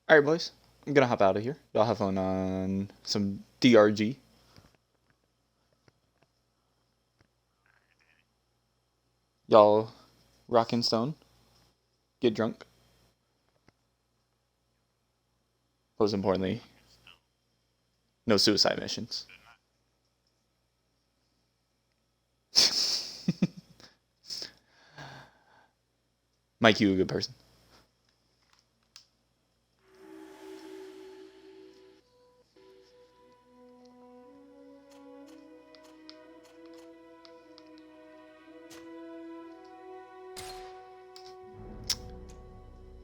Alright, boys. I'm gonna hop out of here. Y'all have fun on some DRG. Y'all rock and stone. Get drunk. Most importantly, no suicide missions. Mike, you a good person.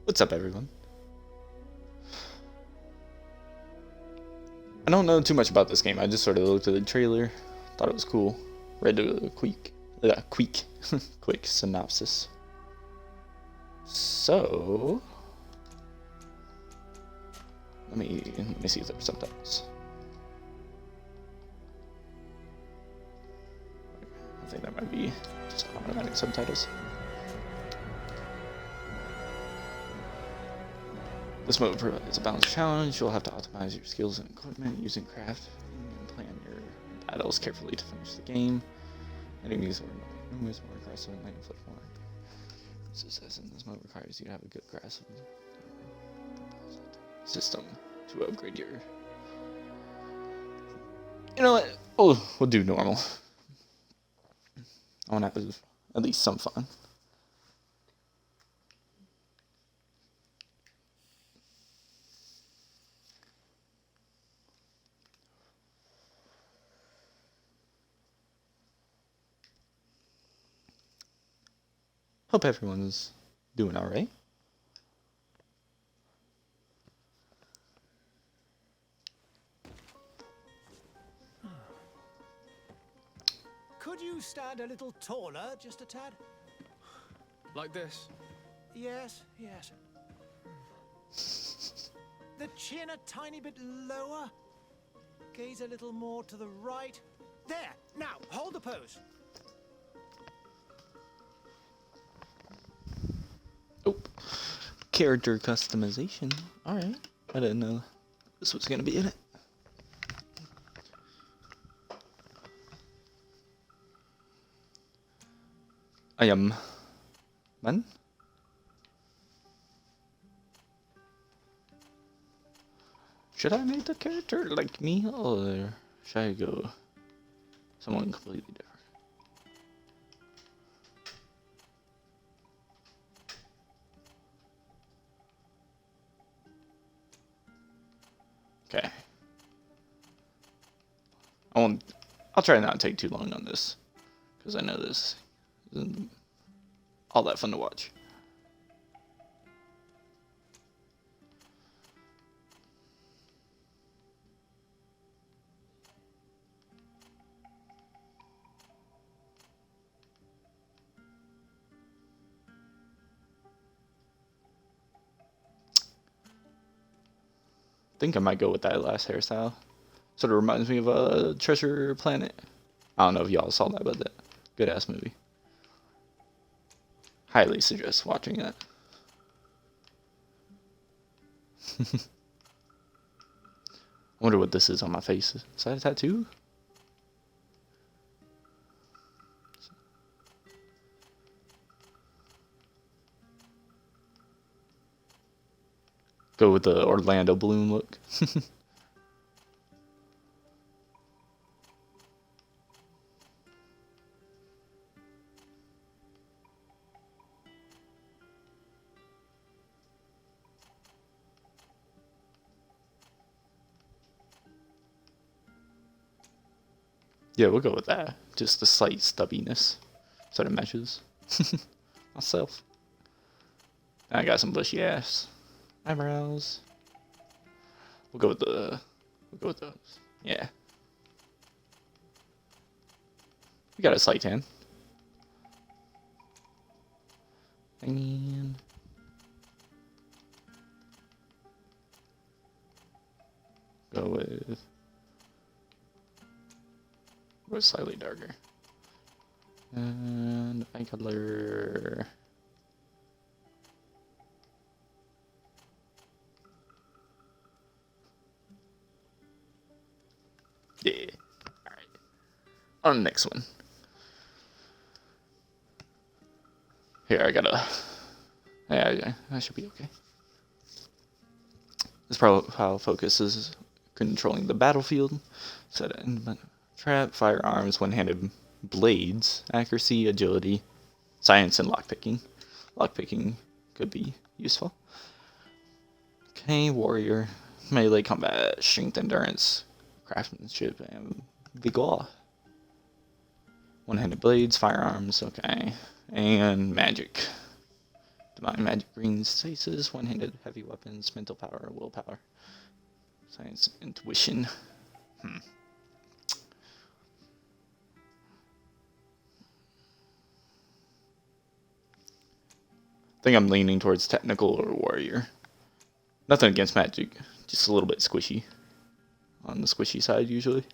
What's up, everyone? I don't know too much about this game. I just sort of looked at the trailer, thought it was cool. Read a quick synopsis. So, let me see if there's subtitles. I think that might be just automatic subtitles. This mode provides a balanced challenge. You'll have to optimize your skills and equipment using crafting and plan your battles carefully to finish the game. Enemies are numerous, more aggressive, and might inflict more success in this mode requires you to have a good grasp of the system to upgrade your. You know what? We'll do normal. I want to have at least some fun. Hope everyone's doing alright. Could you stand a little taller, just a tad? Like this? Yes, yes. The chin a tiny bit lower. Gaze a little more to the right. There! Now, hold the pose. Oh, character customization. Alright. I didn't know this was going to be in it. I am man. Should I make the character like me, or should I go someone completely different? Okay. I'll try not to take too long on this, because I know this isn't all that fun to watch. I think I might go with that last hairstyle. Sort of reminds me of a Treasure Planet. I don't know if y'all saw that, but that good ass movie. Highly suggest watching that. I wonder what this is on my face. Is that a tattoo? Go with the Orlando Bloom look. Yeah, we'll go with that. Just the slight stubbiness sort of matches myself. I got some bushy ass eyebrows. We'll go with those. Yeah. We got a slight tan. And go with slightly darker. And eye color. on the next one. Here, I gotta. Yeah, I should be okay. This profile focuses controlling the battlefield, set an trap, firearms, one-handed blades, accuracy, agility, science, and lockpicking. Lockpicking could be useful. Okay, warrior, melee combat, strength, endurance, craftsmanship, and vigor. One-handed blades, firearms, okay, and magic. Divine magic brings stasis, one-handed heavy weapons, mental power, willpower, science, intuition. I think I'm leaning towards technical or warrior. Nothing against magic, just a little bit squishy. On the squishy side, usually.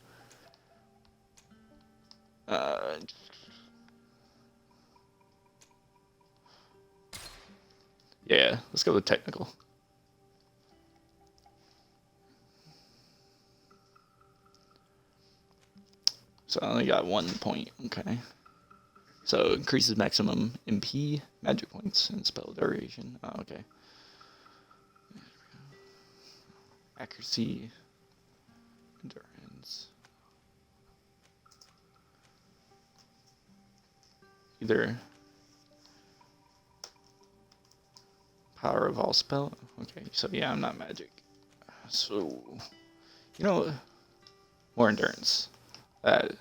Yeah, let's go with technical. So I only got 1 point, okay. So increases maximum MP, magic points, and spell duration. Oh, okay. Accuracy, endurance. Either power of all spell. Okay, so yeah, I'm not magic. So, you know, more endurance. That's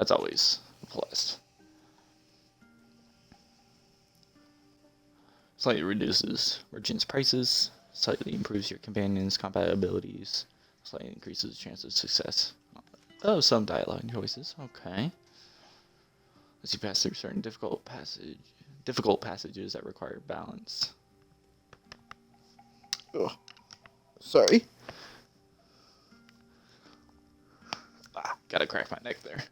always a plus. Slightly reduces merchants' prices. Slightly improves your companion's combat abilities. Slightly increases the chance of success. Oh, some dialogue choices. Okay. As you pass through certain difficult passages that require balance. Oh, sorry. Gotta crack my neck there.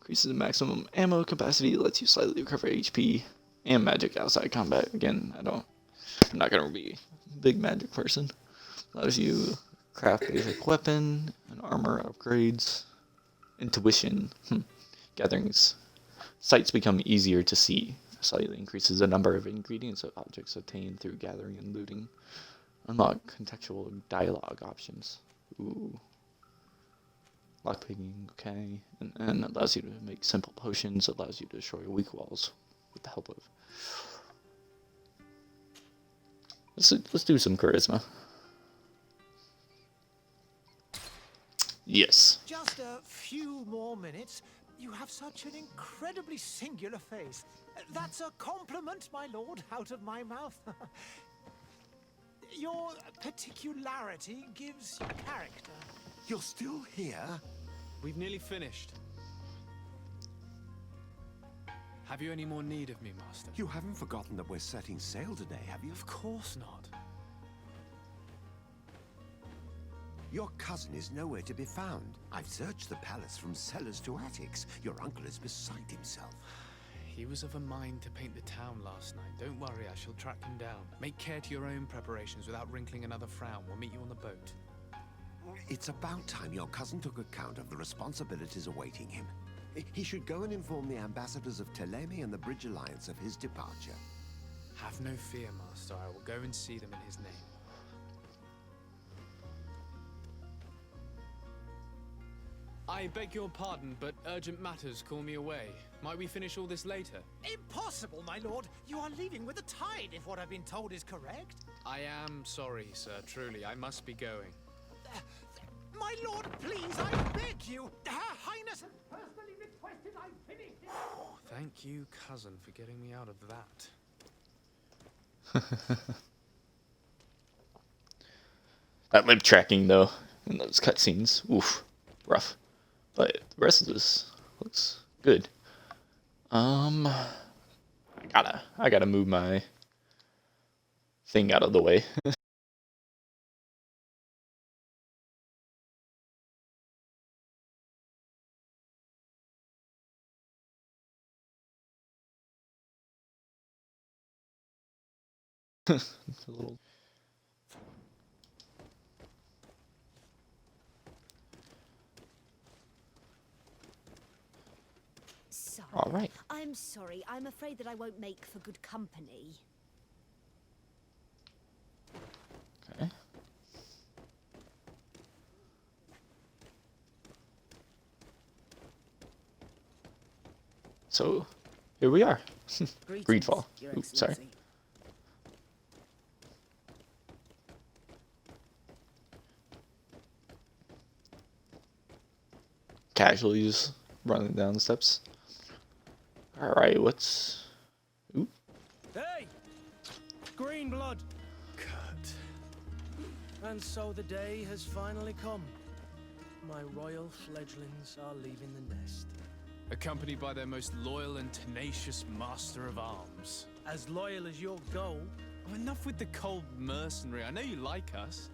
Increases the maximum ammo capacity, lets you slightly recover HP and magic outside combat. Again, I'm not gonna be a big magic person. Allows you craft basic weapon and armor upgrades. Intuition. Gatherings. Sights become easier to see. Slightly increases the number of ingredients of objects obtained through gathering and looting. Unlock contextual dialogue options. Ooh. Lockpicking, okay. And allows you to make simple potions, allows you to destroy weak walls with the help of. Let's do some charisma. Yes. Just a few more minutes. You have such an incredibly singular face. That's a compliment, my lord, out of my mouth. Your particularity gives you character. You're still here? We've nearly finished. Have you any more need of me, Master? You haven't forgotten that we're setting sail today, have you? Of course not. Your cousin is nowhere to be found. I've searched the palace from cellars to attics. Your uncle is beside himself. He was of a mind to paint the town last night. Don't worry, I shall track him down. Make care to your own preparations without wrinkling another frown. We'll meet you on the boat. It's about time your cousin took account of the responsibilities awaiting him. He should go and inform the ambassadors of Teleme and the Bridge Alliance of his departure. Have no fear, Master. I will go and see them in his name. I beg your pardon, but urgent matters call me away. Might we finish all this later? Impossible, my lord. You are leaving with the tide, if what I've been told is correct. I am sorry, sir. Truly, I must be going. My lord, please, I beg you. Her Highness has personally requested I finish it. Oh, thank you, cousin, for getting me out of that. That lip tracking though, in those cutscenes, oof, rough. But the rest of this looks good. I gotta move my thing out of the way. It's a little. All right. I'm sorry. I'm afraid that I won't make for good company. Okay. So, here we are. GreedFall. Your Oops, sorry. Excellency. Casually just running down the steps. All right, what's... Ooh. Hey! Green blood! Cut. And so the day has finally come. My royal fledglings are leaving the nest. Accompanied by their most loyal and tenacious master of arms. As loyal as your goal. Oh, enough with the cold mercenary. I know you like us.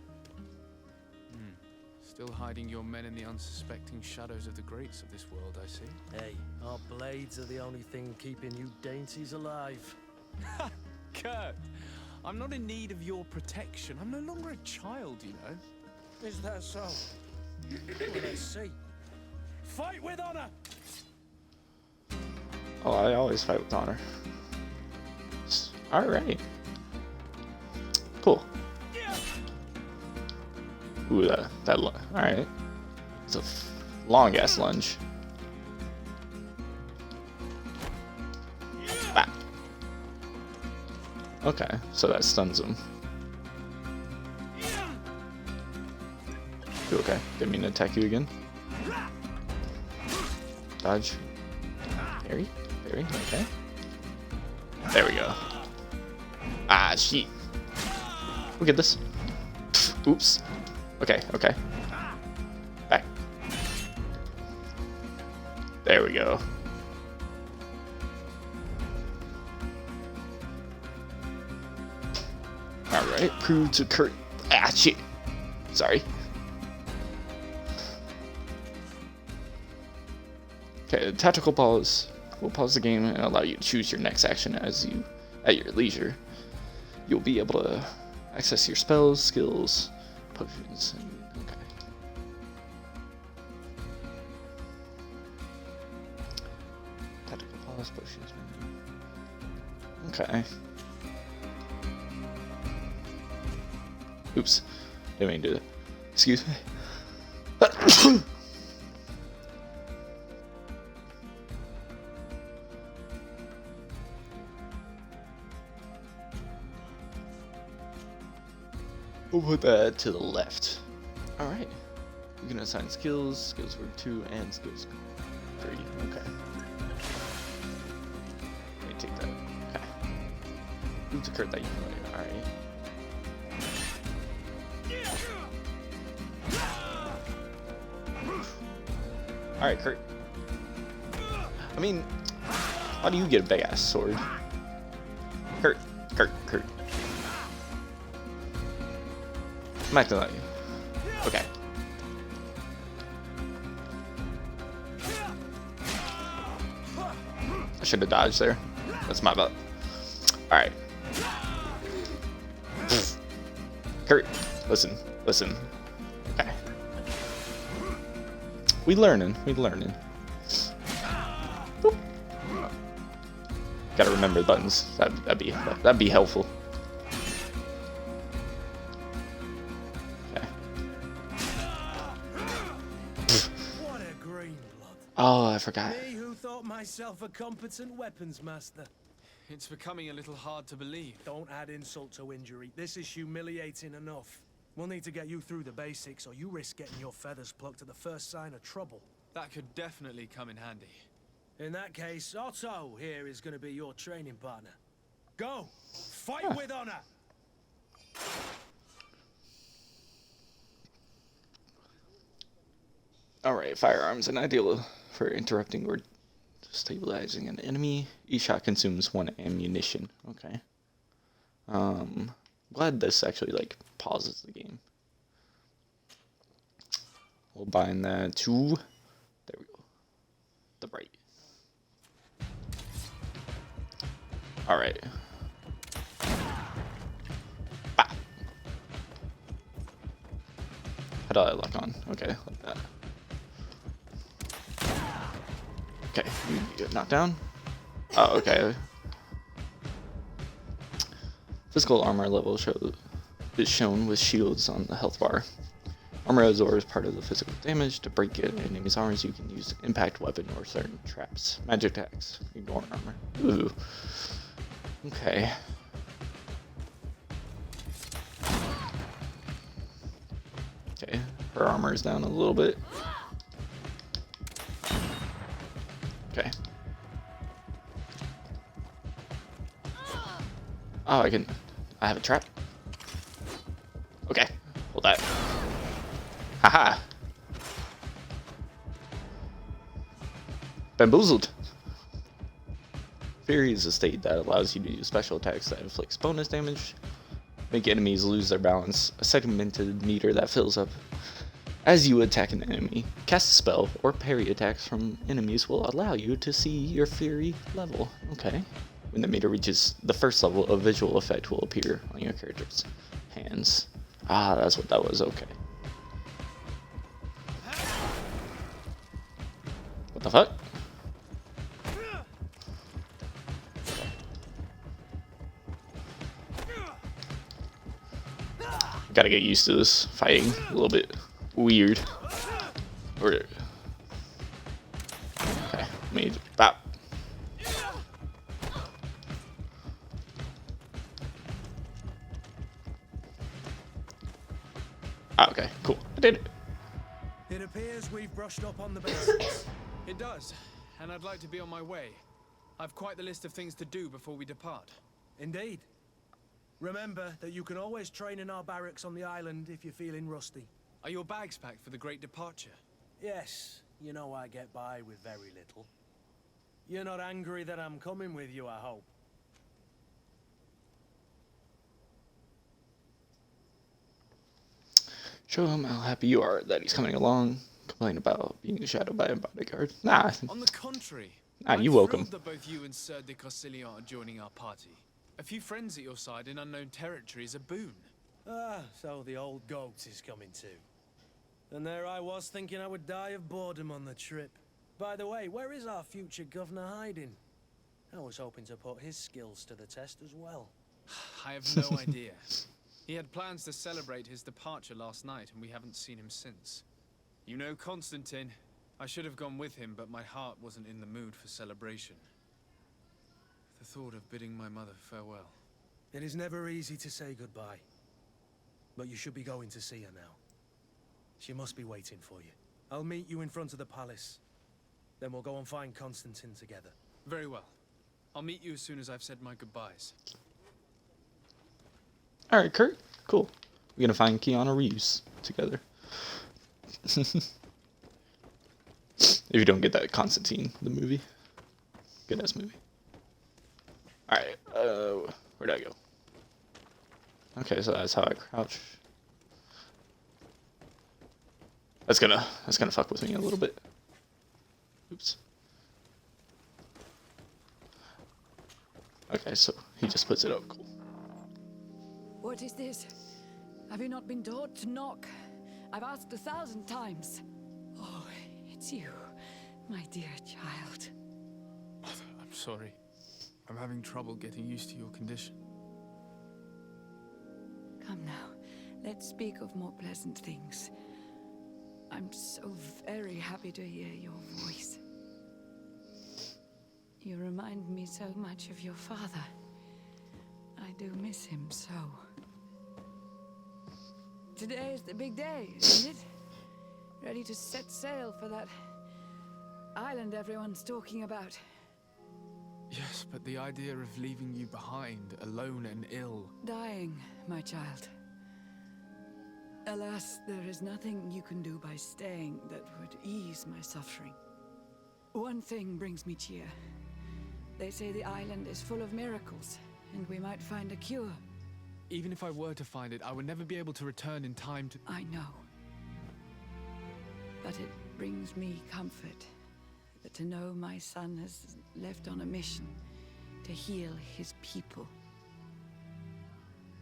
Still hiding your men in the unsuspecting shadows of the greats of this world, I see. Hey, our blades are the only thing keeping you dainties alive. Ha! Kurt! I'm not in need of your protection. I'm no longer a child, you know. Is that so? Well, let's see. Fight with honor! Oh, I always fight with honor. All right. Cool. Ooh, all right. It's a long ass lunge. Ah. Okay, so that stuns him. You okay? Didn't mean to attack you again. Dodge. Parry. Parry. Okay. There we go. Ah, shit. Look at this. Oops. Okay, okay. Back. There we go. Alright, prove to Kurt. Ah, shit. Sorry. Okay, the tactical pause will pause the game and allow you to choose your next action at your leisure. You'll be able to access your spells, skills, potions, and, okay. Tactical pause, potions. Okay. Oops. Didn't mean to do that. Excuse me. We'll put that to the left. Alright. You can assign skills. Skills for 2 and skills 3. Okay. Let me take that. Okay. Move to Kurt that you can. Alright. Alright, Kurt. I mean, how do you get a big ass sword? Kurt. I'm acting like you. Okay. I should have dodged there. That's my butt. Alright. Kurt, listen. Okay. We learning. Boop. Gotta remember the buttons. That'd be helpful. Oh, I forgot. Me who thought myself a competent weapons master. It's becoming a little hard to believe. Don't add insult to injury. This is humiliating enough. We'll need to get you through the basics, or you risk getting your feathers plucked at the first sign of trouble. That could definitely come in handy. In that case, Otto here is going to be your training partner. Go! Fight with honor! Alright, firearms, an ideal for interrupting or stabilizing an enemy. Each shot consumes 1 ammunition. Okay. Glad this actually, like, pauses the game. We'll bind that to... There we go. The right. Alright. Bah! How do I lock on? Okay, like that. Okay, you get knocked down. Oh, okay. Physical armor level is shown with shields on the health bar. Armor absorbs part of the physical damage. To break it, enemy's armor, you can use impact weapon or certain traps. Magic attacks. Ignore armor. Ooh. Okay. Okay, her armor is down a little bit. Okay. Oh, I have a trap. Okay, hold that. Haha. Bamboozled. Fury is a state that allows you to use special attacks that inflicts bonus damage, make enemies lose their balance, a segmented meter that fills up as you attack an enemy. Cast a spell or parry attacks from enemies will allow you to see your Fury level. Okay. When the meter reaches the first level, a visual effect will appear on your character's hands. Ah, that's what that was. Okay. What the fuck? Gotta get used to this fighting. A little bit weird. Okay, let me bop. Ah, okay, cool. I did it. It appears we've brushed up on the basics. It does, and I'd like to be on my way. I've quite the list of things to do before we depart. Indeed. Remember that you can always train in our barracks on the island if you're feeling rusty. Are your bags packed for the great departure? Yes, you know I get by with very little. You're not angry that I'm coming with you, I hope. Show him how happy you are that he's coming along. Complain about being shadowed by a bodyguard. Nah. On the contrary. Nah, I'm you welcome. thrilled that both you and Sir de Cossillion are joining our party. A few friends at your side in unknown territory is a boon. Ah, so the old goat is coming too. And there I was thinking I would die of boredom on the trip. By the way, where is our future governor hiding? I was hoping to put his skills to the test as well. I have no idea. He had plans to celebrate his departure last night, and we haven't seen him since. You know Constantine. I should have gone with him, but my heart wasn't in the mood for celebration. The thought of bidding my mother farewell. It is never easy to say goodbye. But you should be going to see her now. She must be waiting for you. I'll meet you in front of the palace. Then we'll go and find Constantine together. Very well. I'll meet you as soon as I've said my goodbyes. Alright, Kurt. Cool. We're gonna find Keanu Reeves together. If you don't get that, Constantine, the movie. Good ass movie. Alright, where'd I go? Okay, so that's how I crouch. That's gonna fuck with me a little bit. Oops. Okay, so he just puts it up. Cool. What is this? Have you not been taught to knock? I've asked 1,000 times. Oh, it's you, my dear child. I'm sorry. I'm having trouble getting used to your condition. Come now, let's speak of more pleasant things. I'm so very happy to hear your voice. You remind me so much of your father. I do miss him so. Today is the big day, isn't it? Ready to set sail for that island everyone's talking about. Yes, but the idea of leaving you behind, alone and ill... Dying, my child. Alas, there is nothing you can do by staying that would ease my suffering. One thing brings me cheer. They say the island is full of miracles, and we might find a cure. Even if I were to find it, I would never be able to return in time to... I know. But it brings me comfort that to know my son has left on a mission to heal his people.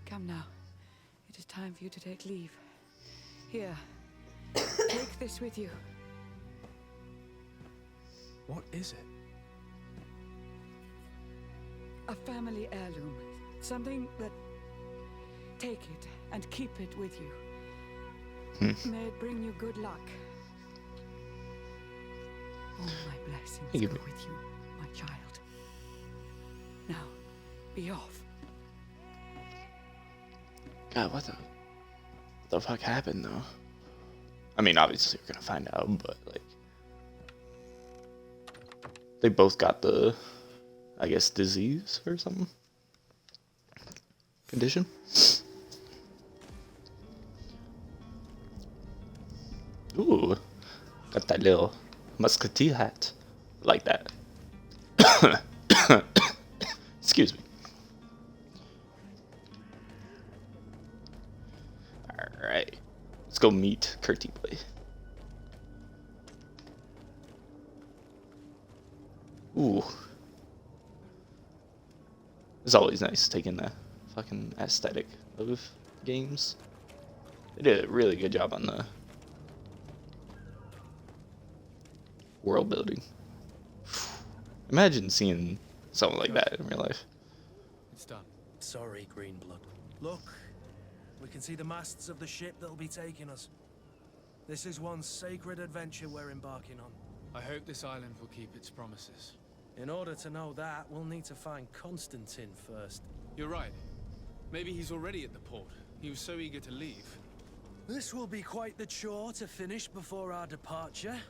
Come now. It is time for you to take leave. Here, take this with you. What is it? A family heirloom. Something that... Take it and keep it with you. May it bring you good luck. All my blessings Thank you. go with you, my child. Now, be off. God, what the fuck happened though? I mean, obviously we're gonna find out, but like, they both got the, I guess, disease or something. Condition. Ooh, got that little musketeer hat, like that. Excuse me. Alright. Let's go meet Curty Boy. Ooh. It's always nice taking the fucking aesthetic of games. They did a really good job on the world building. Imagine seeing something like that in real life. It's done. Sorry, Greenblood. Look, we can see the masts of the ship that'll be taking us. This is one sacred adventure we're embarking on. I hope this island will keep its promises. In order to know that, we'll need to find Constantine first. You're right. Maybe he's already at the port. He was so eager to leave. This will be quite the chore to finish before our departure.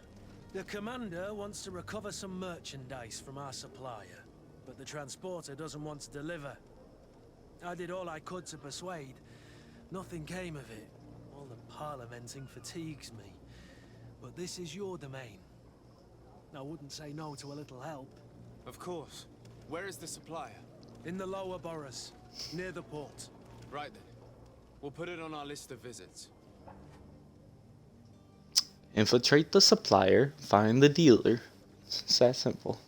The commander wants to recover some merchandise from our supplier, but the transporter doesn't want to deliver. I did all I could to persuade. Nothing came of it. All the parliamenting fatigues me. But this is your domain. I wouldn't say no to a little help. Of course. Where is the supplier? In the lower boroughs, near the port. Right then. We'll put it on our list of visits. Infiltrate the supplier, find the dealer. It's that simple.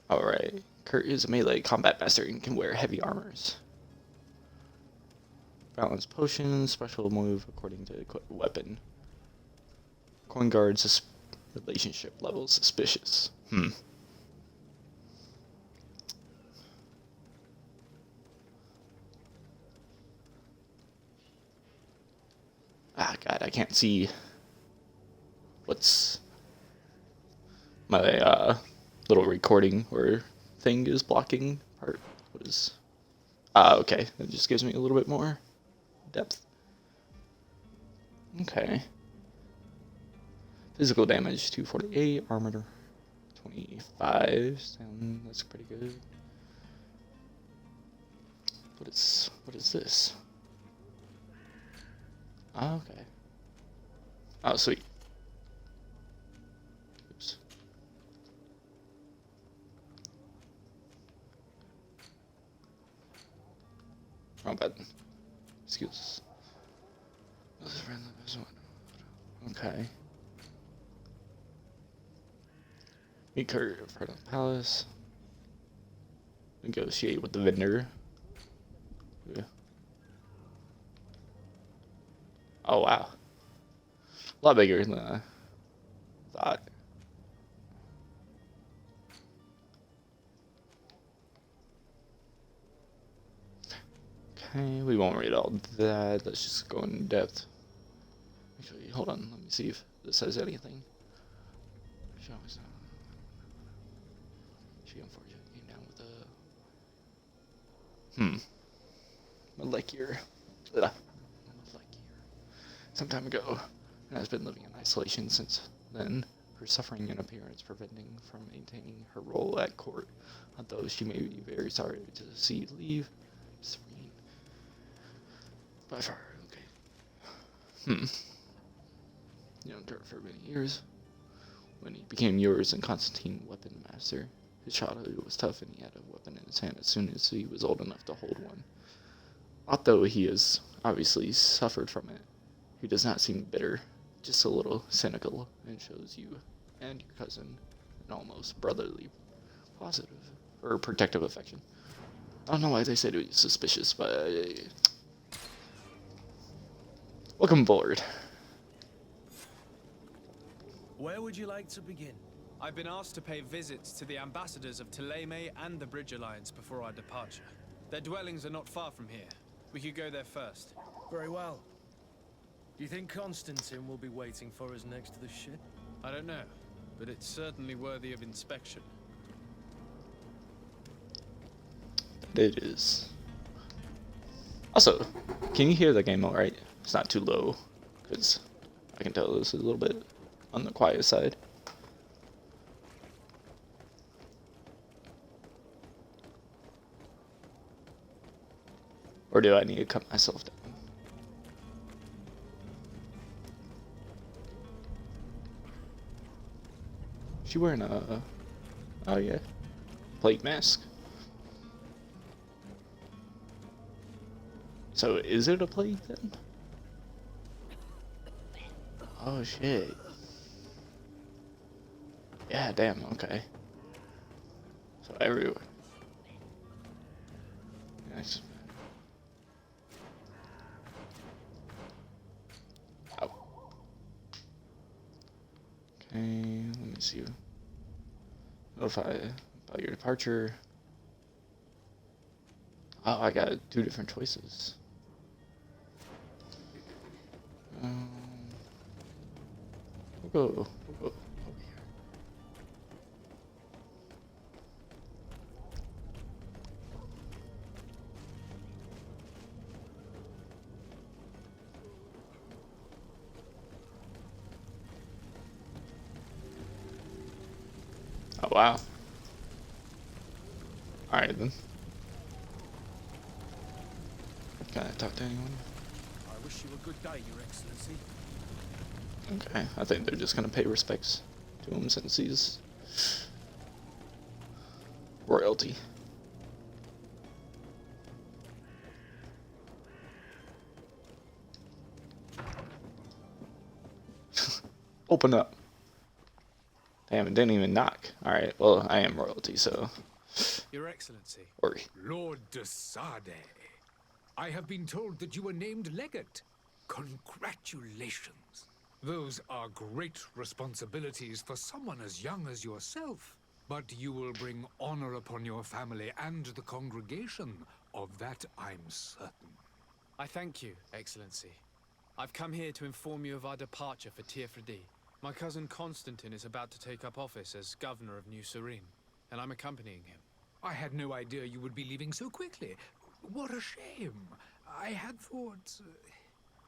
Alright. Kurt is a melee combat master and can wear heavy armors. Balance potion, special move according to equipped weapon. Coin guards relationship level suspicious. Ah, God, I can't see what's my little recording or thing is blocking part. What is? Okay, that just gives me a little bit more depth. Okay. Physical damage 248, armor 25. That's pretty good. What is this? Oh, okay. Oh, sweet. Oops. Wrong button. Excuse. Okay. Meet Kurt in front of the palace. Negotiate with the vendor. Yeah. Oh wow. A lot bigger than I thought. Okay, we won't read all that. Let's just go in depth. Actually, hold on. Let me see if this says anything. She unfortunately came down with a molecular. Some time ago, and has been living in isolation since then, her suffering and appearance preventing from maintaining her role at court. Although she may be very sorry to see you leave, serene. By far, okay. You known her for many years. When he became yours and Constantine weapon master, his childhood was tough and he had a weapon in his hand as soon as he was old enough to hold one. Although he has obviously suffered from it, he does not seem bitter, just a little cynical, and shows you and your cousin an almost brotherly, positive, or protective affection. I don't know why they said it was suspicious, but welcome aboard. Where would you like to begin? I've been asked to pay visits to the ambassadors of Thélème and the Bridge Alliance before our departure. Their dwellings are not far from here. We could go there first. Very well. Do you think Constantine will be waiting for us next to the ship? I don't know, but it's certainly worthy of inspection. It is. Also, can you hear the game alright? It's not too low, because I can tell this is a little bit on the quiet side. Or do I need to cut myself down? She wearing a, oh yeah, plague mask. So is it a plague then? Oh shit. Yeah, damn, okay. So everywhere. Nice. Oh. Okay, let me see. Notify about your departure. Oh, I got 2 different choices. We'll go over here. Oh wow. Alright then. Can I talk to anyone? I wish you a good day, Your Excellency. Okay, I think they're just gonna pay respects to him since he's royalty. Open up. Damn, it didn't even knock. Alright, well, I am royalty, so. Your Excellency. Ori. Lord de Sade, I have been told that you were named legate. Congratulations. Those are great responsibilities for someone as young as yourself. But you will bring honor upon your family and the congregation. Of that, I'm certain. I thank you, Excellency. I've come here to inform you of our departure for Tirfredi. My cousin Constantine is about to take up office as governor of New Serene, and I'm accompanying him. I had no idea you would be leaving so quickly. What a shame. I had thought...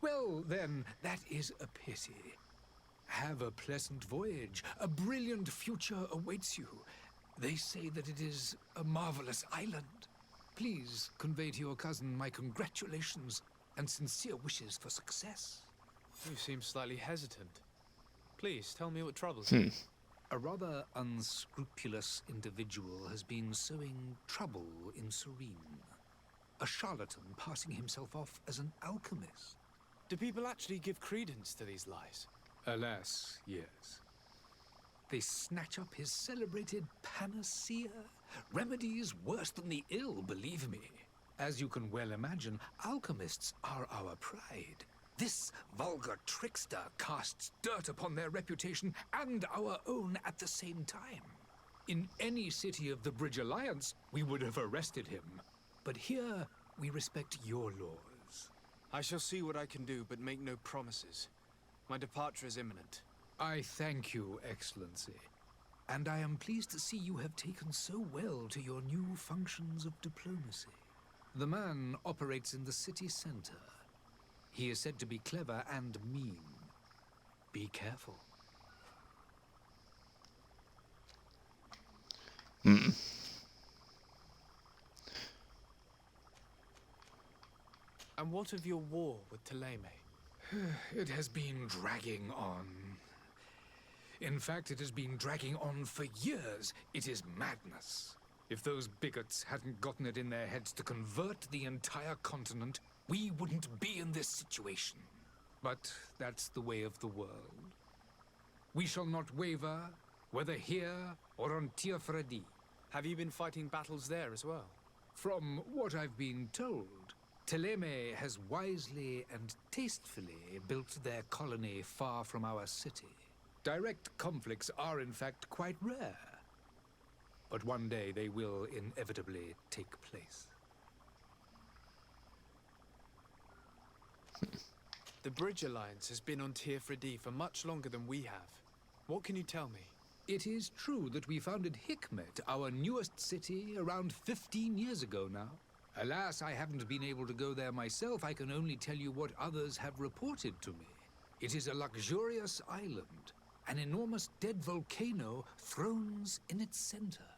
Well, then, that is a pity. Have a pleasant voyage. A brilliant future awaits you. They say that it is a marvelous island. Please convey to your cousin my congratulations and sincere wishes for success. You seem slightly hesitant. Please, tell me what troubles you. A rather unscrupulous individual has been sowing trouble in Serene. A charlatan passing himself off as an alchemist. Do people actually give credence to these lies? Alas, yes. They snatch up his celebrated panacea. Remedies worse than the ill, believe me. As you can well imagine, alchemists are our pride. This vulgar trickster casts dirt upon their reputation and our own at the same time. In any city of the Bridge Alliance, we would have arrested him. But here, we respect your laws. I shall see what I can do, but make no promises. My departure is imminent. I thank you, Excellency. And I am pleased to see you have taken so well to your new functions of diplomacy. The man operates in the city center. He is said to be clever and mean. Be careful. And what of your war with Thélème? It has been dragging on. In fact, it has been dragging on for years. It is madness. If those bigots hadn't gotten it in their heads to convert the entire continent, we wouldn't be in this situation. But that's the way of the world. We shall not waver, whether here or on Tirfredi. Have you been fighting battles there as well? From what I've been told, Thélème has wisely and tastefully built their colony far from our city. direct conflicts are in fact quite rare. But one day they will inevitably take place. The Bridge Alliance has been on Tirfredi for much longer than we have. What can you tell me? It is true that we founded Hikmet, our newest city, around 15 years ago now. Alas, I haven't been able to go there myself. I can only tell you what others have reported to me. It is a luxurious island. An enormous dead volcano thrones in its center.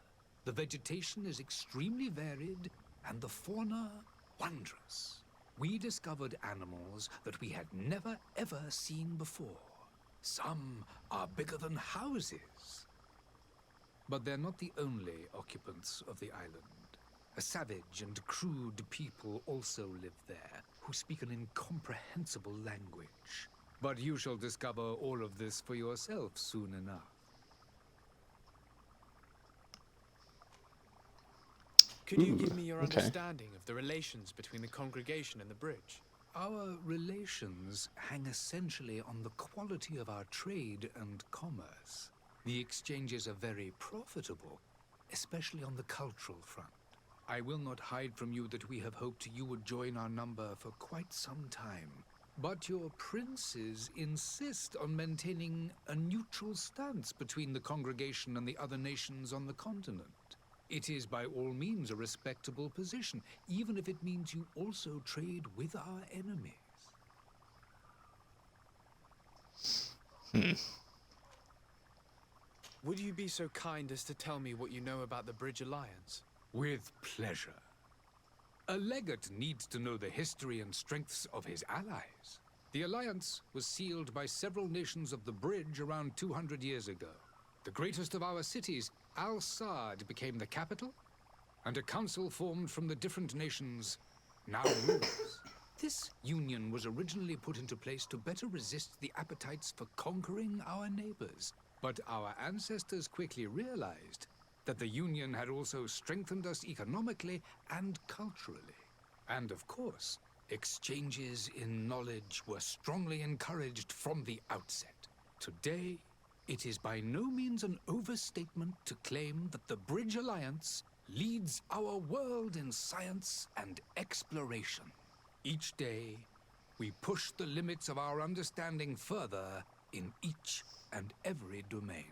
The vegetation is extremely varied, and the fauna wondrous. We discovered animals that we had never ever seen before. Some are bigger than houses. But they're not the only occupants of the island. A savage and crude people also live there, who speak an incomprehensible language. But you shall discover all of this for yourself soon enough. Could you give me your okay. understanding of the relations between the congregation and the bridge? Our relations hang essentially on the quality of our trade and commerce. The exchanges are very profitable, especially on the cultural front. I will not hide from you that we have hoped you would join our number for quite some time. But your princes insist on maintaining a neutral stance between the congregation and the other nations on the continent. It is by all means a respectable position, even if it means you also trade with our enemies. Would you be so kind as to tell me what you know about the Bridge Alliance? With pleasure. A legate needs to know the history and strengths of his allies. The alliance was sealed by several nations of the Bridge around 200 years ago. The greatest of our cities, Al-Saad, became the capital, and a council formed from the different nations now rules. This union was originally put into place to better resist the appetites for conquering our neighbors. But our ancestors quickly realized that the union had also strengthened us economically and culturally. And of course, exchanges in knowledge were strongly encouraged from the outset. Today, it is by no means an overstatement to claim that the Bridge Alliance leads our world in science and exploration. Each day, we push the limits of our understanding further in each and every domain.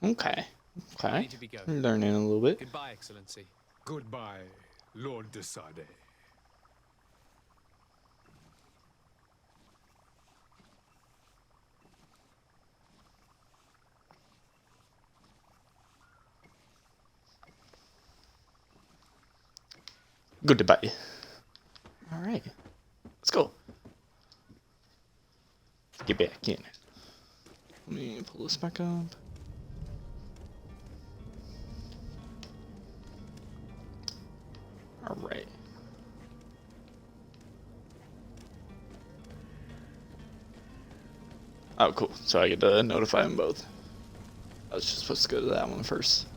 Okay. I Okay. need to be going. Learning a little bit. Goodbye, Excellency. Goodbye, Lord de Sade. Goodbye. Alright. Let's go. Get back in. Let me pull this back up. Alright. Oh, cool. So I get to notify them both. I was just supposed to go to that one first.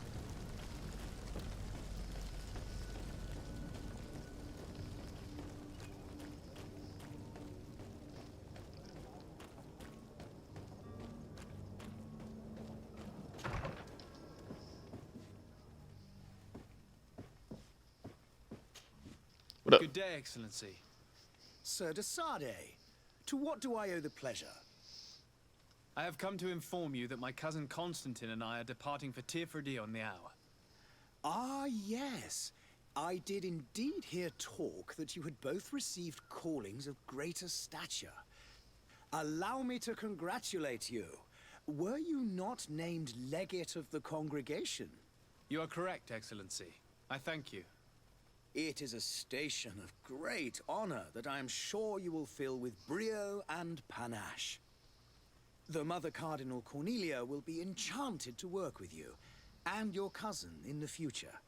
What up? Good day, Excellency. Sir de Sade, to what do I owe the pleasure? I have come to inform you that my cousin Constantine and I are departing for Tirfredi on the hour. Ah, yes. I did indeed hear talk that you had both received callings of greater stature. Allow me to congratulate you. Were you not named legate of the congregation? You are correct, Excellency. I thank you. It is a station of great honor that I am sure you will fill with brio and panache. The Mother Cardinal Cornelia will be enchanted to work with you, and your cousin in the future.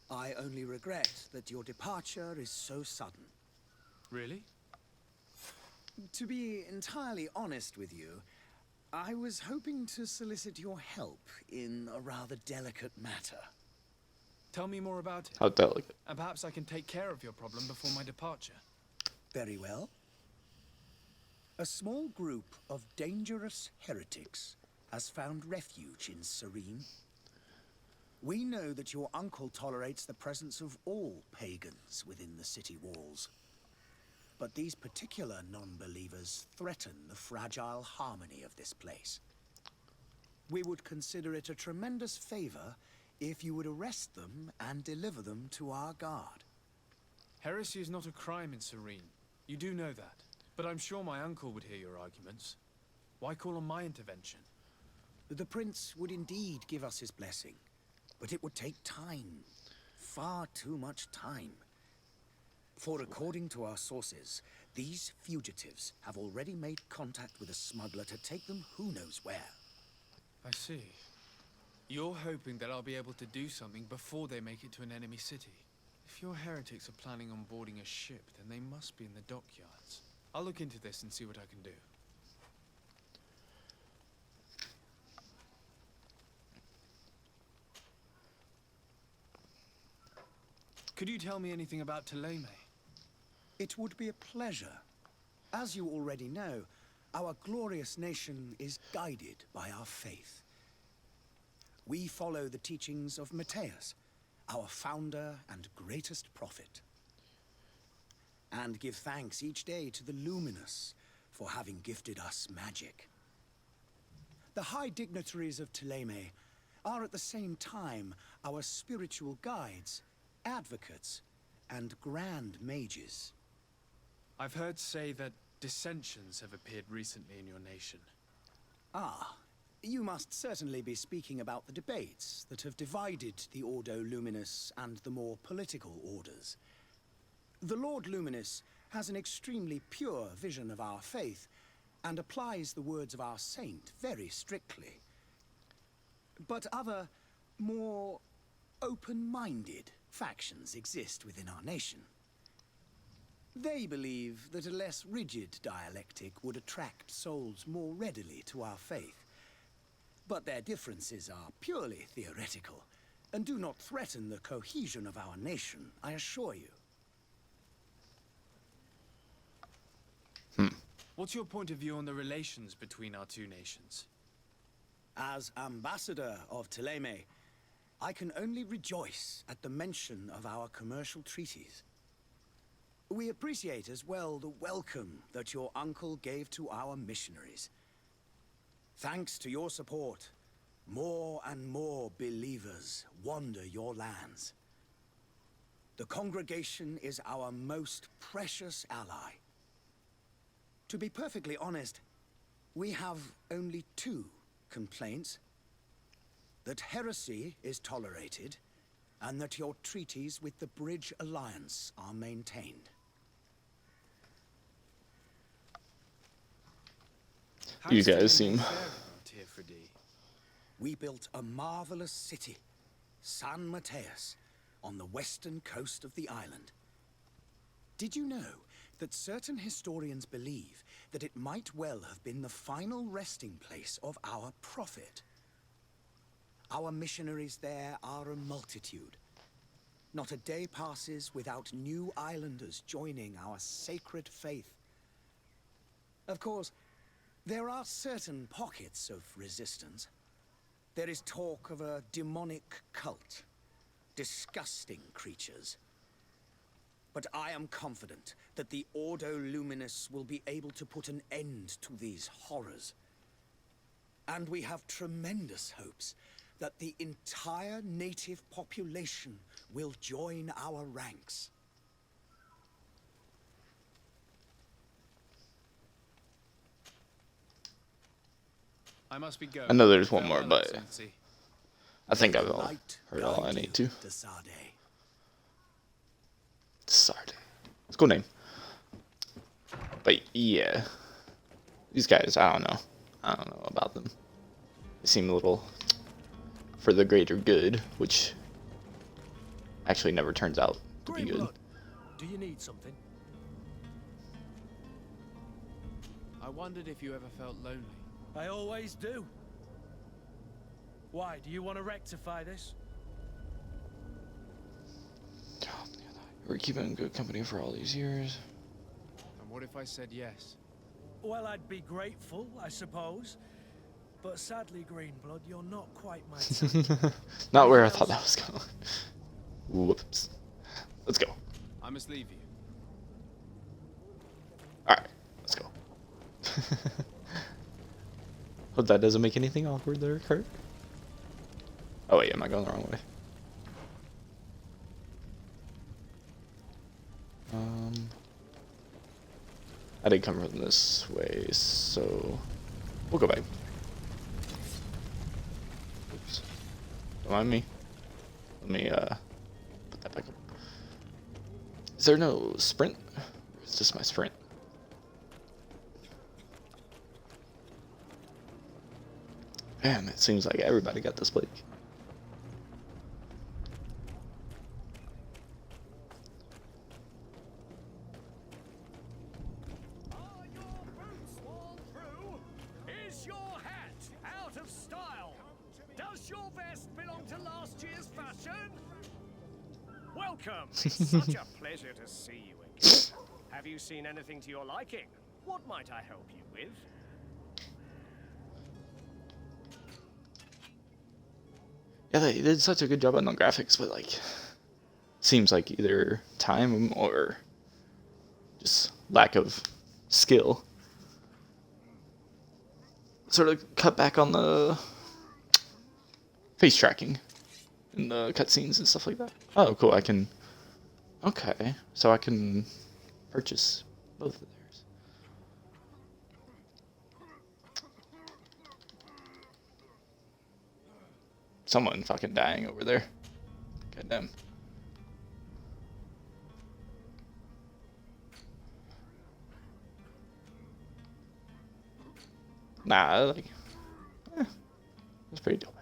I only regret that your departure is so sudden. Really? To be entirely honest with you, I was hoping to solicit your help in a rather delicate matter. Tell me more about it, How delicate. and perhaps I can take care of your problem before my departure. Very well. A small group of dangerous heretics has found refuge in Serene. We know that your uncle tolerates the presence of all pagans within the city walls. But these particular non-believers threaten the fragile harmony of this place. We would consider it a tremendous favor if you would arrest them and deliver them to our guard. Heresy is not a crime in Serene. You do know that. But I'm sure my uncle would hear your arguments. Why call on my intervention? The prince would indeed give us his blessing, but it would take time. Far too much time. For according to our sources, these fugitives have already made contact with a smuggler to take them who knows where. I see. You're hoping that I'll be able to do something before they make it to an enemy city. If your heretics are planning on boarding a ship, then they must be in the dockyards. I'll look into this and see what I can do. Could you tell me anything about Thélème? It would be a pleasure. As you already know, our glorious nation is guided by our faith. We follow the teachings of Matthias, our founder and greatest prophet, and give thanks each day to the Luminous for having gifted us magic. The high dignitaries of Thélème are at the same time our spiritual guides, advocates, and grand mages. I've heard say that dissensions have appeared recently in your nation. Ah, you must certainly be speaking about the debates that have divided the Ordo Luminous and the more political orders. The Lord Luminous has an extremely pure vision of our faith and applies the words of our saint very strictly. But other, more open-minded factions exist within our nation. They believe that a less rigid dialectic would attract souls more readily to our faith. But their differences are purely theoretical and do not threaten the cohesion of our nation, I assure you. What's your point of view on the relations between our two nations? As ambassador of Thélème, I can only rejoice at the mention of our commercial treaties. We appreciate as well the welcome that your uncle gave to our missionaries. Thanks to your support, more and more believers wander your lands. The congregation is our most precious ally. To be perfectly honest, we have only two complaints: that heresy is tolerated, and that your treaties with the Bridge Alliance are maintained. You guys seem... We built a marvelous city, San Mateus, on the western coast of the island. Did you know that certain historians believe that it might well have been the final resting place of our prophet? Our missionaries there are a multitude. Not a day passes without new islanders joining our sacred faith. Of course, there are certain pockets of resistance. There is talk of a demonic cult, disgusting creatures. But I am confident that the Ordo Luminous will be able to put an end to these horrors. And we have tremendous hopes that the entire native population will join our ranks. I must be going. I know there's one more, Farewell, but Excellency. I think I've The all light heard all I guide need you, to. Desade. Sarde. It's a cool name. But yeah. These guys, I don't know. I don't know about them. They seem a little for the greater good, which actually never turns out to be good. Do you need something? I wondered if you ever felt lonely. I always do. Why, do you want to rectify this? We're keeping good company for all these years. And what if I said yes? Well, I'd be grateful, I suppose. But sadly, Greenblood, you're not quite my type. Not where I thought that was going. Whoops. Let's go. I must leave you. Alright, let's go. Hope that doesn't make anything awkward there, Kurt. Oh wait, am I going the wrong way? I did come from this way, so we'll go back. Oops. Don't mind me. Let me put that back up. Is there no sprint? Or is this my sprint? Man, it seems like everybody got this blade. Are your boots worn through? Is your hat out of style? Does your vest belong to last year's fashion? Welcome. It's such a pleasure to see you again. Have you seen anything to your liking? What might I help you with? Yeah, they did such a good job on the graphics, but like, seems like either time or just lack of skill sort of cut back on the face tracking in the cutscenes and stuff like that. Oh, cool! I can. Okay, so I can purchase both of theirs. Someone fucking dying over there. Goddamn. Nah, like, it's pretty dope.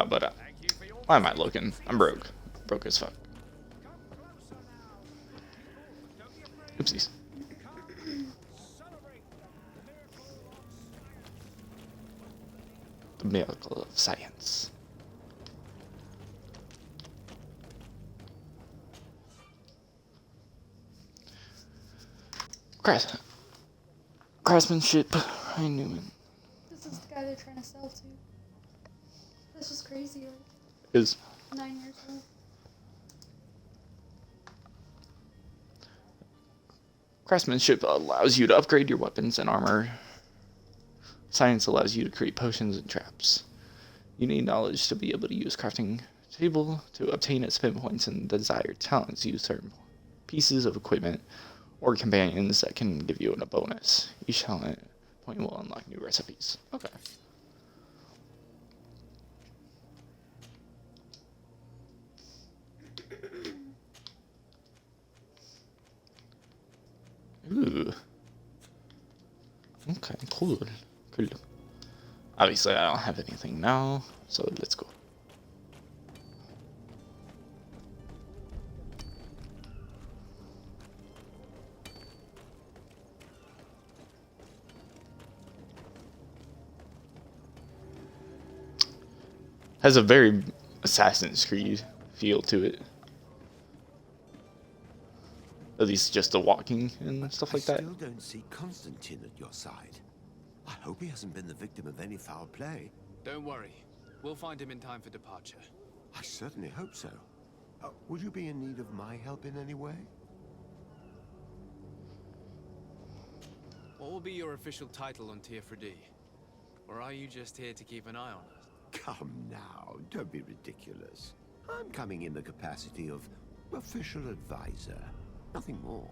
But why am I looking? I'm broke. Broke as fuck. Oopsies. The miracle of science. Craftsmanship, Ryan Newman. This is the guy they're trying to sell to. That's just crazy. Like, Is 9 years old. craftsmanship allows you to upgrade your weapons and armor. Science allows you to create potions and traps. You need knowledge to be able to use crafting table to obtain its spin points and desired talents. Use certain pieces of equipment or companions that can give you a bonus. Each talent point will unlock new recipes. Okay. Ooh. Okay, cool. Cool. Obviously, I don't have anything now, so let's go. Has a very Assassin's Creed feel to it. At least just the walking and stuff like that. I still don't see Constantine at your side. I hope he hasn't been the victim of any foul play. Don't worry. We'll find him in time for departure. I certainly hope so. Would you be in need of my help in any way? What will be your official title on Tier 4D? Or are you just here to keep an eye on us? Come now, don't be ridiculous. I'm coming in the capacity of official advisor, nothing more.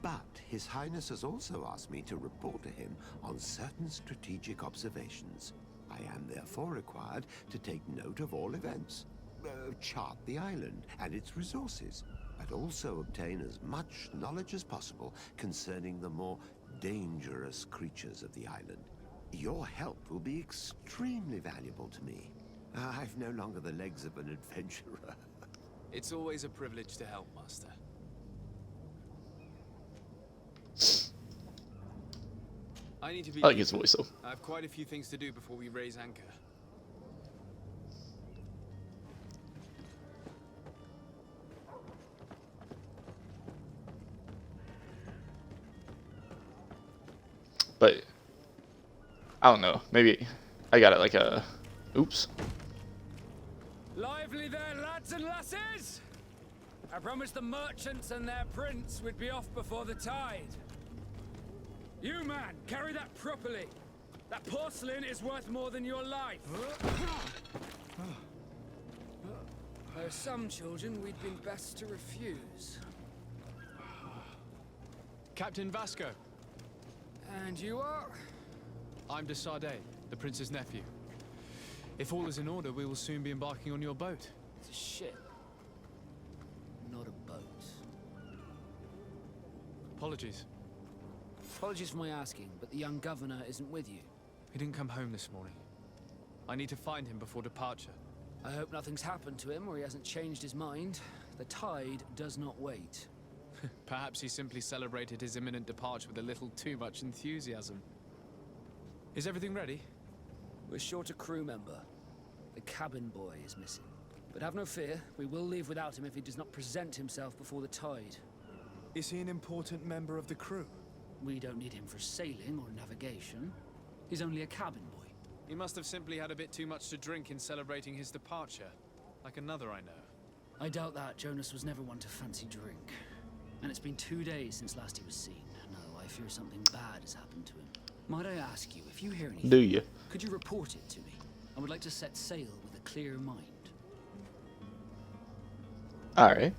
But His Highness has also asked me to report to him on certain strategic observations. I am therefore required to take note of all events, chart the island and its resources, and also obtain as much knowledge as possible concerning the more dangerous creatures of the island. Your help will be extremely valuable to me. I've no longer the legs of an adventurer. It's always a privilege to help, Master. I need to be. I like his voice though. I have quite a few things to do before we raise anchor. but I don't know. Maybe I got it like a. Oops. Lively there, lads and lasses! I promised the merchants and their prince we'd be off before the tide. You, man, carry that properly. That porcelain is worth more than your life. There are some children we'd been best to refuse. Captain Vasco. And you are? I'm de Sardet, the prince's nephew. If all is in order, we will soon be embarking on your boat. It's a ship, not a boat. Apologies. Apologies for my asking, but the young governor isn't with you. He didn't come home this morning. I need to find him before departure. I hope nothing's happened to him or he hasn't changed his mind. The tide does not wait. Perhaps he simply celebrated his imminent departure with a little too much enthusiasm. Is everything ready? We're short a crew member. The cabin boy is missing. But have no fear, we will leave without him if he does not present himself before the tide. Is he an important member of the crew? We don't need him for sailing or navigation. He's only a cabin boy. He must have simply had a bit too much to drink in celebrating his departure, like another I know. I doubt that. Jonas was never one to fancy drink. And it's been 2 days since last he was seen. No, I fear something bad has happened to him. Might I ask you, if you hear anything, Do you? could you report it to me? I would like to set sail with a clear mind. Alright.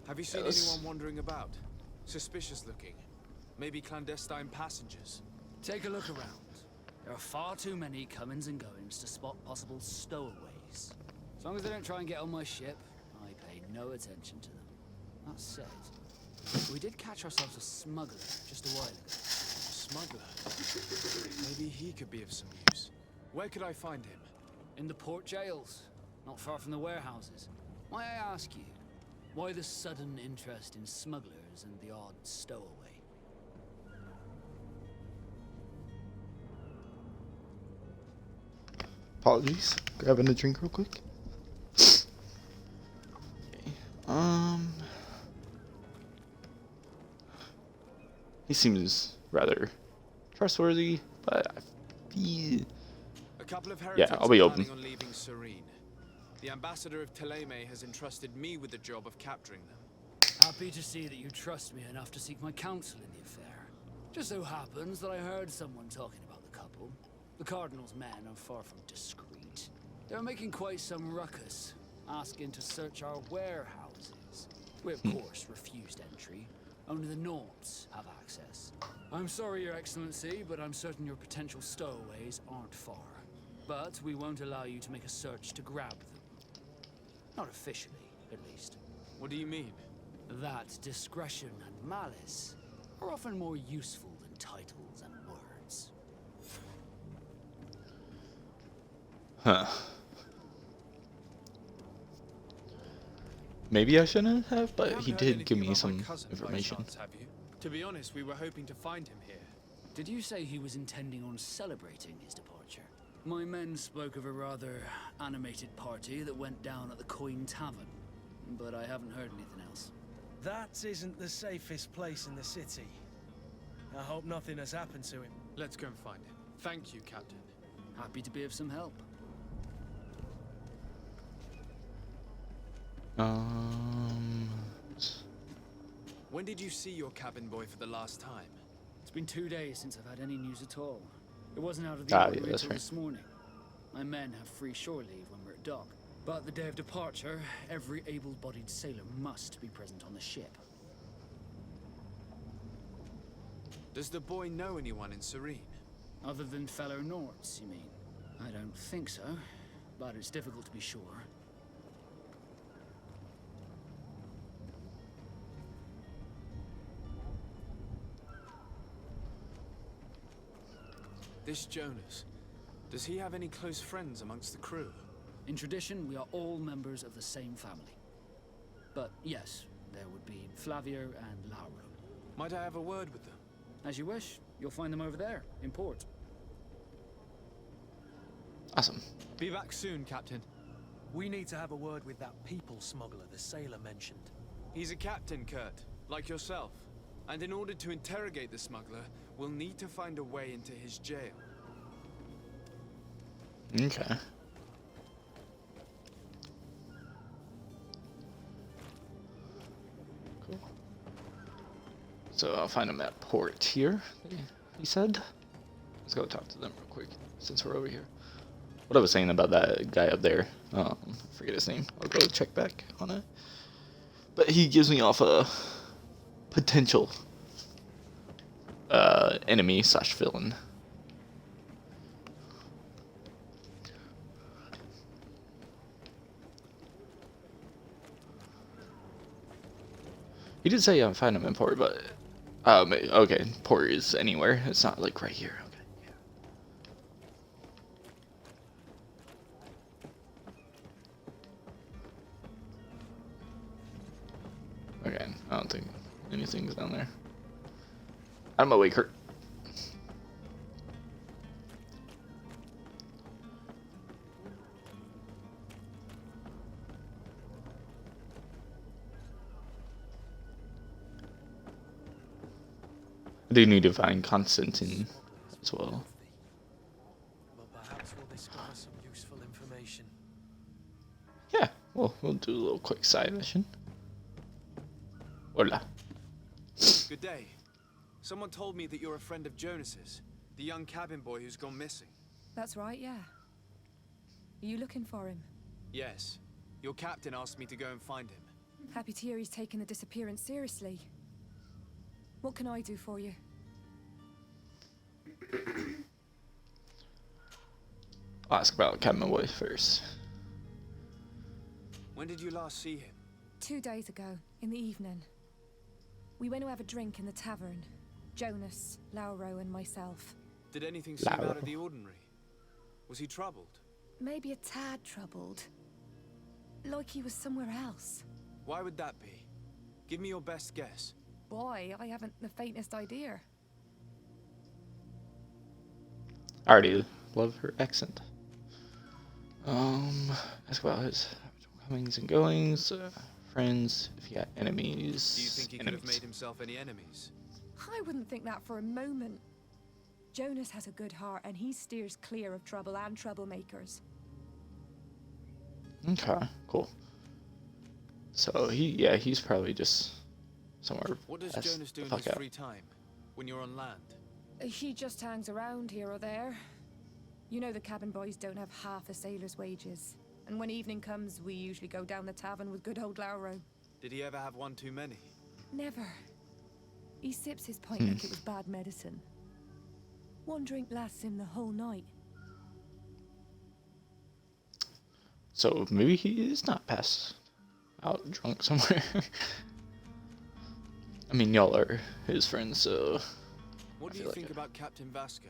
Have you seen Yes. anyone wandering about? Suspicious looking. Maybe clandestine passengers. Take a look around. There are far too many comings and goings to spot possible stowaways. As long as they don't try and get on my ship, I pay no attention to them. That said, we did catch ourselves a smuggler just a while ago. Smuggler? Maybe he could be of some use. Where could I find him? In the port jails, not far from the warehouses. May I ask you, why the sudden interest in smugglers and the odd stowaway? Apologies. Grabbing a drink real quick. Okay. He seems rather trustworthy, but I feel... A couple of heretics I'll be are open. planning on leaving Serene. The ambassador of Teleme has entrusted me with the job of capturing them. Happy to see that you trust me enough to seek my counsel in the affair. Just so happens that I heard someone talking about the couple. The Cardinal's men are far from discreet. They're making quite some ruckus, asking to search our warehouses. We, of course, refused entry. Only the Nords have access. I'm sorry, Your Excellency, but I'm certain your potential stowaways aren't far. But we won't allow you to make a search to grab them. Not officially, at least. What do you mean? That discretion and malice are often more useful than titles and words. Huh. Maybe I shouldn't have, but You he haven't heard did give anything me about my some cousin by information. chance, have you? To be honest, we were hoping to find him here. Did you say he was intending on celebrating his departure? My men spoke of a rather animated party that went down at the Coin Tavern, but I haven't heard anything else. That isn't the safest place in the city. I hope nothing has happened to him. Let's go and find him. Thank you, Captain. Happy to be of some help. When did you see your cabin boy for the last time? It's been 2 days since I've had any news at all. It wasn't out of the Yeah, ordinary that's until right. this morning. My men have free shore leave when we're at dock. But the day of departure, every able-bodied sailor must be present on the ship. Does the boy know anyone in Serene? Other than fellow Nords, you mean? I don't think so, but it's difficult to be sure. This Jonas, does he have any close friends amongst the crew? In tradition, we are all members of the same family. But yes, there would be Flavio and Lauro. Might I have a word with them? As you wish, you'll find them over there, in port. Awesome. Be back soon, Captain. We need to have a word with that people smuggler the sailor mentioned. He's a captain, Kurt, like yourself. And in order to interrogate the smuggler, we'll need to find a way into his jail. Okay. Cool. So I'll find him at port here, he said. Let's go talk to them real quick, since we're over here. What I was saying about that guy up there, I forget his name. I'll go check back on it. But he gives me off a potential enemy / villain. He did say find him in port, but okay, port is anywhere. It's not like right here. Okay, yeah. Okay, I don't think anything's down there. I'm awake, Kurt. I do need to find Constantine as well. But perhaps we'll discover some useful information. Yeah, well, we'll do a little quick side mission. Hola. Good day. Someone told me that you're a friend of Jonas's, the young cabin boy who's gone missing. That's right, yeah. Are you looking for him? Yes. Your captain asked me to go and find him. Happy to hear he's taken the disappearance seriously. What can I do for you? I'll ask about Cabin Boy first. When did you last see him? 2 days ago, in the evening. We went to have a drink in the tavern. Jonas, Lauro, and myself. Did anything seem out of the ordinary? Was he troubled? Maybe a tad troubled. Like he was somewhere else. Why would that be? Give me your best guess. Boy, I haven't the faintest idea. I already love her accent. Ask about his comings and goings, friends, if he had enemies. Do you think he could have made himself any enemies? I wouldn't think that for a moment. Jonas has a good heart and he steers clear of trouble and troublemakers. Okay, cool. So he's probably just somewhere. What does Jonas do in his free time when you're on land? He just hangs around here or there. You know the cabin boys don't have half a sailor's wages. And when evening comes, we usually go down the tavern with good old Lauro. Did he ever have one too many? Never. He sips his pint like it was bad medicine. One drink lasts him the whole night. So maybe he is not passed out drunk somewhere. I mean, y'all are his friends, so... What do you think about Captain Vasco?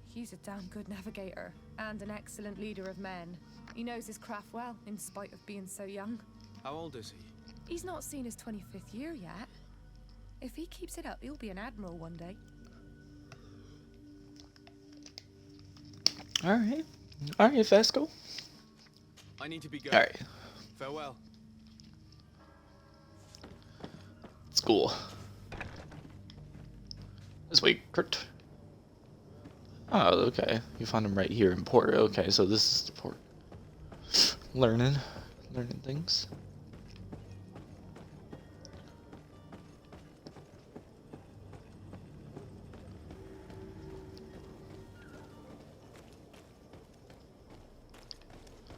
He's a damn good navigator, and an excellent leader of men. He knows his craft well, in spite of being so young. How old is he? He's not seen his 25th year yet. If he keeps it up, he'll be an admiral one day. Alright, Vasco. I need to be going. Alright. Farewell. School. This way, Kurt. Oh, okay. You found him right here in port. Okay, so this is the port. Learning things.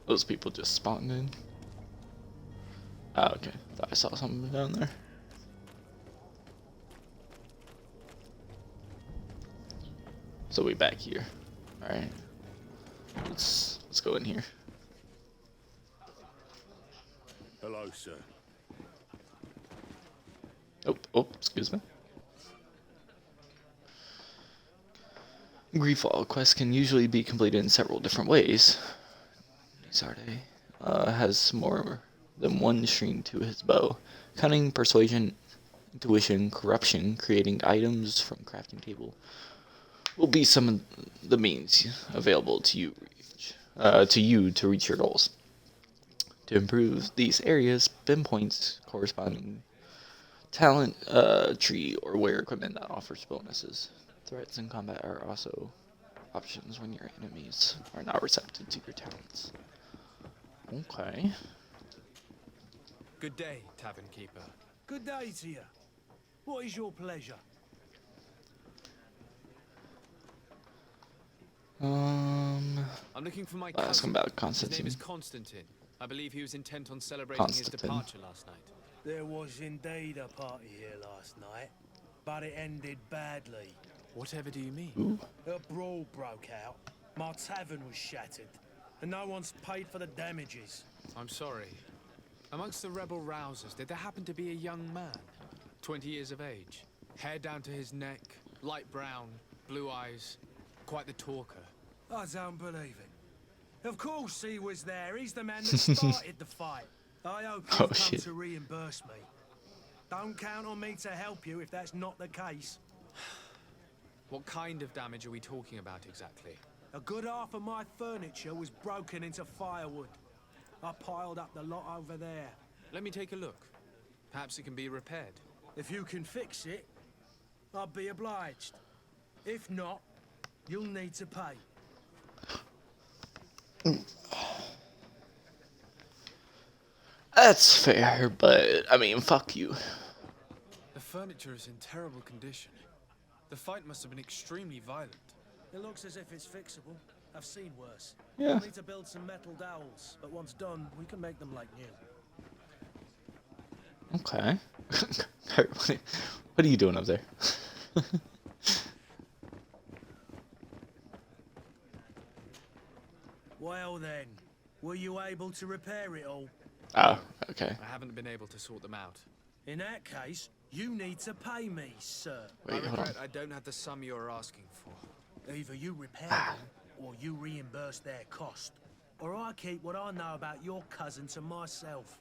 Those people just spawned in. Oh, okay. Thought I saw something down there. So we back here. Alright. Let's go in here. Hello, sir. Oh, excuse me. GreedFall quests can usually be completed in several different ways. Sarde has more than one string to his bow. Cunning, persuasion, intuition, corruption, creating items from crafting table will be some of the means available to you to reach your goals. To improve these areas, pinpoints corresponding talent tree or wear equipment that offers bonuses. Threats in combat are also options when your enemies are not receptive to your talents. Okay. Good day, tavern keeper. Good day to you. What is your pleasure? I'm looking for my Ask cousin. him about His Constantine. name is Constantine. I believe he was intent on celebrating his Constantine. departure last night. There was indeed a party here last night, but it ended badly. Whatever do you mean? Ooh. A brawl broke out. My tavern was shattered, and no one's paid for the damages. I'm sorry. Amongst the rebel rousers, did there happen to be a young man? 20 years of age. Hair down to his neck, light brown, blue eyes. Quite the talker. I don't believe it. Of course he was there. He's the man that started the fight. I hope you'll come to reimburse me. Don't count on me to help you if that's not the case. What kind of damage are we talking about exactly? A good half of my furniture was broken into firewood. I piled up the lot over there. Let me take a look. Perhaps it can be repaired. If you can fix it, I'll be obliged. If not, you'll need to pay. That's fair, but I mean, fuck you. The furniture is in terrible condition. The fight must have been extremely violent. It looks as if it's fixable. I've seen worse. Yeah. We'll need to build some metal dowels, but once done, we can make them like new. Okay. What are you doing up there? Well then, were you able to repair it all? Oh, okay. I haven't been able to sort them out. In that case, you need to pay me, sir. Wait, I hold on. regret I don't have the sum you're asking for. Either you repair them, or you reimburse their cost. Or I keep what I know about your cousin to myself.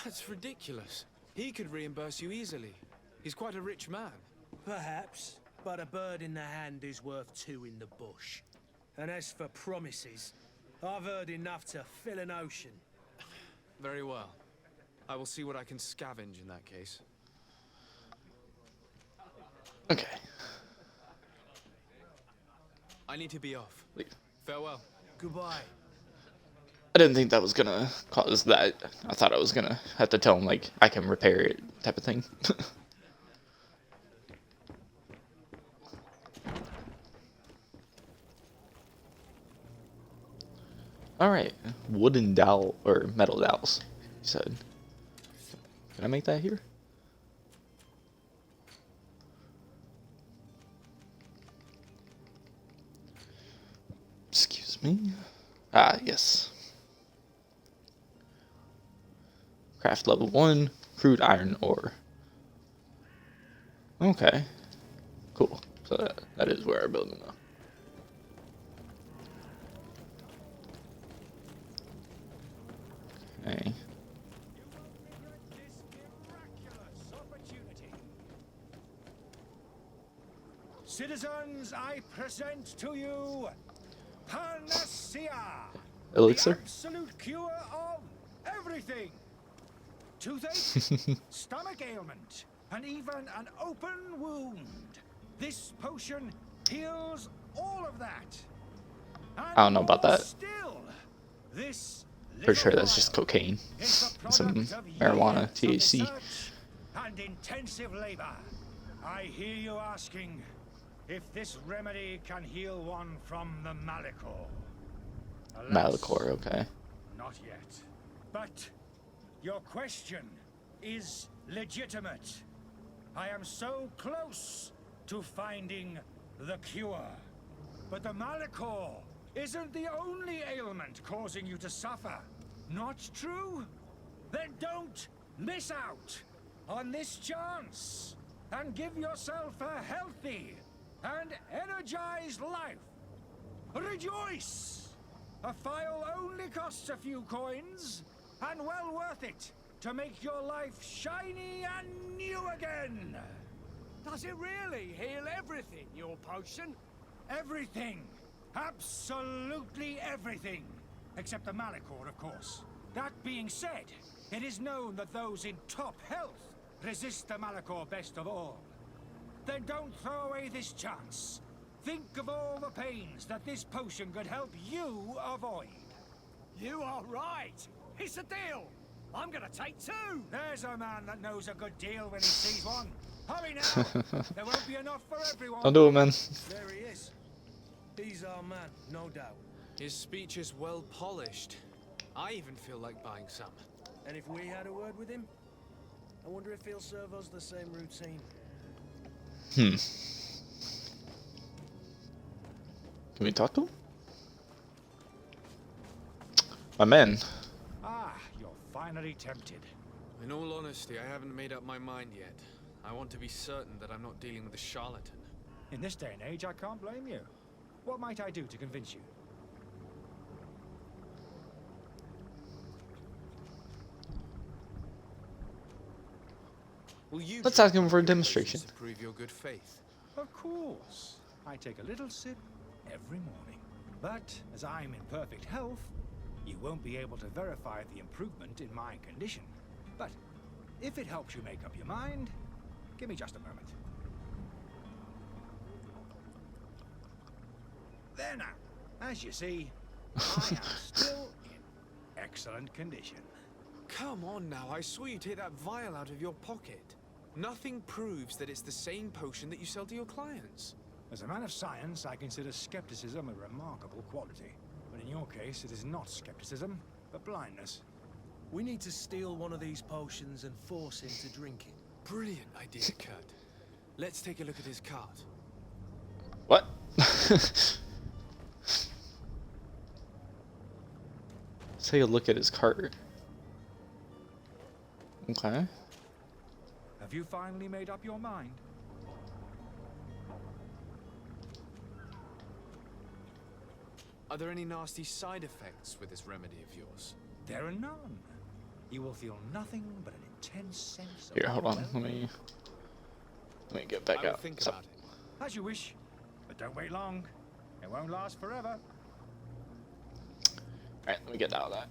That's ridiculous. He could reimburse you easily. He's quite a rich man. Perhaps, but a bird in the hand is worth two in the bush. And as for promises, I've heard enough to fill an ocean. Very well. I will see what I can scavenge in that case. Okay. I need to be off. Leave. Farewell. Goodbye. I didn't think that was gonna cause that. I thought I was gonna have to tell him, like, I can repair it, type of thing. Alright. Wooden dowel, or metal dowels, he said. Can I make that here? Excuse me. Ah, yes. Craft level 1, crude iron ore. Okay. Cool. So that is where I'm building now. Okay. Citizens, I present to you Panacea, Elixir? the absolute cure of everything. Toothache, stomach ailment, and even an open wound. This potion heals all of that. And I don't know about that. Still, this Pretty sure that's just cocaine. Some marijuana, THC. And intensive labor. I hear you asking if this remedy can heal one from the Malicor. Alas, Malicor, okay. not yet. But your question is legitimate. I am so close to finding the cure. But the Malicor isn't the only ailment causing you to suffer. Not true? Then don't miss out on this chance and give yourself a healthy and energized life. Rejoice! A file only costs a few coins, and well worth it to make your life shiny and new again. Does it really heal everything, your potion? Everything. Absolutely everything. Except the Malicor, of course. That being said, it is known that those in top health resist the Malachor best of all. Then don't throw away this chance. Think of all the pains that this potion could help you avoid. You are right. It's a deal. I'm gonna take 2. There's a man that knows a good deal when he sees one. Hurry now. There won't be enough for everyone. Don't do it, man. There he is. He's our man, no doubt. His speech is well polished. I even feel like buying some. And if we had a word with him, I wonder if he'll serve us the same routine. Can we talk to him? My man. Ah, you're finally tempted. In all honesty, I haven't made up my mind yet. I want to be certain that I'm not dealing with a charlatan. In this day and age, I can't blame you. What might I do to convince you? Will you Let's drink ask him one for a of your demonstration. potions to prove your good faith? Of course. I take a little sip every morning. But as I'm in perfect health, you won't be able to verify the improvement in my condition. But if it helps you make up your mind, give me just a moment. There now. As you see, I am still in excellent condition. Come on now, I swear you take that vial out of your pocket. Nothing proves that it's the same potion that you sell to your clients. As a man of science, I consider skepticism a remarkable quality. But in your case, it is not skepticism, but blindness. We need to steal one of these potions and force him to drink it. Brilliant idea, Kurt. Let's take a look at his cart. What? Let's take a look at his cart. Okay. Have you finally made up your mind? Are there any nasty side effects with this remedy of yours? There are none. You will feel nothing but an intense sense of Here, hold on. well-being. Let me get back I will out. think So- about it. As you wish, but don't wait long. It won't last forever. Alright, let me get out of that.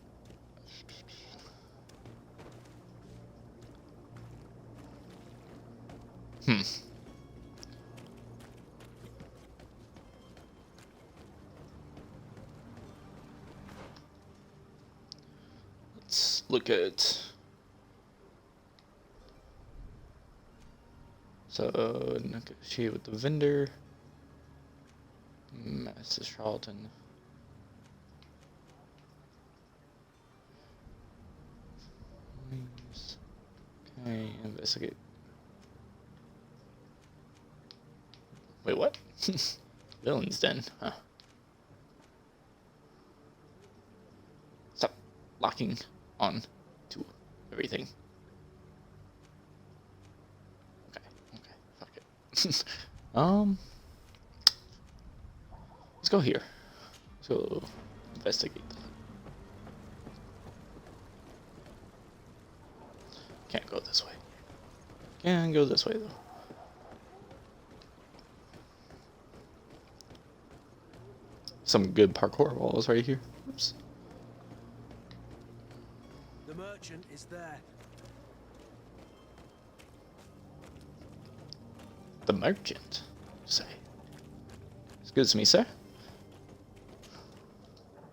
Let's look at. So, negotiate with the vendor. Master Charlton. Okay, investigate. Wait, what? Villains den, huh? Stop locking on to everything. Okay, fuck it. Let's go here. Let's go investigate. Can't go this way. Can go this way though. Some good parkour walls right here. Oops. The merchant is there. The merchant, say. Excuse me, sir.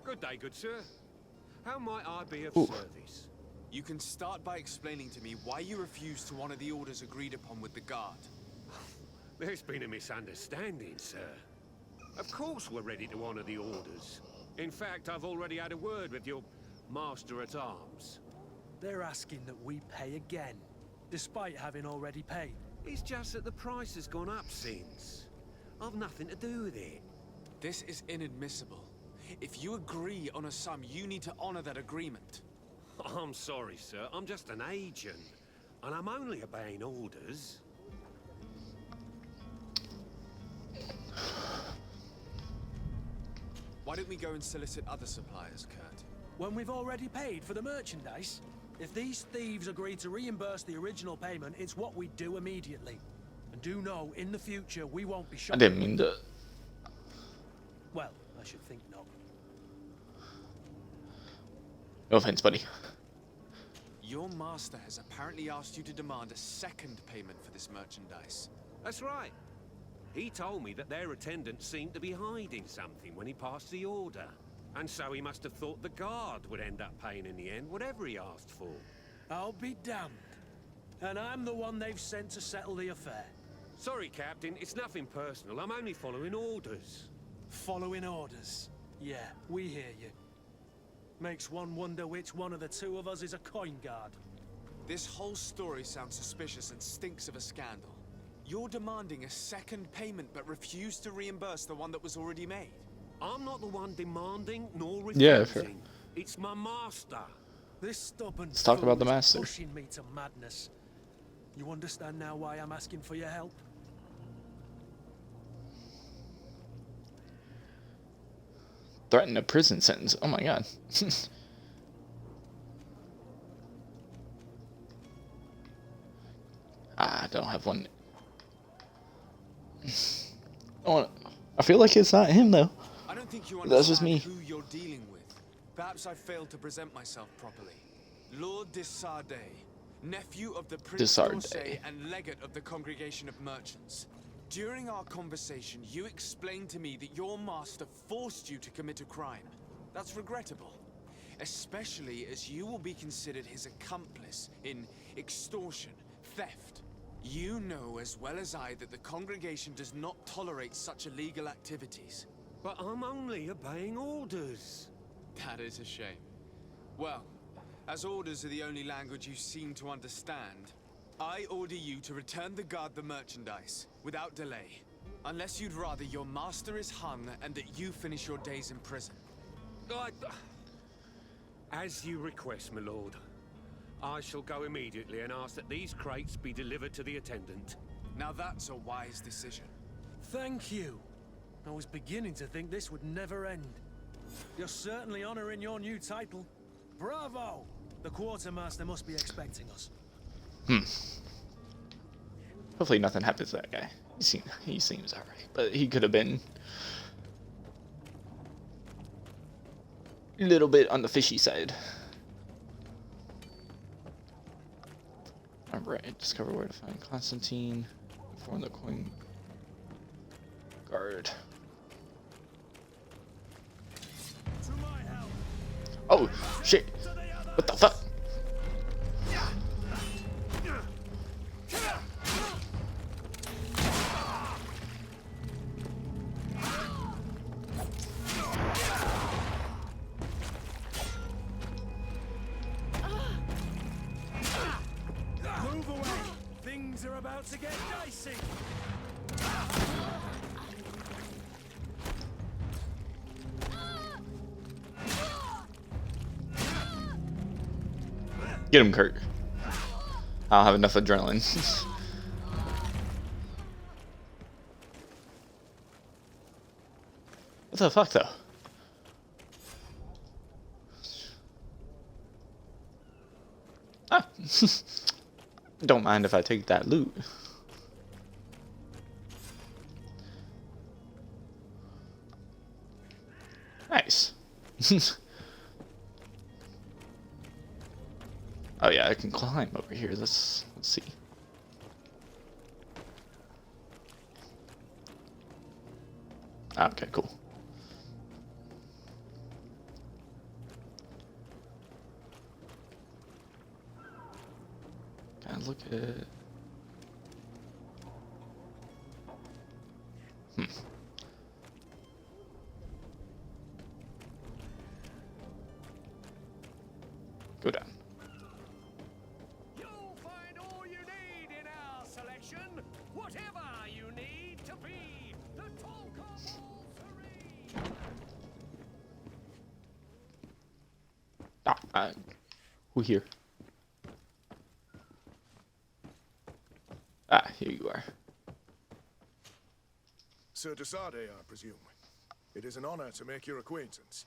Good day, good sir. How might I be of Ooh. service? You can start by explaining to me why you refused to honor the orders agreed upon with the guard. There's been a misunderstanding, sir. Of course we're ready to honor the orders. In fact, I've already had a word with your master-at-arms. They're asking that we pay again, despite having already paid. It's just that the price has gone up since. I've nothing to do with it. This is inadmissible. If you agree on a sum, you need to honor that agreement. I'm sorry, sir. I'm just an agent. And I'm only obeying orders. Why don't we go and solicit other suppliers, Kurt? When we've already paid for the merchandise? If these thieves agree to reimburse the original payment, it's what we do immediately. And do know, in the future, we won't be I shocked. didn't mean to. Well, I should think not. No offense, buddy. Your master has apparently asked you to demand a second payment for this merchandise. That's right. He told me that their attendant seemed to be hiding something when he passed the order. And so he must have thought the guard would end up paying in the end, whatever he asked for. I'll be damned. And I'm the one they've sent to settle the affair. Sorry, Captain, it's nothing personal. I'm only following orders. Following orders? Yeah, we hear you. Makes one wonder which one of the two of us is a coin guard. This whole story sounds suspicious and stinks of a scandal. You're demanding a second payment but refuse to reimburse the one that was already made. I'm not the one demanding nor refusing. Yeah, fair. It's my master. This stubborn Let's talk about the fool is master. pushing me to madness. You understand now why I'm asking for your help? Threaten a prison sentence. Oh my god. I don't have one. I feel like it's not him though. I don't think you That's just understand me. who you're dealing with. Perhaps I failed to present myself properly. Lord de Sardet, nephew of the Prince d'Orsay and legate of the Congregation of Merchants. During our conversation, you explained to me that your master forced you to commit a crime. That's regrettable, especially as you will be considered his accomplice in extortion, theft. You know as well as I that the congregation does not tolerate such illegal activities. But I'm only obeying orders. That is a shame. Well, as orders are the only language you seem to understand, I order you to return the guard the merchandise, without delay. Unless you'd rather your master is hung and that you finish your days in prison. As you request, my lord. I shall go immediately and ask that these crates be delivered to the attendant. Now that's a wise decision. Thank you. I was beginning to think this would never end. You're certainly honoring your new title. Bravo! The quartermaster must be expecting us. Hopefully nothing happens to that guy. He seems alright, but he could have been a little bit on the fishy side. Alright, discover where to find Constantine. Inform the coin guard. Oh shit! What the fuck? Move away! Things are about to get dicey! Get him, Kurt. I don't have enough adrenaline. What the fuck, though? Ah. Don't mind if I take that loot. Nice. Oh yeah, I can climb over here. Let's see. Okay, cool. Gotta look at. Go down. You'll find all you need in our selection, whatever you need to be the talk of all serene. Who here? Here you are. Sir de Sardet, I presume. It is an honor to make your acquaintance.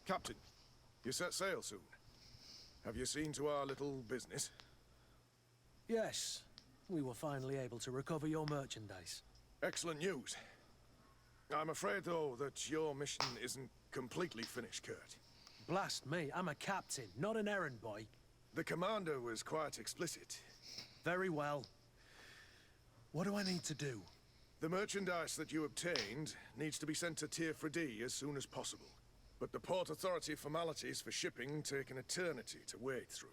Captain, you set sail soon. Have you seen to our little business? Yes, we were finally able to recover your merchandise. Excellent news. I'm afraid, though, that your mission isn't completely finished, Kurt. Blast me, I'm a captain, not an errand boy. The commander was quite explicit. Very well. What do I need to do? The merchandise that you obtained needs to be sent to Tier D as soon as possible. But the Port Authority formalities for shipping take an eternity to wade through.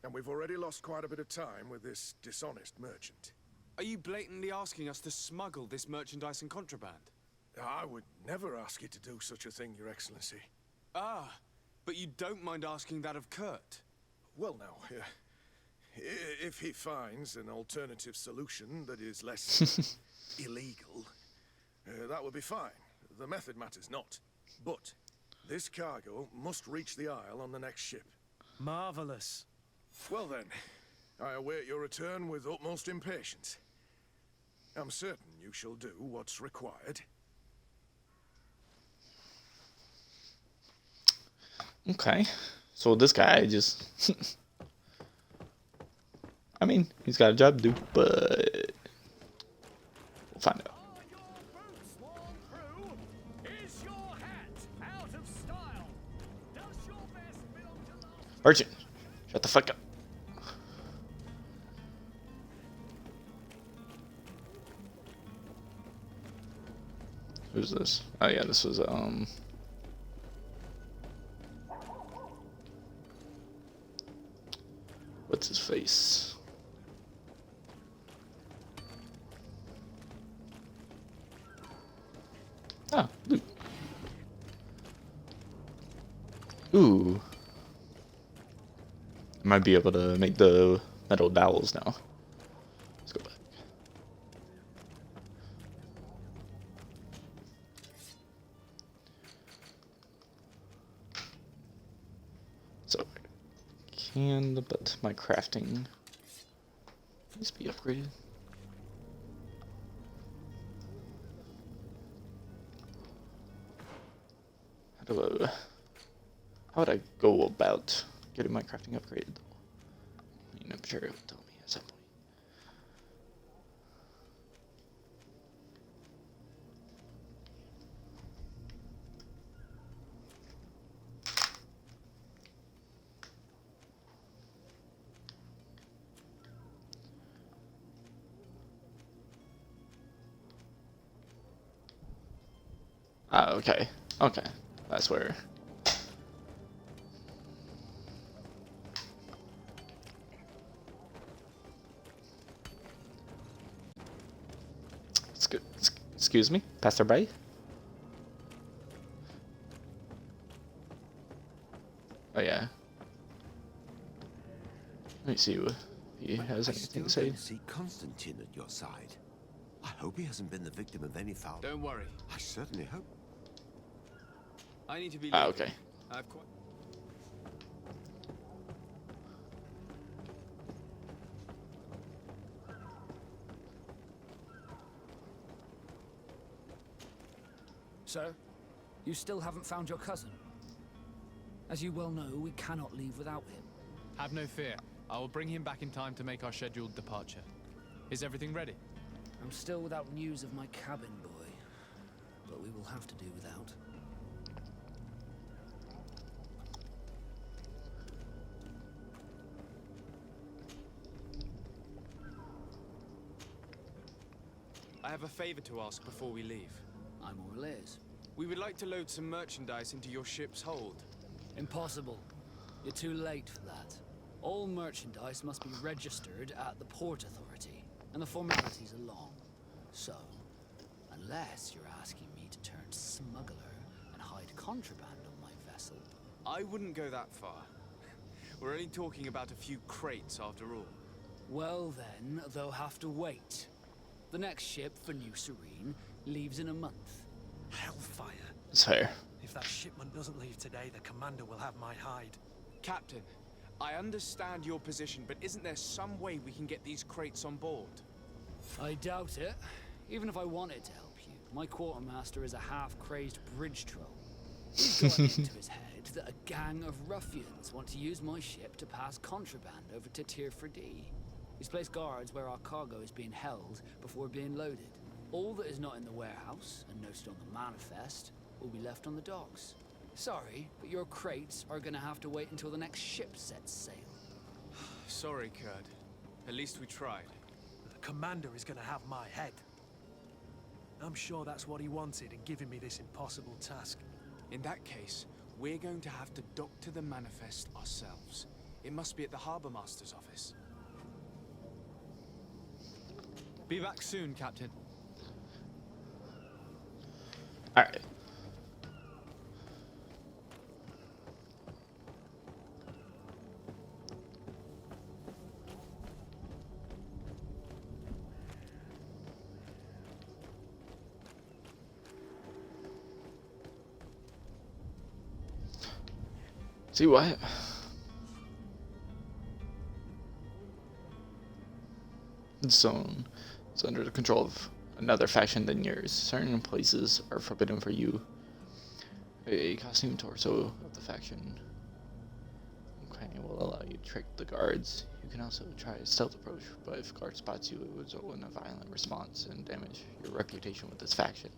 And we've already lost quite a bit of time with this dishonest merchant. Are you blatantly asking us to smuggle this merchandise and contraband? I would never ask you to do such a thing, Your Excellency. Ah, but you don't mind asking that of Kurt? Well, now, if he finds an alternative solution that is less illegal, that would be fine. The method matters not. But this cargo must reach the Isle on the next ship. Marvelous. Well then, I await your return with utmost impatience. I'm certain you shall do what's required. Okay, so this guy just... I mean, he's got a job to do, but... we'll find out. Merchant, shut the fuck up. Who's this? Oh yeah, this was what's his face? Ah, loot. Ooh. I might be able to make the metal dowels now. Let's go back. So, but my crafting needs to be upgraded. How would I go about getting my crafting upgraded? I mean, I'm sure it would tell me at some point. Ah, okay. Okay. That's where... Excuse me, passerby? Oh yeah. Let me see if he has anything to say. I see Constantine at your side. I hope he hasn't been the victim of any foul. Don't worry. I certainly hope. I need to be. Ah, okay. I've quite. Sir, you still haven't found your cousin. As you well know, we cannot leave without him. Have no fear. I will bring him back in time to make our scheduled departure. Is everything ready? I'm still without news of my cabin boy, but we will have to do without. I have a favor to ask before we leave. I'm all ears. We would like to load some merchandise into your ship's hold. Impossible. You're too late for that. All merchandise must be registered at the Port Authority, and the formalities are long. So, unless you're asking me to turn smuggler and hide contraband on my vessel... I wouldn't go that far. We're only talking about a few crates after all. Well then, they'll have to wait. The next ship for New Serene leaves in a month. Hellfire. It's fair. If that shipment doesn't leave today, the commander will have my hide. Captain, I understand your position, but isn't there some way we can get these crates on board? I doubt it. Even if I wanted to help you, my quartermaster is a half-crazed bridge troll. He's got it into his head that a gang of ruffians want to use my ship to pass contraband over to Tier D. He's placed guards where our cargo is being held before being loaded. All that is not in the warehouse and noted on the manifest will be left on the docks. Sorry, but your crates are gonna have to wait until the next ship sets sail. Sorry, Kurd. At least we tried. The commander is gonna have my head. I'm sure that's what he wanted in giving me this impossible task. In that case, we're going to have to doctor the manifest ourselves. It must be at the Harbour Master's office. Be back soon, Captain. Alright. See what? The zone is under the control of another faction than yours. Certain places are forbidden for you. A costume torso of the faction. Okay, will allow you to trick the guards. You can also try a stealth approach, but if a guard spots you, it would result in a violent response and damage your reputation with this faction.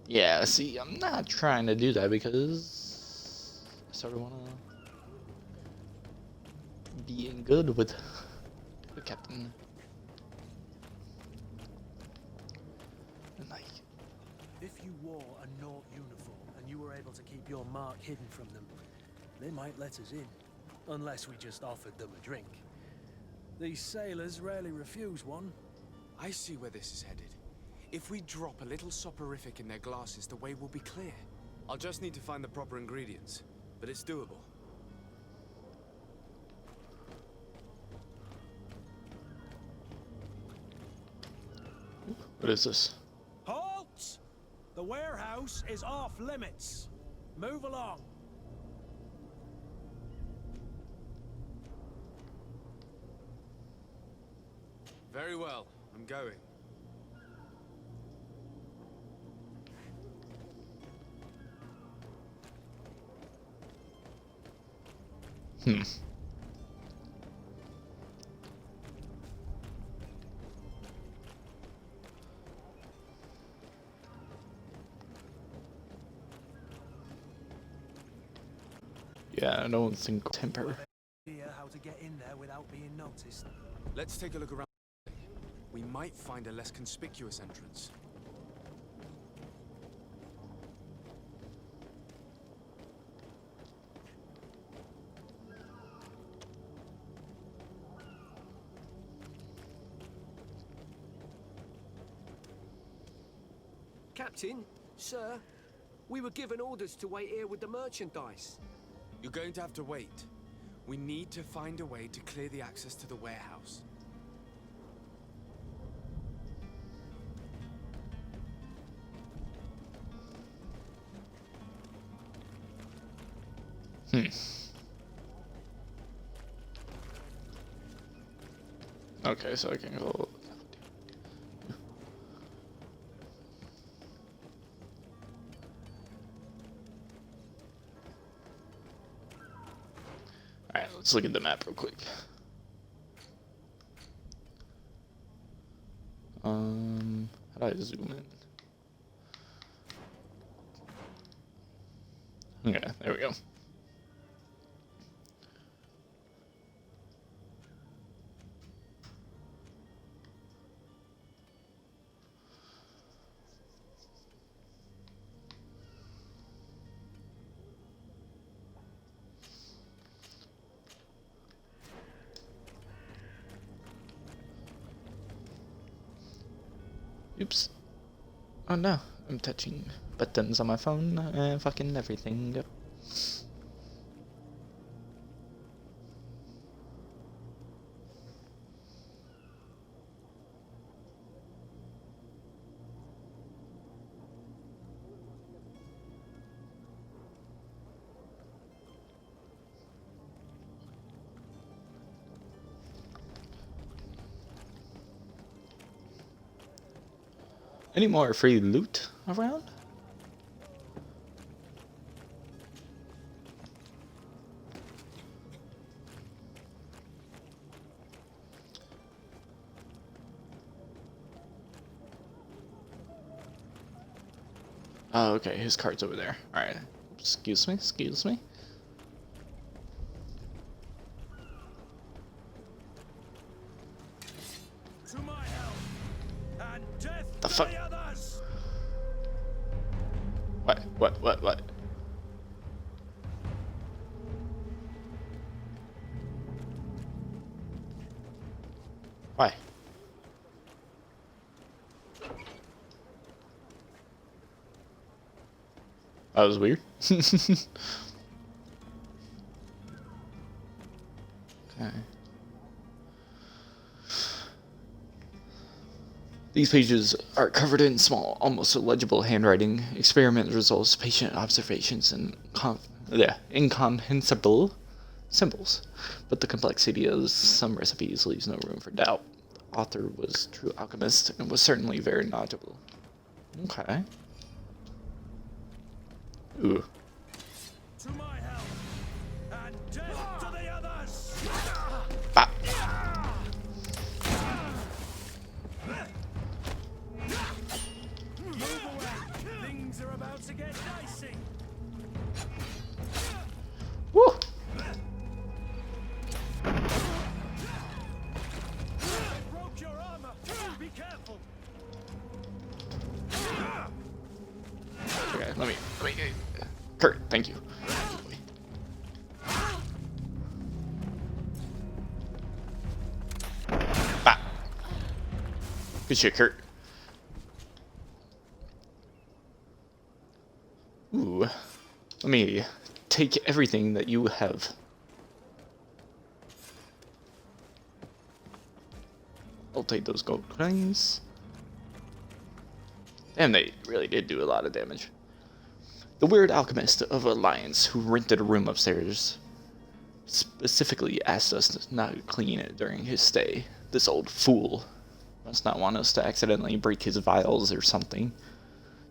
Yeah, see, I'm not trying to do that because I sort of want to be in good with the captain. And like, If you wore a Naught uniform and you were able to keep your mark hidden from them, they might let us in. Unless we just offered them a drink. These sailors rarely refuse one. I see where this is headed. If we drop a little soporific in their glasses, the way will be clear. I'll just need to find the proper ingredients, but it's doable. what is this? Halt! The warehouse is off limits. Move along. Very well, I'm going. Yeah, I don't think temper. Idea how to get in there without being noticed. Let's take a look around. We might find a less conspicuous entrance. Captain, sir, we were given orders to wait here with the merchandise. You're going to have to wait. We need to find a way to clear the access to the warehouse. Okay, so I can go. Alright, let's look at the map real quick. How do I zoom in? Okay, there we go. Oops. Oh no, I'm touching buttons on my phone and fucking everything. Any more free loot around? Oh, okay, his card's over there. Alright. excuse me, excuse me. To my help, and death The to fuck? the others! What? Why? That was weird. Okay. These pages are covered in small, almost illegible handwriting, experiment results, patient observations, and incomprehensible symbols. But the complexity of some recipes leaves no room for doubt. The author was a true alchemist and was certainly very knowledgeable. Okay. Ooh. To my help, and death to the others! Ah. Move away! Things are about to get dicey! Woo! Broke your armor! Be careful! Okay, let me. Kurt, thank you. Ah. Good shit, Kurt. Ooh. Let me take everything that you have. I'll take those gold coins. Damn, they really did do a lot of damage. The weird alchemist of Alliance who rented a room upstairs specifically asked us to not clean it during his stay. This old fool must not want us to accidentally break his vials or something.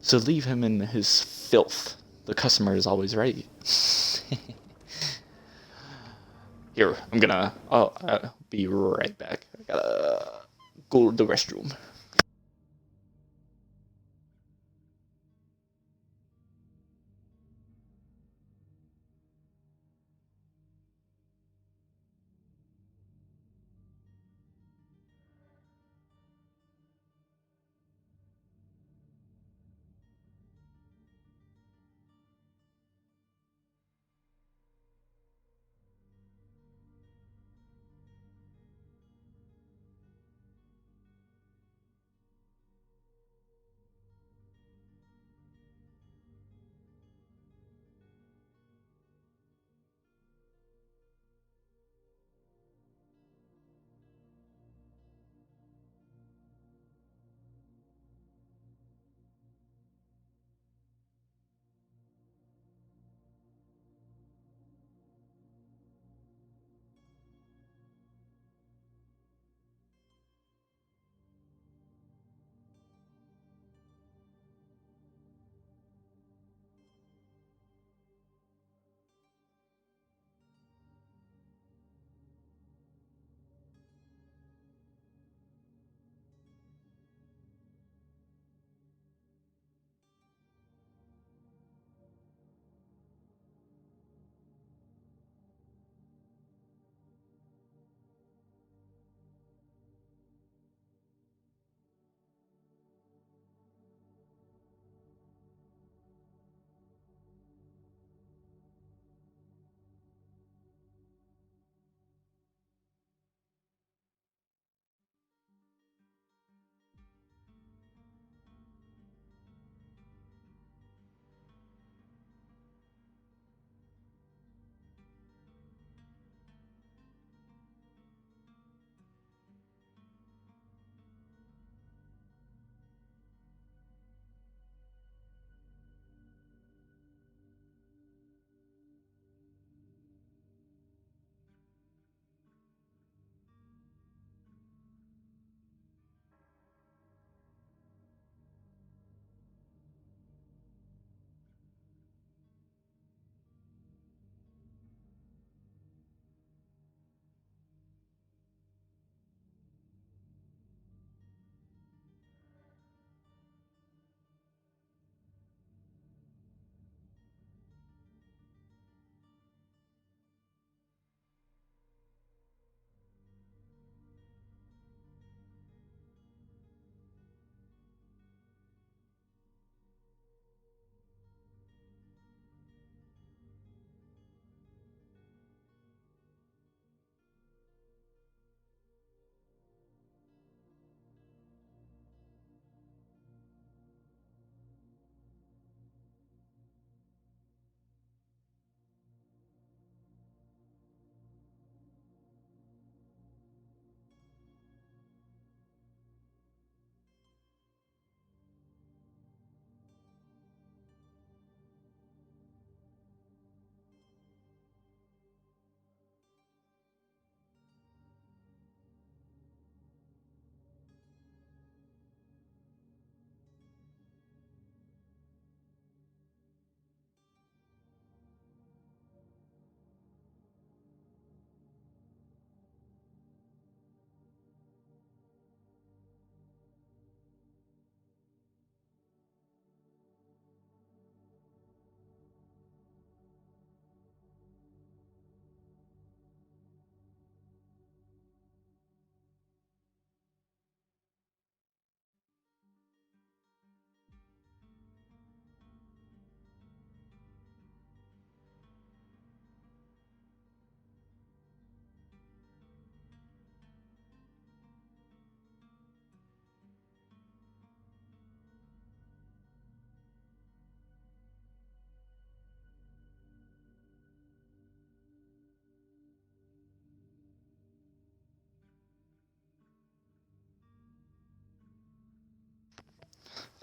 So leave him in his filth. The customer is always right. Here, I'll be right back. I gotta go to the restroom.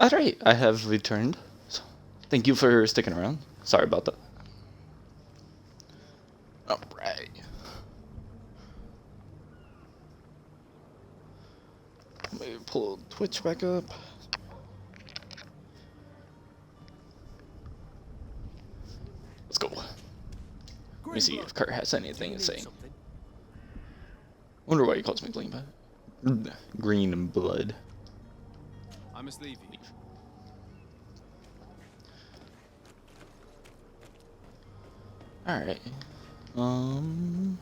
Alright, I have returned. So, thank you for sticking around. Sorry about that. Alright. Let me pull Twitch back up. Let's go. Let me see if Kurt has anything to say. Wonder why he calls me green blood. I must leave you. Alright. Gonna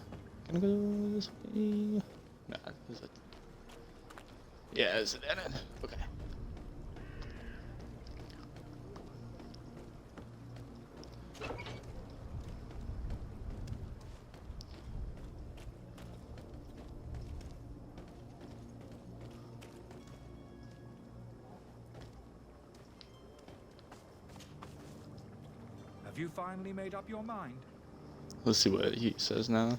go this way. Nah, is it? Yeah, is it dead end? Okay. Have you finally made up your mind? Let's see what he says now.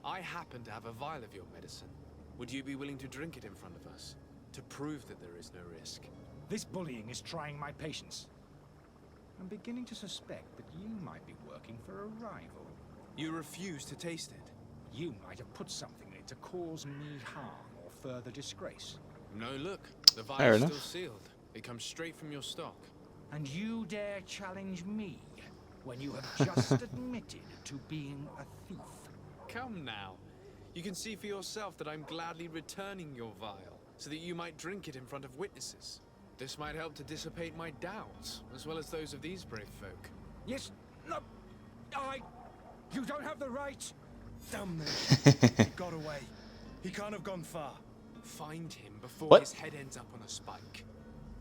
I happen to have a vial of your medicine. Would you be willing to drink it in front of us? To prove that there is no risk? This bullying is trying my patience. I'm beginning to suspect that you might be working for a rival. You refuse to taste it? You might have put something in it to cause me harm or further disgrace. No, look. The Fair vial is enough. still sealed. It comes straight from your stock. And you dare challenge me when you have just admitted to being a thief? Come now. You can see for yourself that I'm gladly returning your vial, so that you might drink it in front of witnesses. This might help to dissipate my doubts, as well as those of these brave folk. Yes, no, you don't have the right. Damn this. He got away. He can't have gone far. Find him before What? his head ends up on a spike.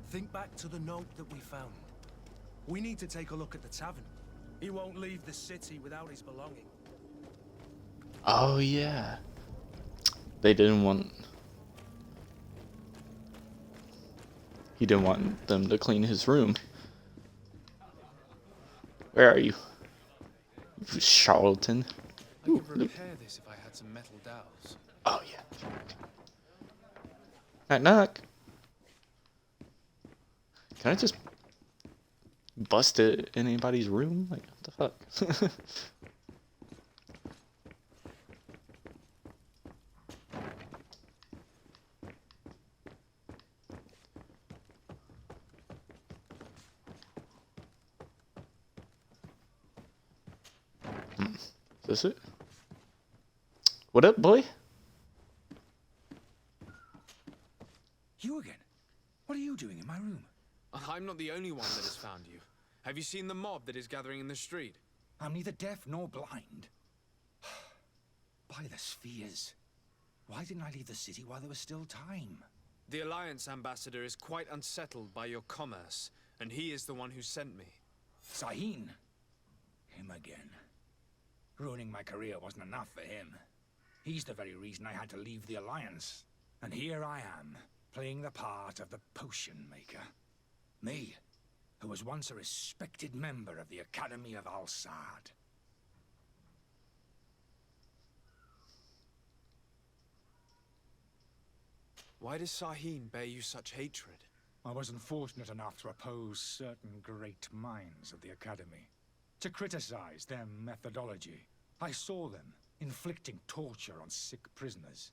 Think back to the note that we found. We need to take a look at the tavern. He won't leave the city without his belongings. Oh yeah. They didn't want... He didn't want them to clean his room. Where are you? You charlatan. I could repair this if I had some metal dowels. Oh yeah. Knock knock. Can I just bust it in anybody's room? Like, what the fuck? Is this it? What up, boy? You again? What are you doing in my room? I'm not the only one that has found you. Have you seen the mob that is gathering in the street? I'm neither deaf nor blind. By the spheres. Why didn't I leave the city while there was still time? The Alliance ambassador is quite unsettled by your commerce, and he is the one who sent me. Sahin? Him again. Ruining my career wasn't enough for him. He's the very reason I had to leave the Alliance. And here I am, playing the part of the potion maker. Me, who was once a respected member of the Academy of Al-Sad. Why does Sahin bear you such hatred? I wasn't fortunate enough to oppose certain great minds of the Academy. To criticize their methodology. I saw them inflicting torture on sick prisoners.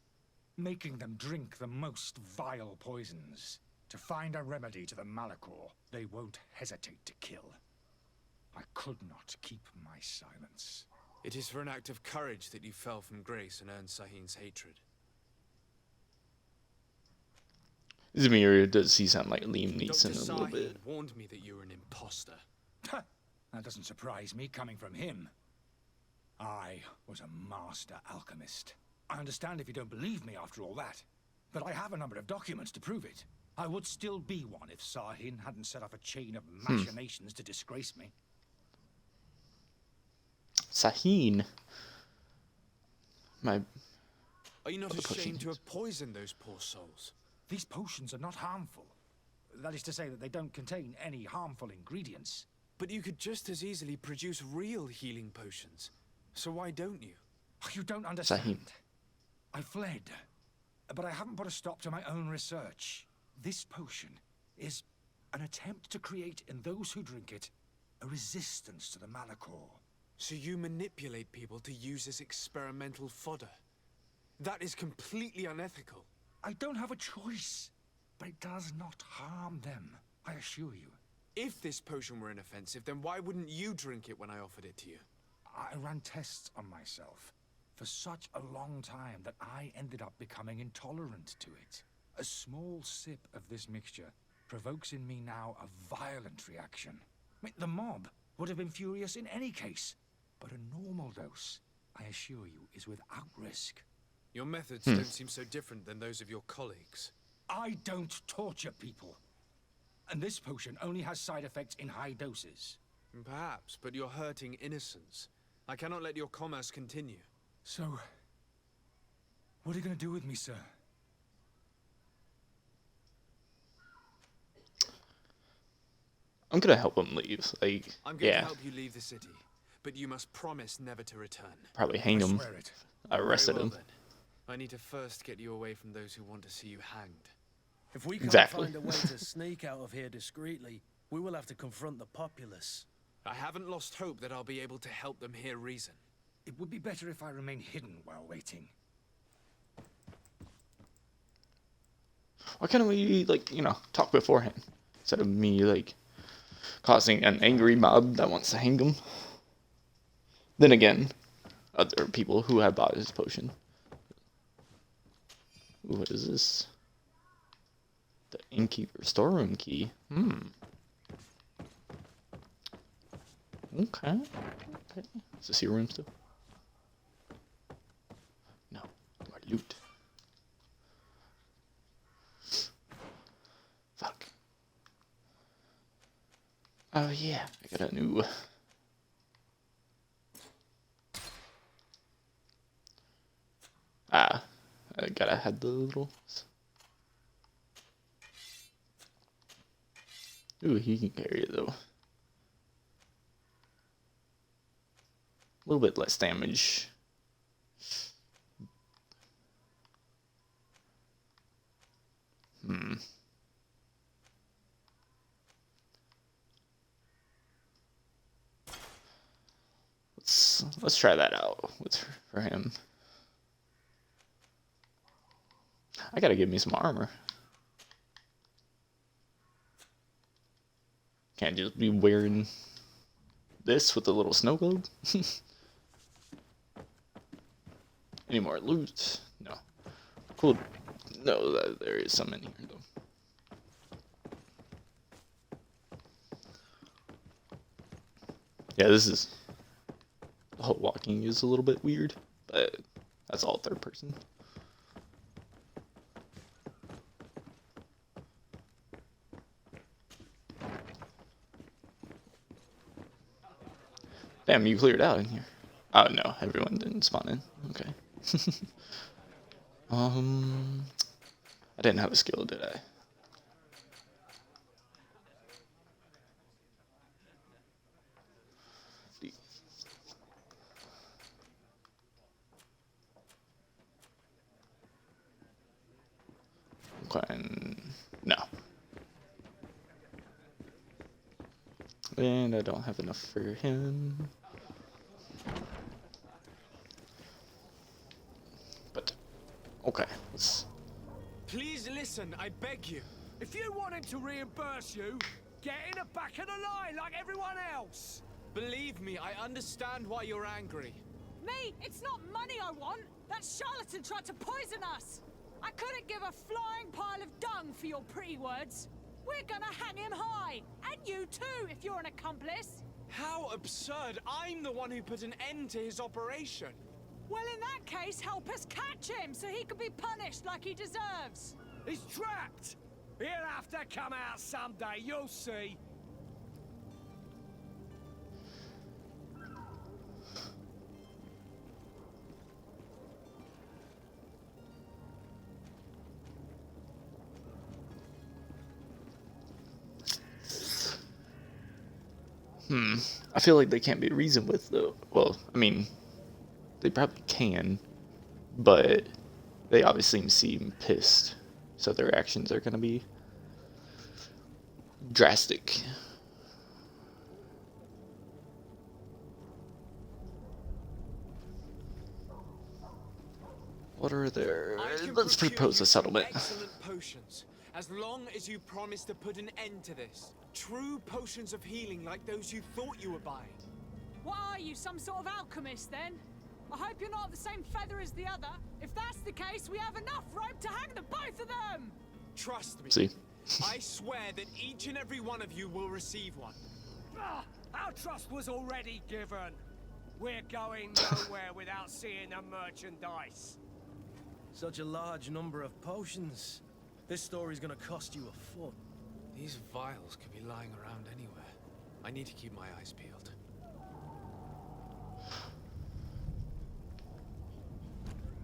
Making them drink the most vile poisons. To find a remedy to the Malachor they won't hesitate to kill. I could not keep my silence. It is for an act of courage that you fell from grace and earned Sahin's hatred. Zamir, does he sound like Liam Neeson Dr. a little Sahin bit? warned me that you were an imposter. That doesn't surprise me coming from him. I was a master alchemist. I understand if you don't believe me after all that, but I have a number of documents to prove it. I would still be one if Sahin hadn't set up a chain of machinations to disgrace me. Sahin? Are you not ashamed to have poisoned those poor souls? These potions are not harmful. That is to say that they don't contain any harmful ingredients. But you could just as easily produce real healing potions. So why don't you? You don't understand. Sahin. I fled. but I haven't put a stop to my own research. This potion is an attempt to create in those who drink it a resistance to the Malachor. So you manipulate people to use as experimental fodder? That is completely unethical. I don't have a choice, but it does not harm them, I assure you. If this potion were inoffensive, then why wouldn't you drink it when I offered it to you? I ran tests on myself for such a long time that I ended up becoming intolerant to it. A small sip of this mixture provokes in me now a violent reaction. I mean, the mob would have been furious in any case, but a normal dose, I assure you, is without risk. Your methods don't seem so different than those of your colleagues. I don't torture people. And this potion only has side effects in high doses. Perhaps, but you're hurting innocents. I cannot let your commerce continue. So, what are you going to do with me, sir? I'm gonna help him leave. Like, I'm going yeah, to help you leave the city, but you must promise never to return. probably hang him. I arrested Very him. well, then. I need to first get you away from those who want to see you hanged. If we can't Exactly. find a way to sneak out of here discreetly, we will have to confront the populace. I haven't lost hope that I'll be able to help them hear reason. It would be better if I remain hidden while waiting. Why can't we, like, you know, talk beforehand instead of me, like, causing an angry mob that wants to hang him? Then again, other people who have bought his potion. Ooh, what is this? The innkeeper storeroom key. Okay. Is this your room still? No. More loot. Fuck. Oh yeah, I got a new... I gotta have the little... Ooh, he can carry it though. A little bit less damage. Let's try that out for him. I gotta give me some armor. Can't just be wearing this with a little snow globe. Any more loot? No. Cool. No, there is some in here though. Yeah, this is... The whole walking is a little bit weird, but that's all third person. Damn, you cleared out in here. Oh no, everyone didn't spawn in. Okay. I didn't have a skill, did I? Okay, no. And I don't have enough for him. But, okay, let's... Please listen, I beg you. If you want him to reimburse you, get in the back of the line like everyone else. Believe me, I understand why you're angry. Me? It's not money I want. That charlatan tried to poison us. I couldn't give a flying pile of dung for your pretty words. We're gonna hang him high. And you too, if you're an accomplice. How absurd. I'm the one who put an end to his operation. Well, in that case, help us catch him so he can be punished like he deserves. He's trapped. He'll have to come out someday, you'll see. I feel like they can't be reasoned with, though. Well, I mean, they probably can, but They obviously seem pissed, so their actions are gonna be drastic. What are there? Let's propose a settlement. Excellent potions, as long as you promise to put an end to this. True potions of healing like those you thought you were buying. What are you, some sort of alchemist then? I hope you're not the same feather as the other. If that's the case, we have enough rope to hang the both of them! Trust me. See? I swear that each and every one of you will receive one. Our trust was already given. We're going nowhere without seeing the merchandise. Such a large number of potions. This story's gonna cost you a foot. These vials could be lying around anywhere. I need to keep my eyes peeled.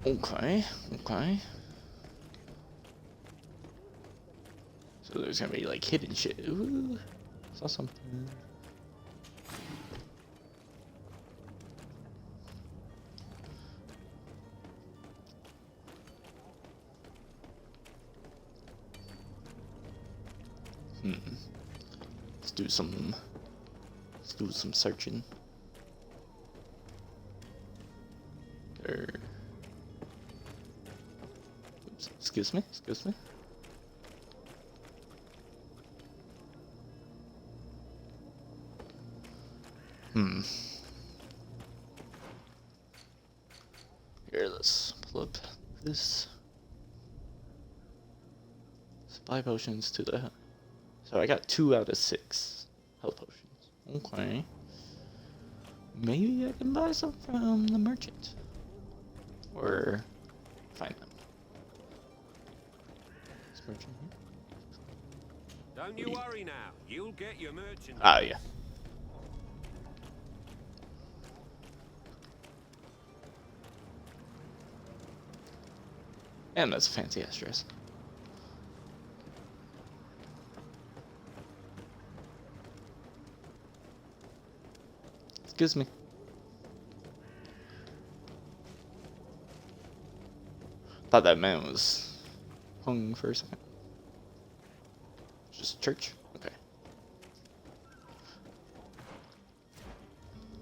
Okay, okay. So there's gonna be like hidden shit. Ooh, saw something. Let's do some searching. There. Oops, excuse me. Here, let's flip this. Supply potions to the... So I got 2 out of 6 health potions. Okay. Maybe I can buy some from the merchant. Or find them. Is merchant here? Don't you worry now. You'll get your merchandise. Ah, yeah. And that's a fancy ass dress. Excuse me. Thought that man was hung for a second. Just church? Okay.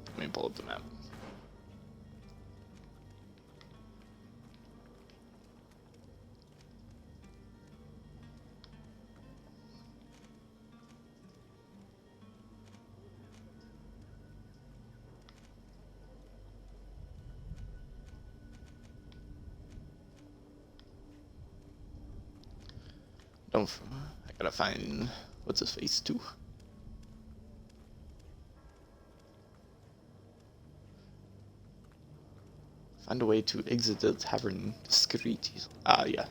Let me pull up the map. I gotta find what's his face too. Find a way to exit the tavern discreetly. Ah, yeah.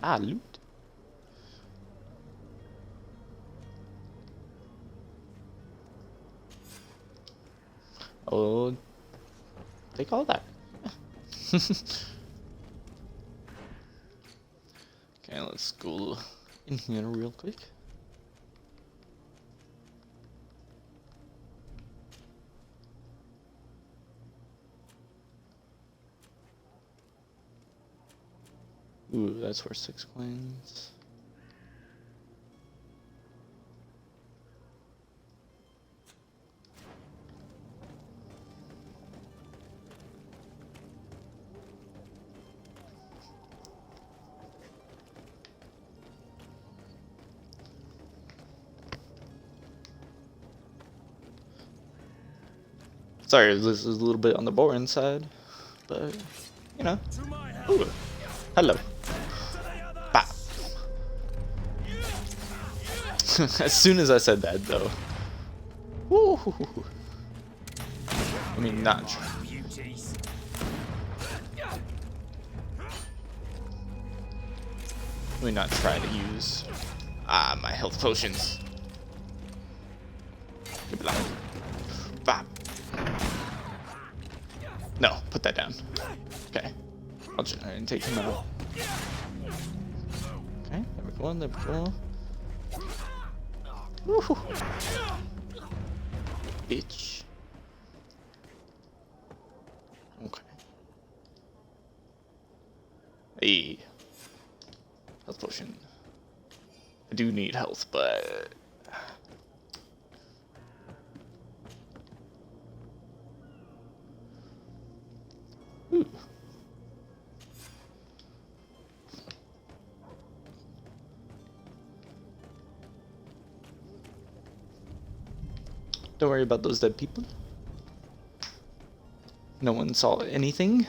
Ah, loot. Oh, take all that. Okay, let's go in here real quick. Ooh, that's worth 6 coins. Sorry, this is a little bit on the boring side, but you know. Ooh, hello. Bah. As soon as I said that, though. Woo. I mean, not true. Let me not try to use my health potions. Bah. No, put put that down. Okay. I'll try and take him out. Okay, there we go, there we go. Woohoo! Bitch. Okay. Hey. Health potion. I do need health, but... Ooh. Don't worry about those dead people. No one saw anything.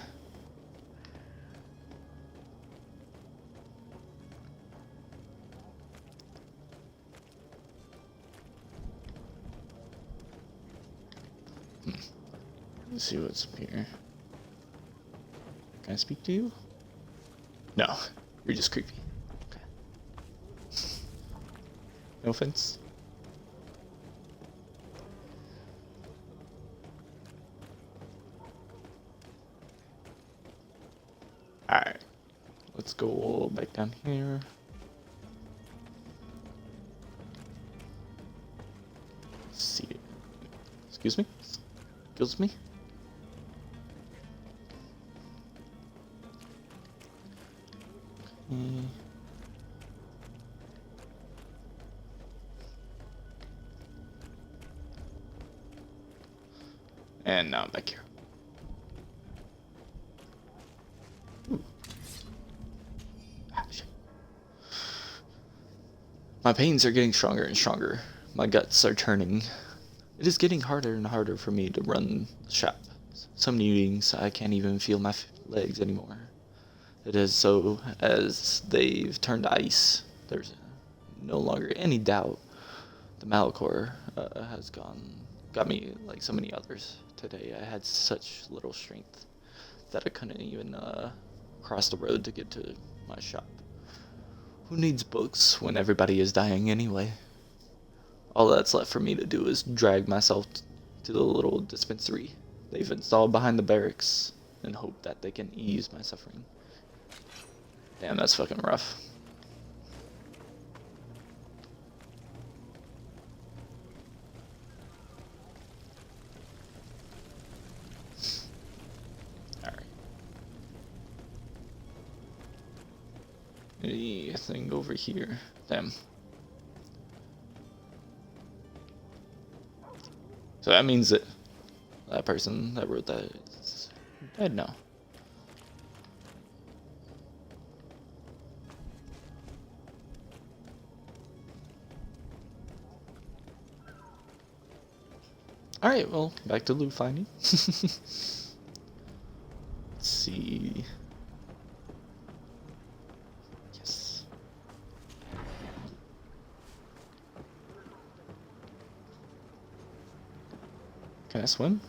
Let's see what's up here. Can I speak to you? No, you're just creepy. Okay. No offense. Alright. Let's go back down here. Let's see. Excuse me? Excuse me? And now I'm back here. Ah, shit. My pains are getting stronger and stronger. My guts are turning. It is getting harder and harder for me to run the shop. Some evenings I can't even feel my legs anymore. It is so as they've turned to ice. There's no longer any doubt. The Malachor has got me like so many others. Today I had such little strength that I couldn't even cross the road to get to my shop. Who needs books when everybody is dying anyway? All that's left for me to do is drag myself to the little dispensary they've installed behind the barracks and hope that they can ease my suffering. Damn, that's fucking rough. Alright. Anything over here? Damn. So that means that that person that wrote that is dead now. Alright, well, back to loot finding. Let's see. Yes. Can I swim?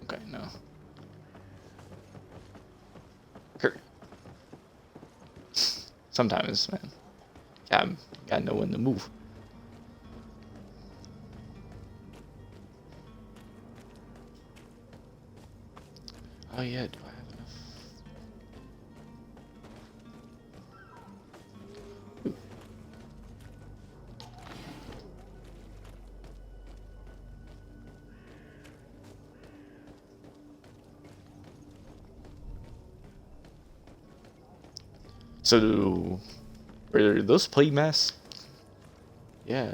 Okay, no. Hurt. Sometimes, man. Gotta know when to move. Oh yeah, do I have enough? Ooh. So, are those plague masks? Yeah.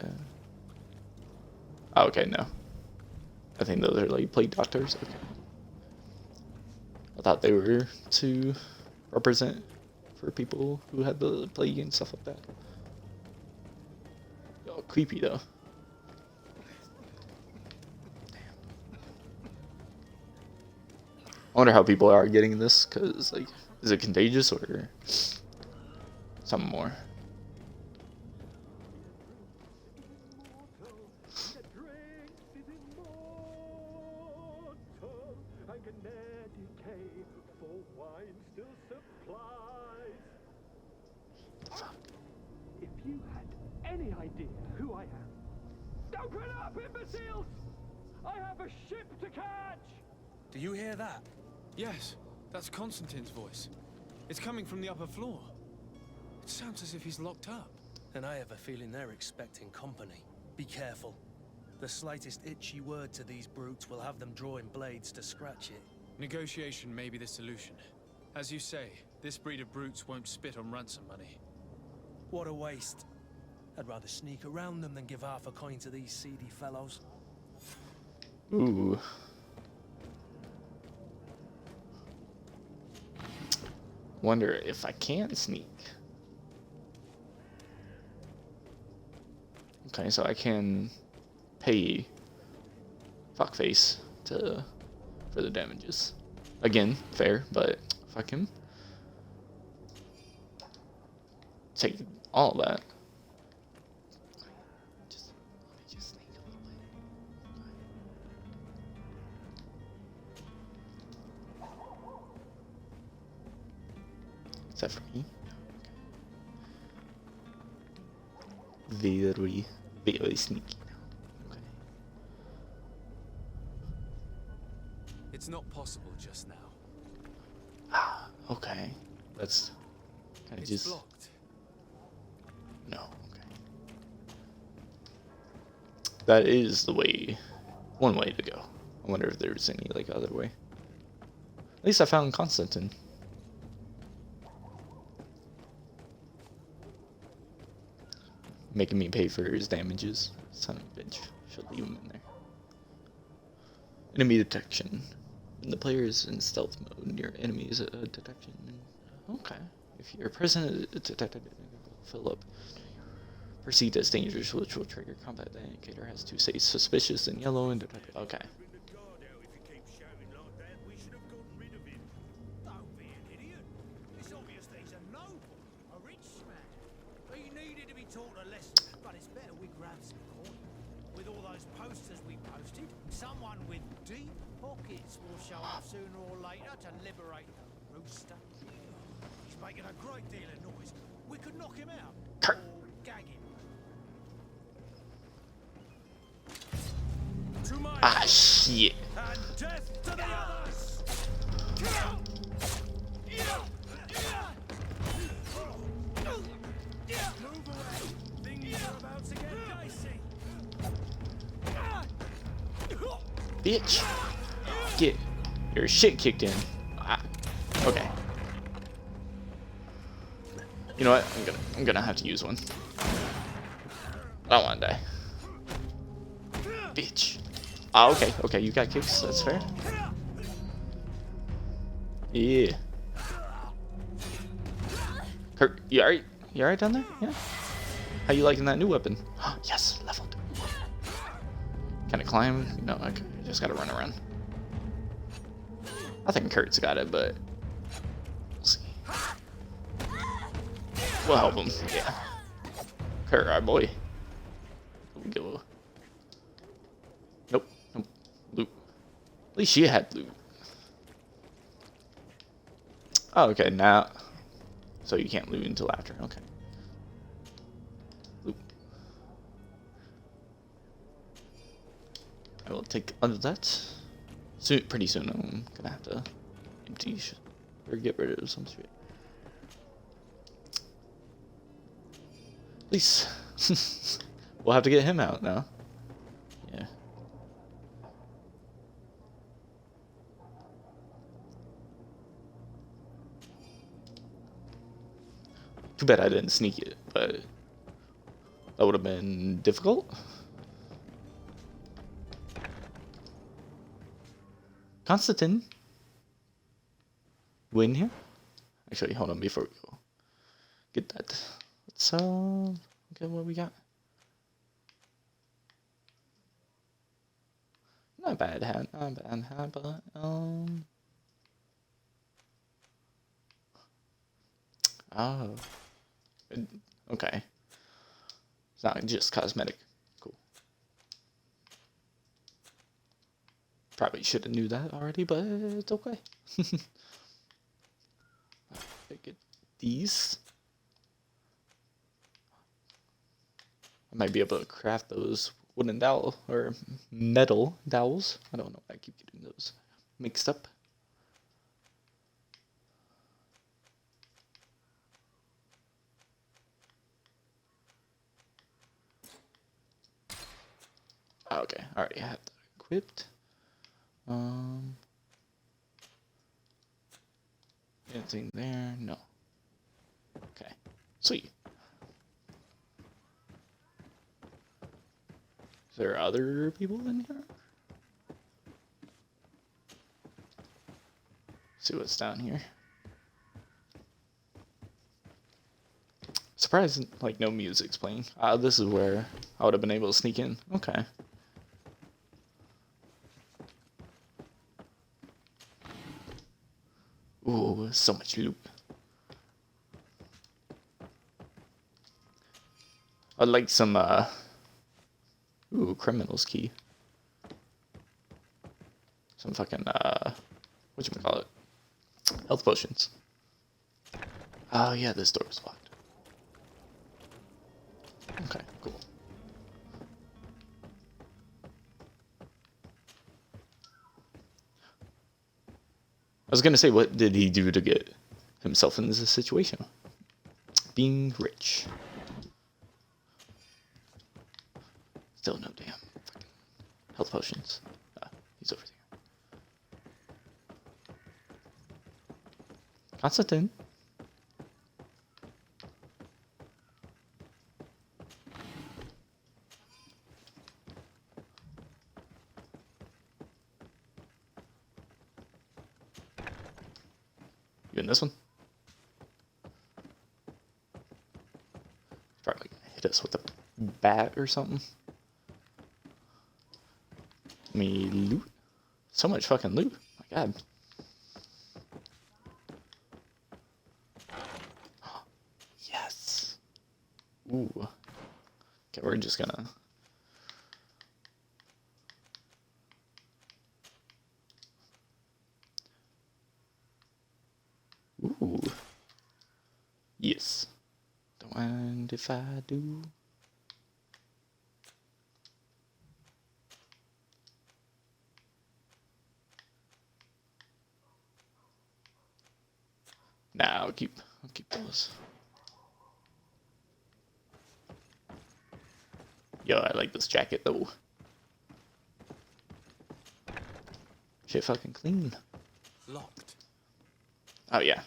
Oh, okay, no. I think those are like plague doctors. Okay. I thought they were to represent for people who had the plague and stuff like that. Oh, creepy though. Damn. I wonder how people are getting this, cause like, is it contagious or something more? If you had any idea who I am. Open up, imbeciles! I have a ship to catch! Do you hear that? Yes, that's Constantine's voice. It's coming from the upper floor. It sounds as if he's locked up. And I have a feeling they're expecting company. Be careful. The slightest itchy word to these brutes will have them drawing blades to scratch it. Negotiation may be the solution. As you say, this breed of brutes won't spit on ransom money. What a waste. I'd rather sneak around them than give half a coin to these seedy fellows. Ooh. Wonder if I can sneak. Okay, so I can pay fuckface for the damages. Again, fair, but fuck him. Take all of that. Just sneak a little bit. Is that for me? Okay. Very sneaky now. Okay. It's not possible just now. Ah, okay. That's kind of just blocked. No, okay. That is the way, one way to go. I wonder if there's any like other way. At least I found Constantine. Making me pay for his damages. Son of a bitch. Should leave him in there. Enemy detection. When the player is in stealth mode, your enemy is a detection. Okay. If you're present, detected, fill up. Perceived as dangerous, which will trigger combat. The indicator has to say suspicious in yellow and detected. Okay. Don't be an idiot. It's obvious that he's a noble, a rich man. He needed to be taught a lesson, but it's better we grab some coin. With all those posters we posted, someone with deep pockets will show up sooner or later to liberate the rooster. He's making a great deal of noise. We could knock him out. Or gag him. Ah, shit. And death to the others! Move away! Things are about to get dicey! Bitch. Get your shit kicked in. Ah. Okay. You know what? I'm gonna have to use one. I don't wanna die. Bitch. Ah, okay, okay, you got kicks, that's fair. Yeah. Kurt, you alright? You alright down there? Yeah? How you liking that new weapon? Yes, leveled. Can I climb? No, I just gotta run around. I think Kurt's got it, but we'll see. We'll help him, yeah. Kurt, our boy. Go. Nope, nope. Loot. At least she had loot. Oh, okay, now. So you can't loot until after, okay. Loot. I will take under that. Soon, pretty soon, I'm gonna have to empty or get rid of some shit. At least we'll have to get him out now. Yeah. Too bad I didn't sneak it, but that would have been difficult. Constantine. Win here? Actually, hold on before we go. Get that. Let's okay, what we got? Not bad hat, not bad hat, but oh. Okay. It's not just cosmetic. Cool. Probably should have knew that already, but it's okay. I get these. I might be able to craft those wooden dowel or metal dowels. I don't know why I keep getting those mixed up. Okay, I already have that equipped. Anything there? No. Okay, sweet. Is there other people in here? See what's down here. Surprised, like, no music's playing. This is where I would have been able to sneak in. Okay. Ooh, so much loot. I'd like some, ooh, criminal's key. Some fucking, whatchamacallit? Health potions. Oh, yeah, this door was locked. Okay, cool. I was gonna say, what did he do to get himself in this situation? Being rich. Still no damn fucking health potions. He's over there. Constantine. You in this one? Probably gonna hit us with a bat or something. Me loot. So much fucking loot. My god. Yes. Ooh. Okay, we're just gonna. Ooh. Yes. Don't mind if I do. Nah, I'll keep those. Yo, I like this jacket though. Shit fucking clean. Locked. Oh yeah.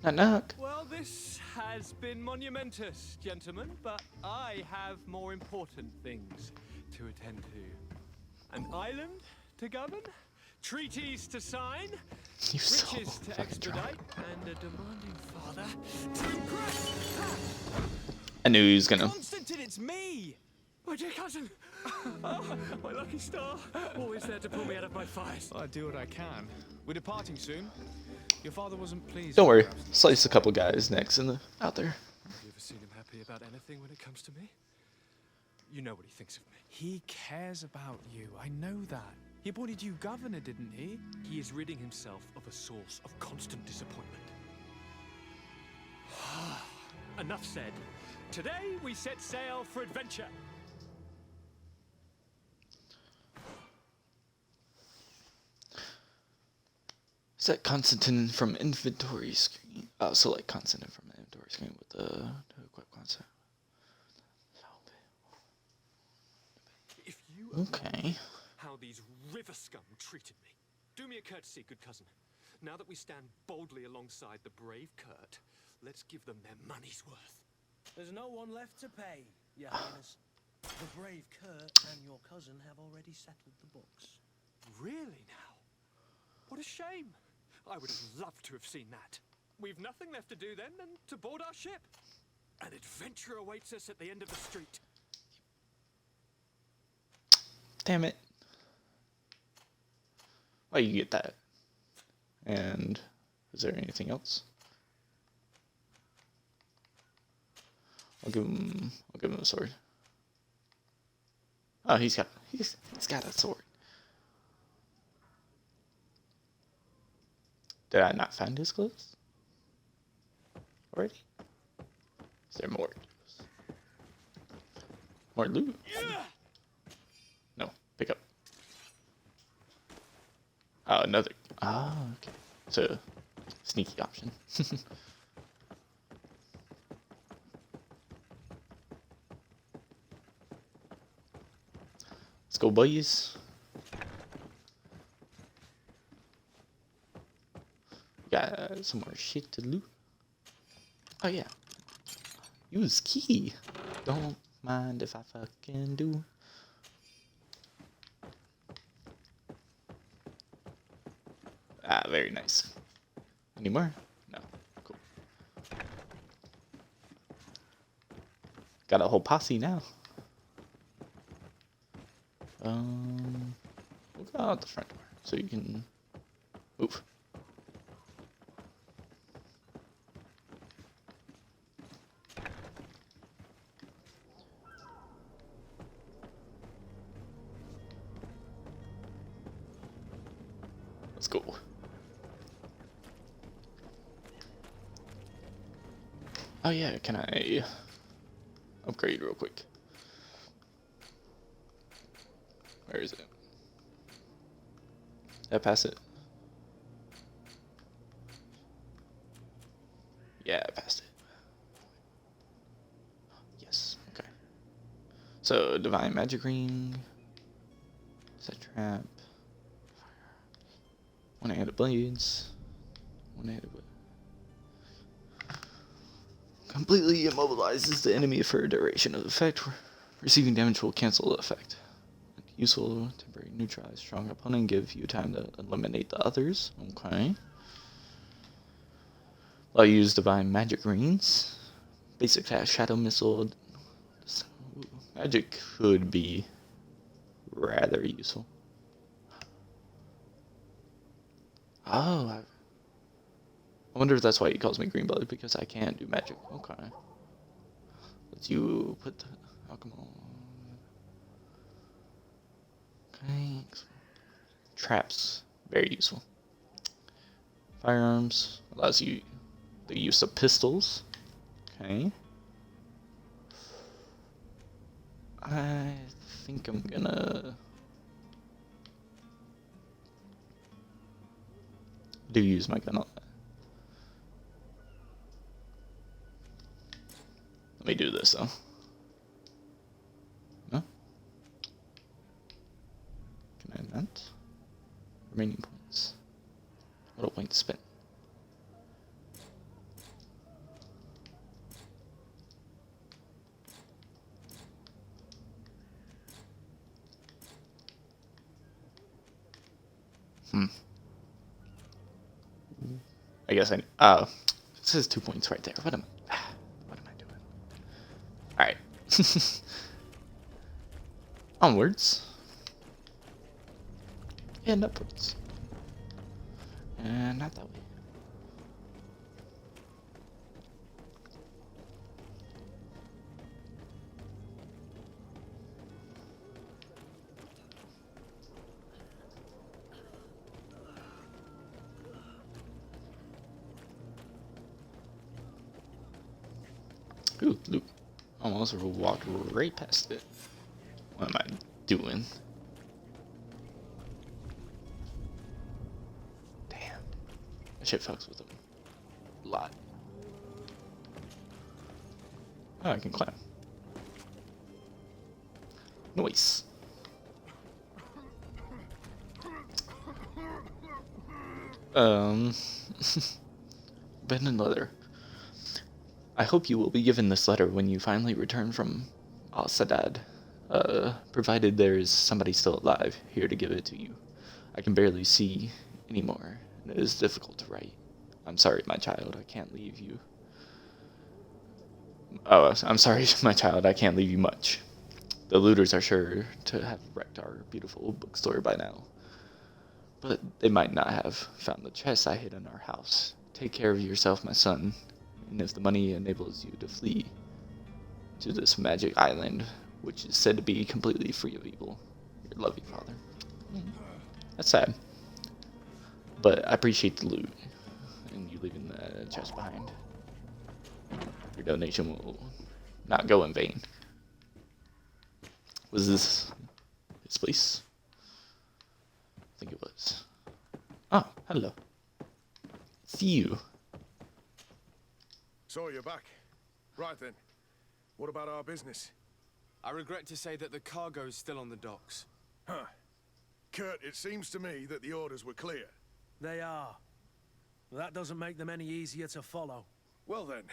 Knock knock. Well, this has been monumentous, gentlemen, but I have more important things to attend to. An island to govern, treaties to sign, riches to expedite, and a demanding father to impress. I knew he was gonna. Constantine, it's me! My dear cousin! Oh, my lucky star! Always there to pull me out of my fires. I do what I can. We're departing soon. Your father wasn't pleased. Don't worry, slice a couple guys next out there. Have you ever seen him happy about anything when it comes to me? You know what he thinks of me. He cares about you. I know that. He appointed you governor, didn't he? He is ridding himself of a source of constant disappointment. Enough said. Today we set sail for adventure. Set Constantine from inventory screen. Oh, select Constantine from inventory screen with the equip concept. If you Okay. how these river scum treated me, do me a courtesy, good cousin. Now that we stand boldly alongside the brave Kurt, let's give them their money's worth. There's no one left to pay, Your Highness. The brave Kurt and your cousin have already settled the books. Really now? What a shame. I would have loved to have seen that. We've nothing left to do then than to board our ship. An adventure awaits us at the end of the street. Damn it. Why you get that? And is there anything else? I'll give him a sword. Oh, he's got a sword. Did I not find his clothes already? Is there more? More loot? No. Pick up. Oh, another. Ah, okay. So, sneaky option. Let's go, boys. Got some more shit to loot. Oh, yeah. Use key. Don't mind if I fucking do. Ah, very nice. Any more? No. Cool. Got a whole posse now. We'll go out the front door so you can move. Let's go. Oh yeah, can I upgrade real quick? Where is it? Did I pass it? Yeah, I passed it. Yes, okay. So, Divine Magic Ring. Set Trap. One-handed blades. One-handed blade. Completely immobilizes the enemy for a duration of effect. Receiving damage will cancel the effect. Useful, temporary, neutralize strong opponent, give you time to eliminate the others. Okay. I'll use Divine Magic Rings. Basic attack, Shadow Missile. Magic could be rather useful. Oh, I wonder if that's why he calls me Greenblood, because I can't do magic. Okay. Let's you put the alcohol. Okay. Traps, very useful. Firearms allows you the use of pistols. Okay. I think I'm gonna use my gun on that. Let me do this though. No? Can I not? Remaining points. What a point to spend. I guess it says 2 points right there. What am I doing? Alright. Onwards. And upwards. And not that way. Ooh, loot. Almost walked right past it. What am I doing? Damn. That shit fucks with them. A lot. Oh, I can climb. Nice. Abandoned letter. I hope you will be given this letter when you finally return from Al-Sadad. Provided there is somebody still alive here to give it to you. I can barely see anymore, and it is difficult to write. I'm sorry, my child, I can't leave you. Oh, I'm sorry, my child, I can't leave you much. The looters are sure to have wrecked our beautiful bookstore by now. But they might not have found the chest I hid in our house. Take care of yourself, my son. And if the money enables you to flee to this magic island, which is said to be completely free of evil, your loving father. That's sad. But I appreciate the loot, and you leaving the chest behind. Your donation will not go in vain. Was this his place? think it was. Oh, hello. It's you. So you're back. Right then. What about our business? I regret to say that the cargo is still on the docks. Huh. Kurt, it seems to me that the orders were clear. They are. That doesn't make them any easier to follow. Well then,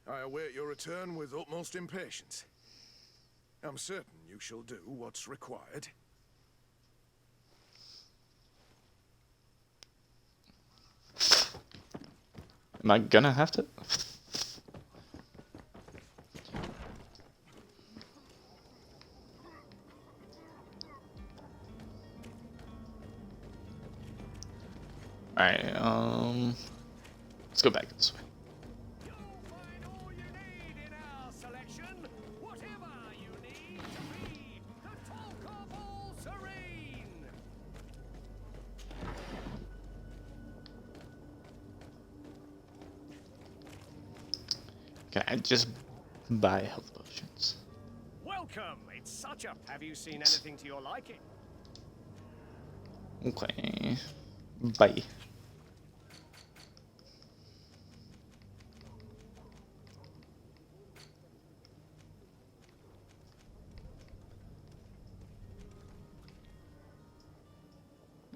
I await your return with utmost impatience. I'm certain you shall do what's required. Am I gonna have to? Alright, let's go back this way. Can I just buy health potions? Welcome. It's such a. Have you seen anything to your liking? Okay. Bye.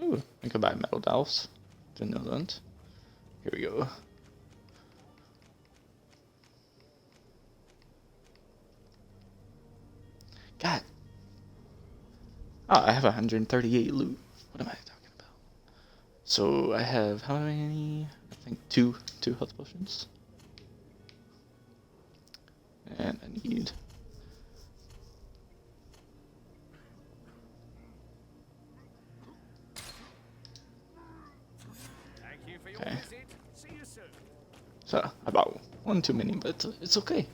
Ooh, I could buy metal dowels. Didn't know that. Here we go. God. Oh, I have 138 loot. What am I talking about? So I have how many? I think two health potions. And I need Thank you for your okay. visit. See you soon. So I bought one too many, but it's okay.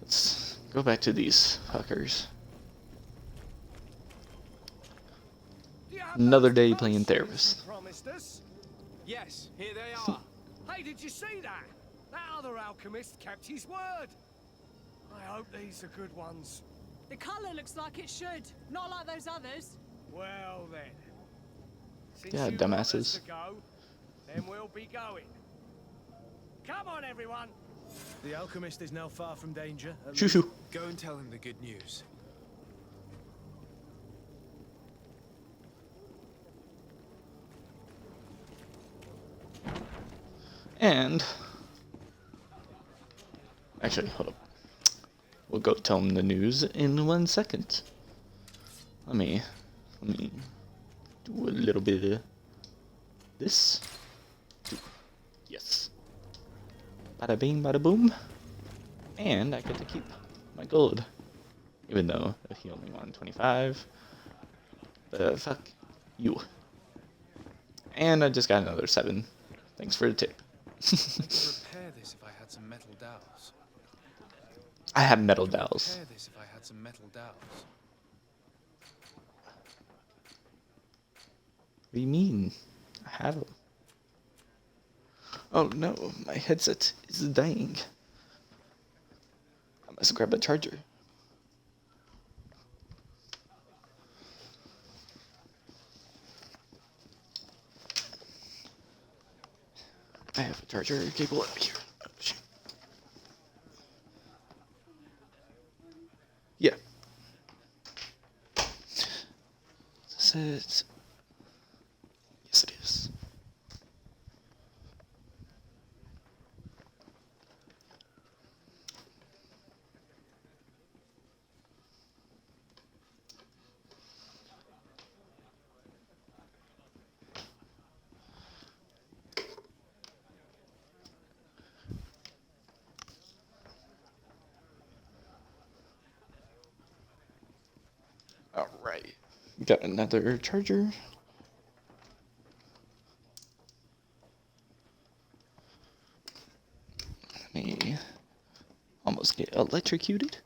Let's go back to these fuckers. Another day playing therapist. Promised us? Yes, here they are. Hey, did you see that? That other alchemist kept his word. I hope these are good ones. The colour looks like it should, not like those others. Well then. Since Yeah, you want us dumbasses. to go, then we'll be going. Come on, everyone. The alchemist is now far from danger. Shoo shoo. Go and tell him the good news. And actually, hold up. We'll go tell him the news in 1 second. Let me do a little bit of this. Yes. Bada bing, bada boom. And I get to keep my gold. Even though he only won 25. Fuck you. And I just got another 7. Thanks for the tip. I could repair this if I had some metal dowels. I have metal I could dowels. repair this if I had some metal dowels. What do you mean? I have them. Oh no, my headset is dying. I must grab a charger. I have a charger cable up here. Oh, shit. Yeah. Is it? Yes, it is. Alright. Got another charger. Let me almost get electrocuted.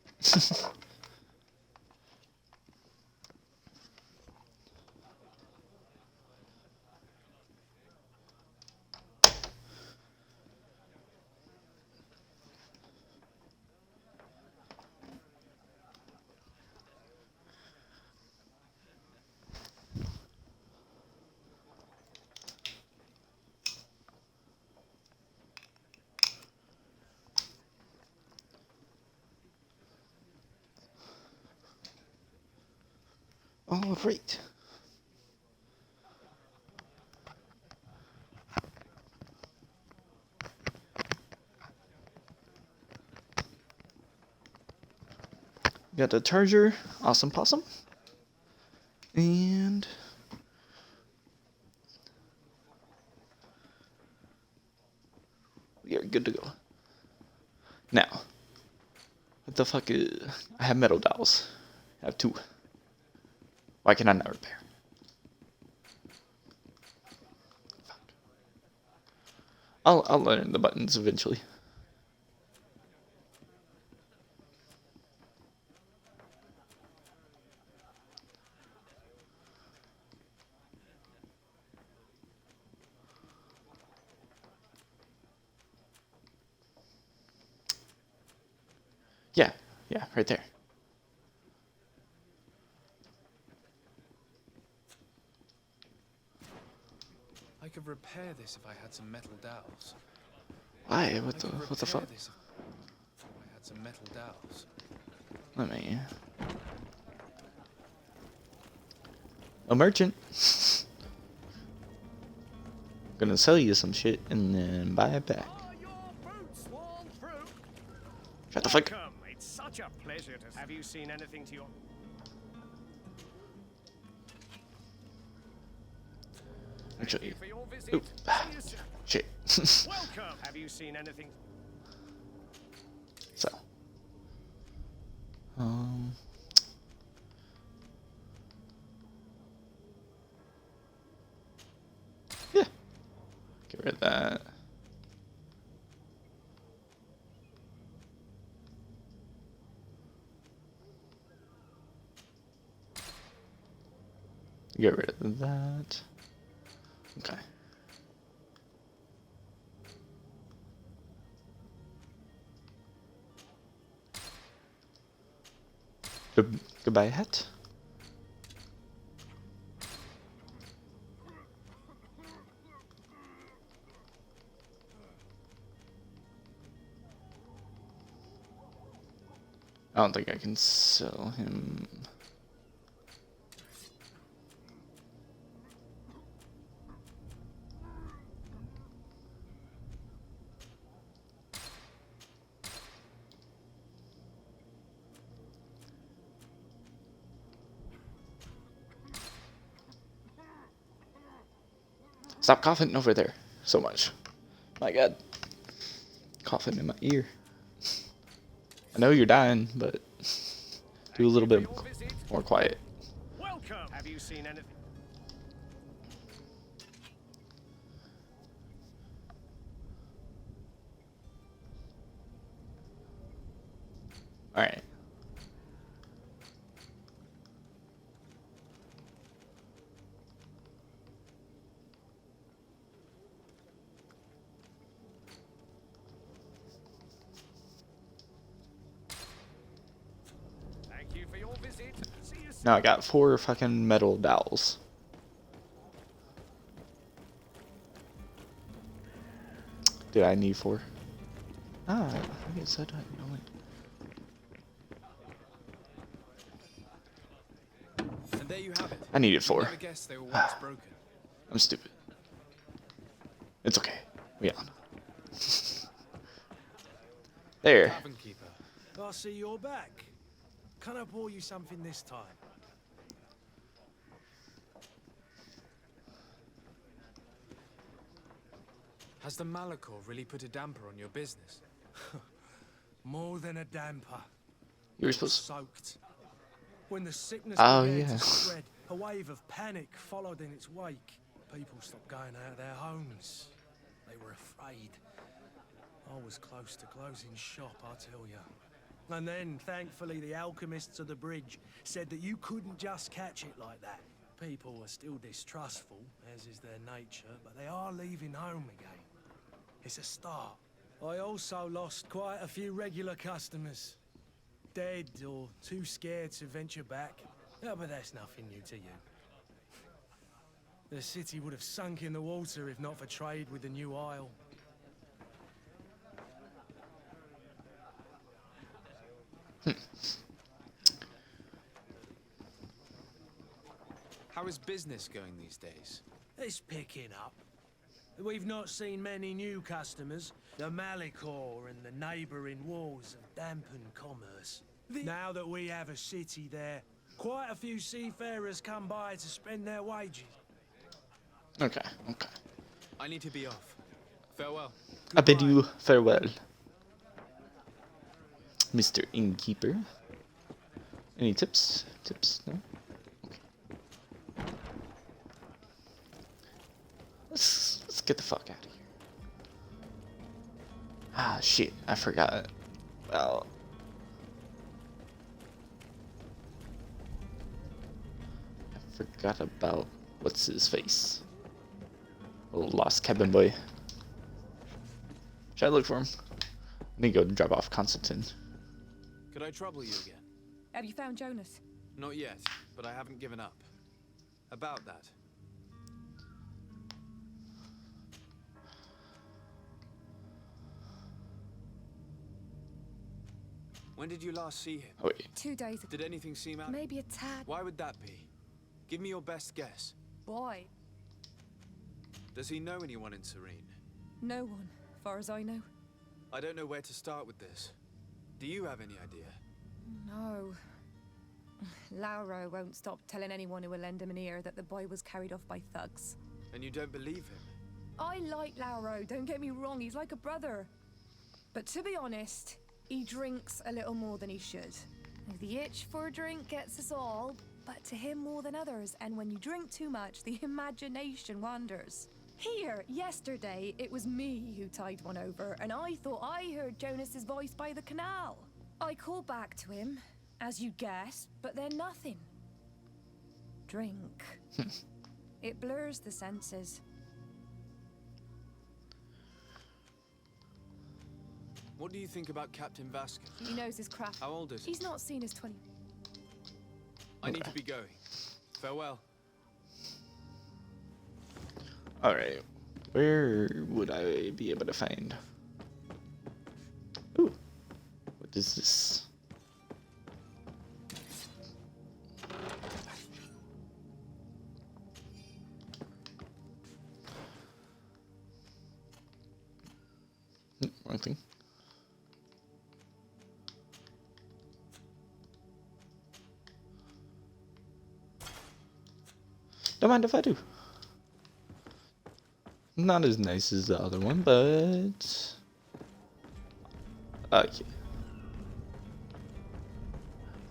All right. Got the charger, awesome possum, and we are good to go. Now, what the fuck is... I have metal dowels. I have 2. Why can I not repair? Fuck. I'll learn the buttons eventually. Yeah, right there. I could repair this if I had some metal dowels. Why? What the fuck? This if I had some metal dowels. Let me... A merchant. Gonna sell you some shit and then buy it back. Shut the fuck. Welcome. It's such a pleasure to have you seen anything to your... Actually, for your visit. oop. Shit. Welcome. Have you seen anything? So, yeah, get rid of that. Get rid of that. Okay. Goodbye, hat. I don't think I can sell him. Stop coughing over there so much. My God. Coughing in my ear. I know you're dying, but do a little bit more quiet. Welcome. Have you seen anything? All right. Thank you for your visit. See you soon. Now I got 4 fucking metal dowels. Did I need 4? Ah, I think it said I only... And there you have it. I needed 4. Never guessed they were once broken. I'm stupid. It's okay. We on. There. I see you're back. Can I pour you something this time? Has the Malachor really put a damper on your business? More than a damper. You were supposed to... Soaked. When the sickness Oh, began yeah. to spread, a wave of panic followed in its wake. People stopped going out of their homes. They were afraid. I was close to closing shop, I tell you. And then, thankfully, the alchemists of the bridge said that you couldn't just catch it like that. People are still distrustful, as is their nature, but they are leaving home again. It's a start. I also lost quite a few regular customers. Dead or too scared to venture back. Yeah, but that's nothing new to you. The city would have sunk in the water if not for trade with the New Isle. business going these days? It's picking up. We've not seen many new customers. The Malicor and the neighbouring wars have dampened commerce. Now that we have a city there, quite a few seafarers come by to spend their wages. Okay, okay. I need to be off. Farewell. I bid you farewell, Mr. Innkeeper. Any tips? Tips? No? Okay. Let's get the fuck out of here. Ah, shit. I forgot. Well... I forgot about... what's his face? Oh, lost cabin boy. Should I look for him? Let me go drop off Constantine. Could I trouble you again? Have you found Jonas? Not yet, but I haven't given up. About that. When did you last see him? Oh, wait. 2 days ago. Did anything seem out? Maybe a tad. Why would that be? Give me your best guess. Boy. Does he know anyone in Serene? No one, far as I know. I don't know where to start with this. Do you have any idea? No. Lauro won't stop telling anyone who will lend him an ear that the boy was carried off by thugs. And you don't believe him? I like Lauro, don't get me wrong, he's like a brother. But to be honest, he drinks a little more than he should. The itch for a drink gets us all, but to him more than others, and when you drink too much, the imagination wanders. Here, yesterday, it was me who tied one over, and I thought I heard Jonas's voice by the canal. I called back to him, as you guessed, but then nothing. Drink. It blurs the senses. What do you think about Captain Vasquez? He knows his craft. How old is he? He's not seen as 20. I need to be going. Farewell. Alright. Where would I be able to find? Ooh. What is this? Wrong thing. Don't mind if I do. Not as nice as the other one, but... okay.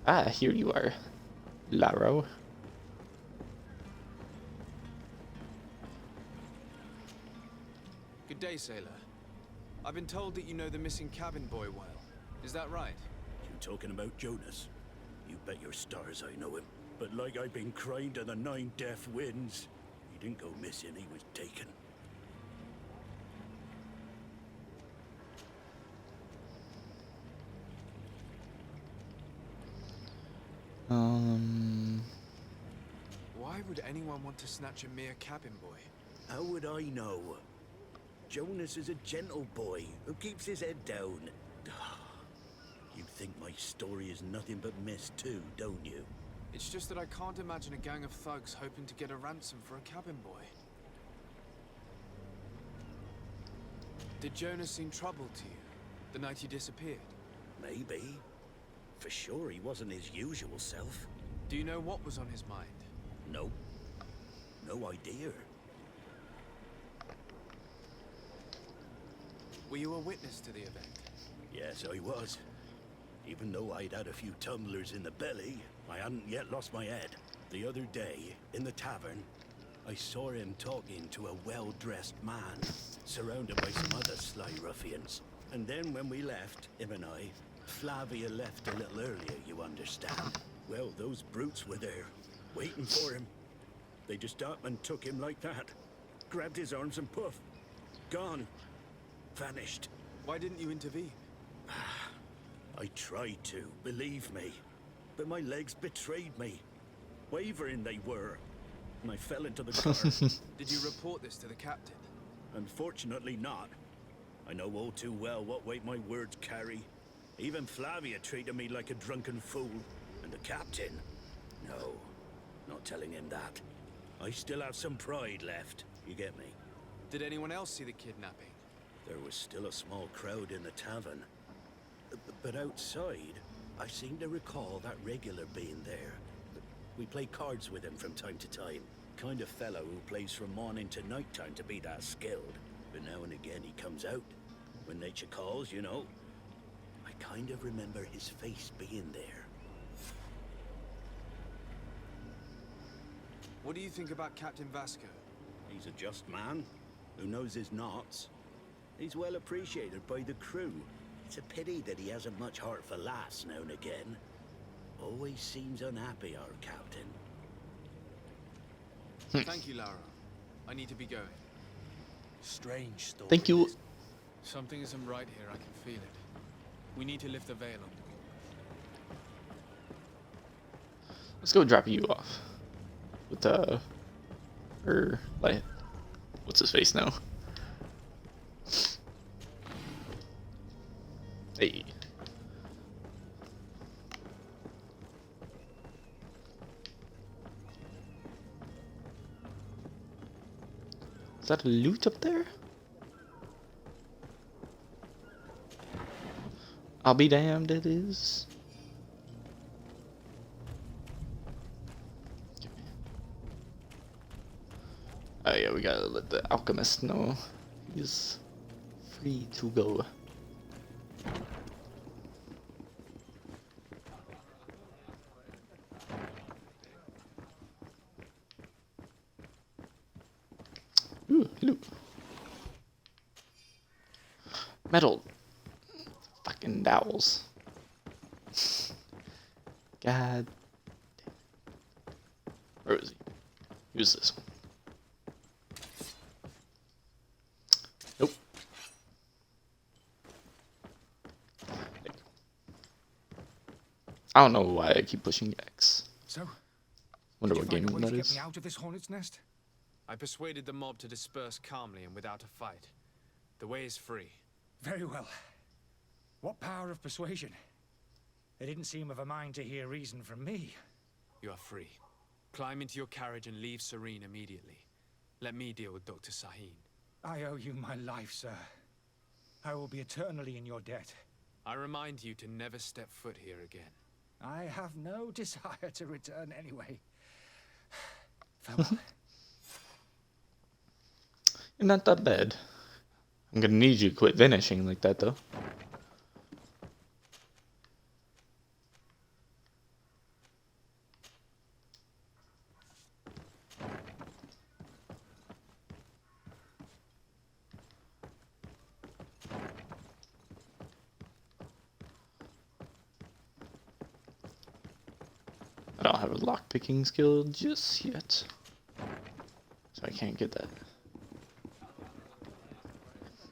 Ah, here you are, Lauro. Good day, sailor. I've been told that you know the missing cabin boy well. Is that right? You talking about Jonas? You bet your stars I know him. But like I've been crying to the 9 deaf winds, he didn't go missing, he was taken. Why would anyone want to snatch a mere cabin boy? How would I know? Jonas is a gentle boy who keeps his head down. You think my story is nothing but mist too, don't you? It's just that I can't imagine a gang of thugs hoping to get a ransom for a cabin boy. Did Jonas seem troubled to you the night he disappeared? Maybe. For sure he wasn't his usual self. Do you know what was on his mind? No. No idea. Were you a witness to the event? Yes, I was. Even though I'd had a few tumblers in the belly, I hadn't yet lost my head. The other day, in the tavern, I saw him talking to a well-dressed man, surrounded by some other sly ruffians. And then when we left, him and I, Flavia left a little earlier, you understand. Well, those brutes were there, waiting for him. They just up and took him like that. Grabbed his arms and poof. Gone. Vanished. Why didn't you intervene? I tried to, believe me. But my legs betrayed me. Wavering they were. And I fell into the car. Did you report this to the captain? Unfortunately not. I know all too well what weight my words carry. Even Flavia treated me like a drunken fool. And the captain? No, not telling him that. I still have some pride left. You get me? Did anyone else see the kidnapping? There was still a small crowd in the tavern. But outside, I seem to recall that regular being there. We play cards with him from time to time. Kind of fellow who plays from morning to night time to be that skilled. But now and again he comes out. When nature calls, you know. I kind of remember his face being there. What do you think about Captain Vasco? He's a just man who knows his knots. He's well appreciated by the crew. It's a pity that he hasn't much heart for laughs now and again. Always seems unhappy, our captain. Thank you, Lara. I need to be going. Strange story. Thank you. Something isn't right here, I can feel it. We need to lift the veil on. Let's go drop you off. With like, what's his face now? Hey. Is that a loot up there? I'll be damned, it is. Oh yeah, we gotta let the alchemist know he's free to go. Ooh, loot. Metal. Fucking dowels. God. Where is he? Who's this one? Nope. I don't know why I keep pushing X. So? Wonder Did what you find game a way that to get is. me out of this hornet's nest? I persuaded the mob to disperse calmly and without a fight. The way is free. Very well. What power of persuasion? They didn't seem of a mind to hear reason from me. You are free. Climb into your carriage and leave Serene immediately. Let me deal with Dr. Sahin. I owe you my life, sir. I will be eternally in your debt. I remind you to never step foot here again. I have no desire to return anyway. Farewell. You're not that bad. I'm gonna need you to quit vanishing like that, though. I don't have a lockpicking skill just yet, so I can't get that.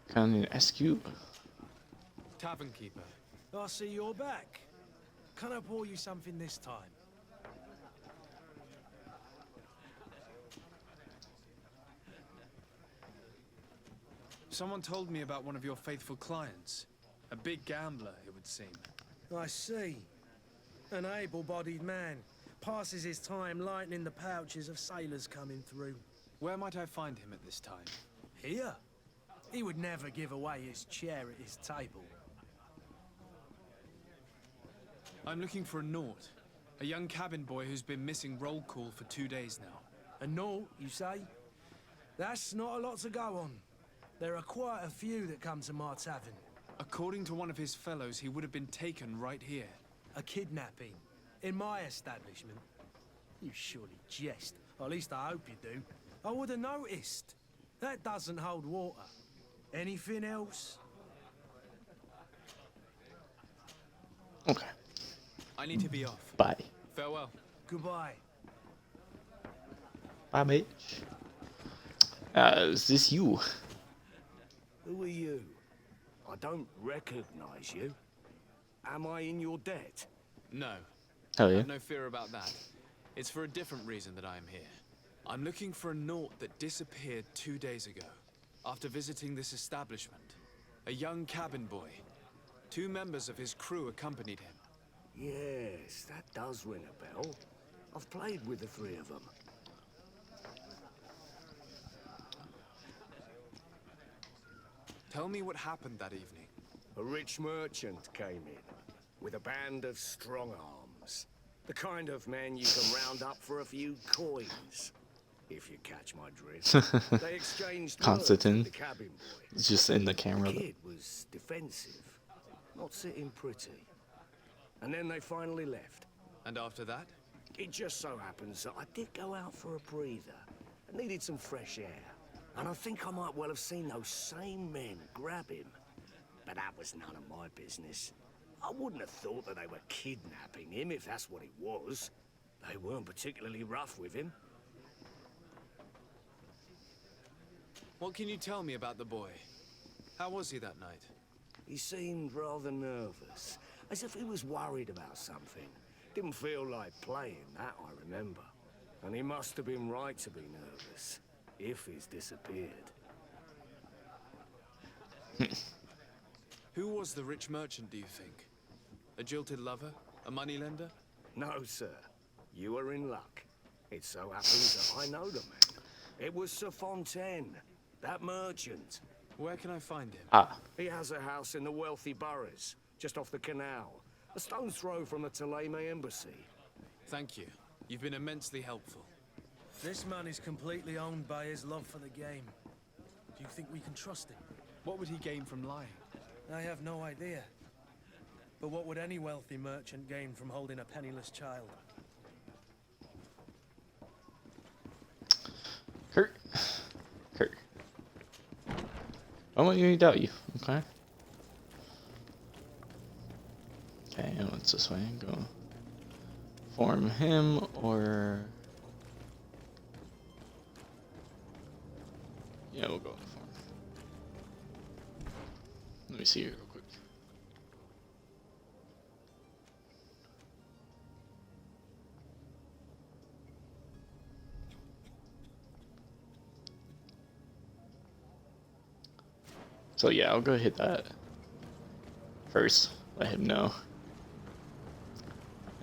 Can I ask you? Tavern keeper. I see you're back. Can I pour you something this time? Someone told me about one of your faithful clients. A big gambler, it would seem. I see. An able-bodied man. Passes his time lightening the pouches of sailors coming through. Where might I find him at this time? Here? He would never give away his chair at his table. I'm looking for a Naut. A young cabin boy who's been missing roll call for 2 days now. A Naut, you say? That's not a lot to go on. There are quite a few that come to my tavern. According to one of his fellows, he would have been taken right here. A kidnapping? In my establishment? You surely jest. Or at least I hope you do. I would have noticed. That doesn't hold water. Anything else? Okay. I need to be off. Bye. Farewell. Goodbye. Bye, bitch. Is this you? Who are you? I don't recognize you. Am I in your debt? No. Hell yeah. Have no fear about that. It's for a different reason that I am here. I'm looking for a Naut that disappeared 2 days ago, after visiting this establishment. A young cabin boy. 2 members of his crew accompanied him. Yes, that does ring a bell. I've played with the 3 of them. Tell me what happened that evening. A rich merchant came in with a band of strong arms. The kind of men you can round up for a few coins, if you catch my drift. They exchanged words with Constantine. the cabin boy. It's just in the The camera. kid was defensive, not sitting pretty. And then they finally left. And after that? It just so happens that I did go out for a breather. I needed some fresh air. And I think I might well have seen those same men grab him. But that was none of my business. I wouldn't have thought that they were kidnapping him, if that's what it was. They weren't particularly rough with him. What can you tell me about the boy? How was he that night? He seemed rather nervous, as if he was worried about something. Didn't feel like playing, that I remember. And he must have been right to be nervous, if he's disappeared. Who was the rich merchant, do you think? A jilted lover? A moneylender? No, sir. You are in luck. It so happens that I know the man. It was Sir Fontaine, that merchant. Where can I find him? Ah. He has a house in the wealthy boroughs, just off the canal. A stone's throw from the Theleme embassy. Thank you. You've been immensely helpful. This man is completely owned by his love for the game. Do you think we can trust him? What would he gain from lying? I have no idea. But what would any wealthy merchant gain from holding a penniless child? Kurt. I want you to doubt you, okay? Okay, what's this way? Go form him or... Yeah, we'll go with form. Let me see here real quick. So yeah, I'll go hit that first, let him know.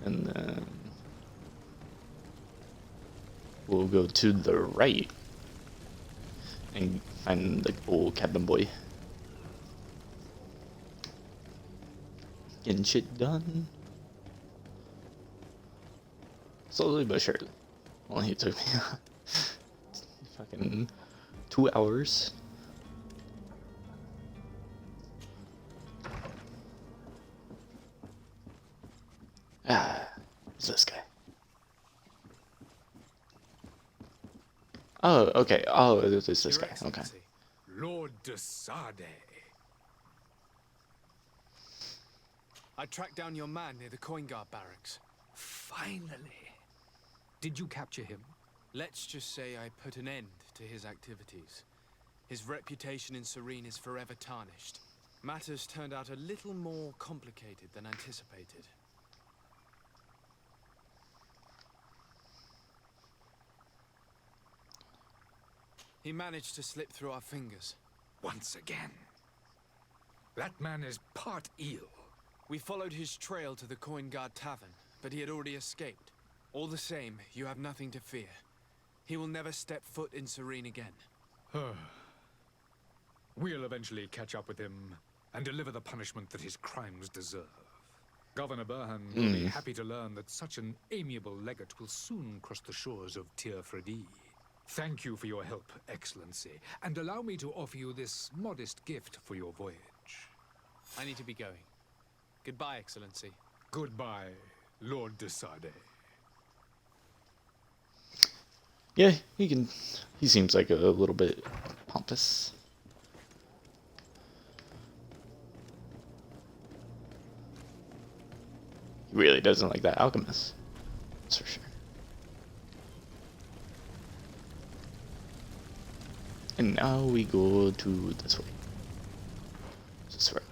And then we'll go to the right and find the old cabin boy. Getting shit done. Slowly but surely. Only took me fucking 2 hours. Ah, it's this guy. Oh, okay. Oh, it's this guy. Okay. Lord de Sade. I tracked down your man near the coin guard barracks. Finally. Did you capture him? Let's just say I put an end to his activities. His reputation in Serene is forever tarnished. Matters turned out a little more complicated than anticipated. He managed to slip through our fingers. Once again. That man is part eel. We followed his trail to the Coin Guard Tavern, but he had already escaped. All the same, you have nothing to fear. He will never step foot in Serene again. We'll eventually catch up with him and deliver the punishment that his crimes deserve. Governor Burhan will be happy to learn that such an amiable legate will soon cross the shores of Tir Fredi. Thank you for your help, Excellency, and allow me to offer you this modest gift for your voyage. I need to be going. Goodbye, Excellency. Goodbye, Lord de Sade. Yeah, he seems like a little bit pompous. He really doesn't like that alchemist. That's for sure. And now we go to this way. This way.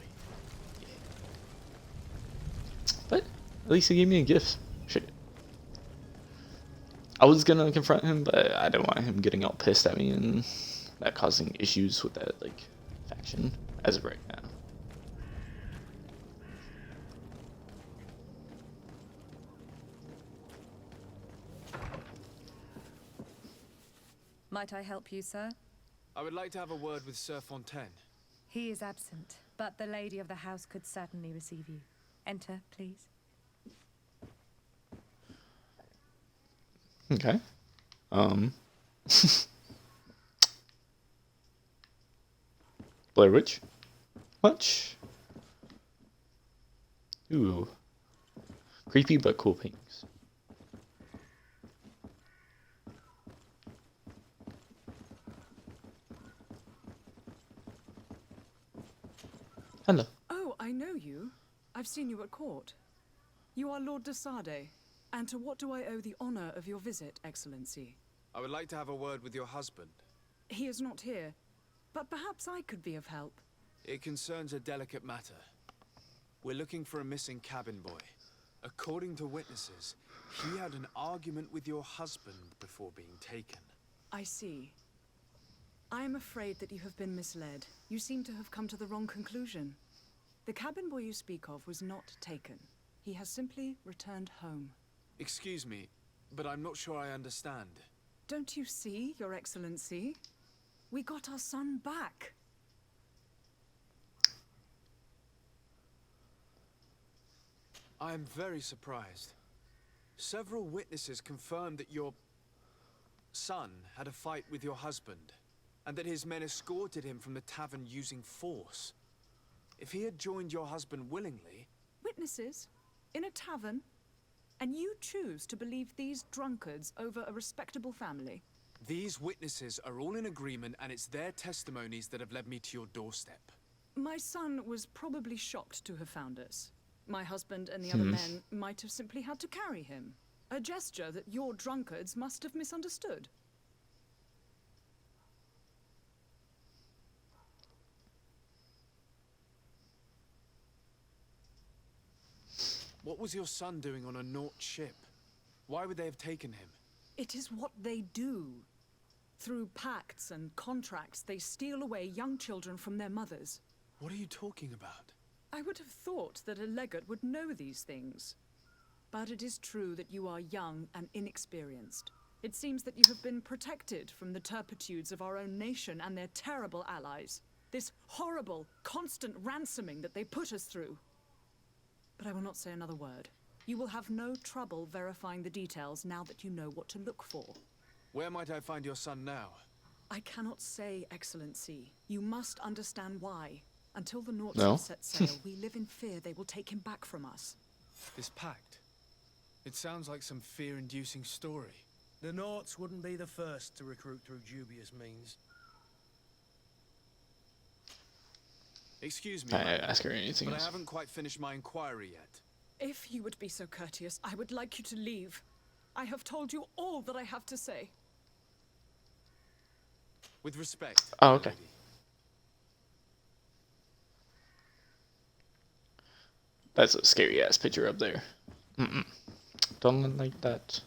Yeah. But at least he gave me a gift. Shit. I was gonna confront him, but I didn't want him getting all pissed at me and that causing issues with that like faction as of right now. Might I help you, sir? I would like to have a word with Sir Fontaine. He is absent, but the lady of the house could certainly receive you. Enter, please. Okay. Blair Witch? Much? Ooh. Creepy but cool paintings. Hello. Oh, I know you. I've seen you at court. You are Lord de Sade. And to what do I owe the honor of your visit, Excellency? I would like to have a word with your husband. He is not here, but perhaps I could be of help. It concerns a delicate matter. We're looking for a missing cabin boy. According to witnesses, he had an argument with your husband before being taken. I see. I am afraid that you have been misled. You seem to have come to the wrong conclusion. The cabin boy you speak of was not taken. He has simply returned home. Excuse me, but I'm not sure I understand. Don't you see, Your Excellency? We got our son back. I am very surprised. Several witnesses confirmed that your son had a fight with your husband, and that his men escorted him from the tavern using force. If he had joined your husband willingly... Witnesses? In a tavern? And you choose to believe these drunkards over a respectable family? These witnesses are all in agreement, and it's their testimonies that have led me to your doorstep. My son was probably shocked to have found us. My husband and the other men might have simply had to carry him. A gesture that your drunkards must have misunderstood. What was your son doing on a Naut ship? Why would they have taken him? It is what they do. Through pacts and contracts, they steal away young children from their mothers. What are you talking about? I would have thought that a legate would know these things. But it is true that you are young and inexperienced. It seems that you have been protected from the turpitudes of our own nation and their terrible allies. This horrible, constant ransoming that they put us through. But I will not say another word. You will have no trouble verifying the details now that you know what to look for. Where might I find your son now? I cannot say, Excellency. You must understand why. Until the Nauts No. have set sail, we live in fear they will take him back from us. This pact? It sounds like some fear-inducing story. The Nauts wouldn't be the first to recruit through dubious means. Excuse me, I ask her anything but else. I haven't quite finished my inquiry yet. If you would be so courteous, I would like you to leave. I have told you all that I have to say. With respect. Oh, okay. lady. That's a scary ass picture up there. Don't like that.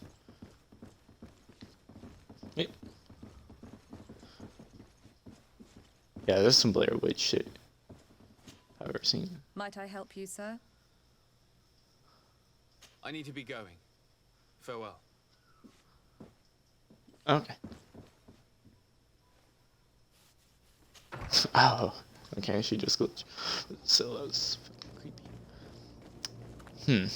Yeah, there's some Blair Witch shit I've ever seen. Might I help you, sir? I need to be going. Farewell. Okay. Oh, okay, she just glitched. So that was fucking creepy.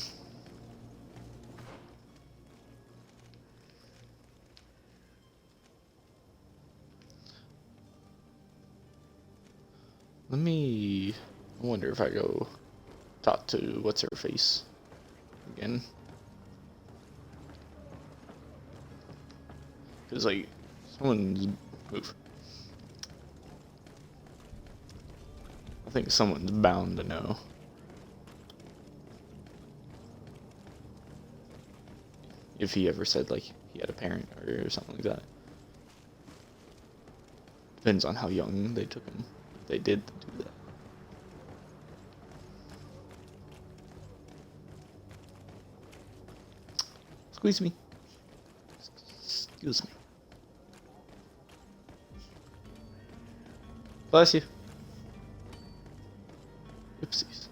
Let me... I wonder if I go talk to what's-her-face again. Because, like, someone's... Move. I think someone's bound to know. If he ever said, like, he had a parent or something like that. Depends on how young they took him. If they did do that. Squeeze me. Excuse me. Bless you. Oopsies.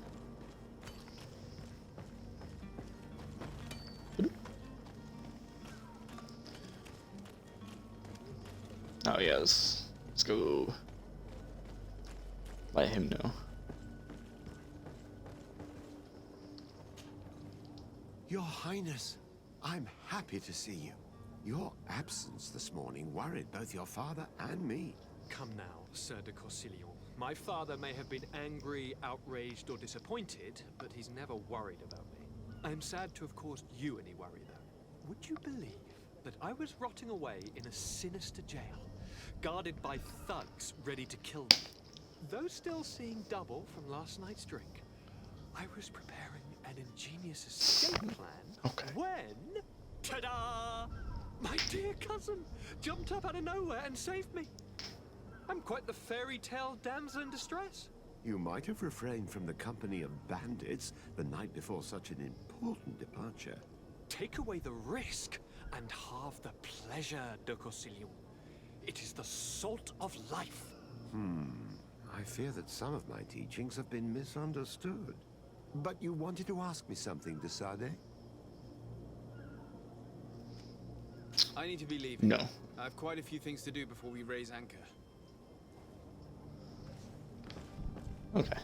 Oh yes. Let's go. let him know. Your Highness, I'm happy to see you. Your absence this morning worried both your father and me. Come now, Sir de Corsilion. My father may have been angry, outraged, or disappointed, but he's never worried about me. I am sad to have caused you any worry, though. Would you believe that I was rotting away in a sinister jail, guarded by thugs ready to kill me? Though still seeing double from last night's drink, I was preparing an ingenious escape plan when, ta-da! My dear cousin jumped up out of nowhere and saved me. I'm quite the fairy tale damsel in distress. You might have refrained from the company of bandits the night before such an important departure. Take away the risk and halve the pleasure, de Corsilion. It is the salt of life. I fear that some of my teachings have been misunderstood. But you wanted to ask me something, de Sade? I need to be leaving. No. I have quite a few things to do before we raise anchor. Okay.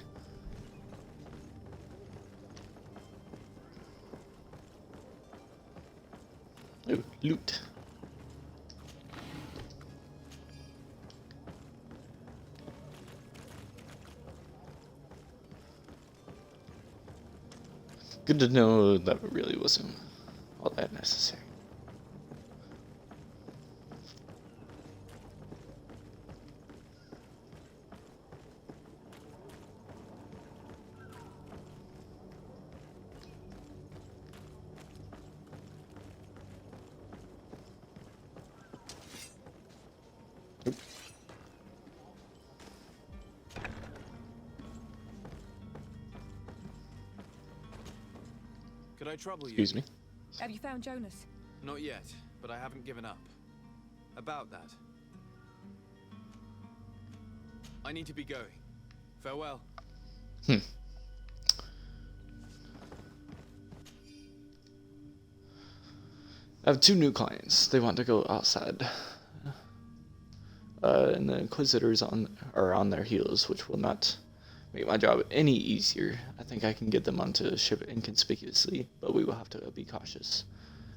Ooh, loot. Good to know that it really wasn't all that necessary. Could I trouble you? Excuse me. Have you found Jonas? Not yet, but I haven't given up. About that. I need to be going. Farewell. I have 2 new clients. They want to go outside. And the Inquisitors are on their heels, which will not make my job any easier. I think I can get them onto the ship inconspicuously, but we will have to be cautious.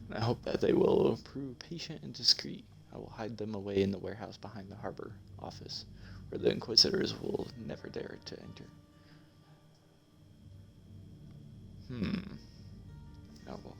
And I hope that they will prove patient and discreet. I will hide them away in the warehouse behind the harbor office, where the Inquisitors will never dare to enter. Oh well.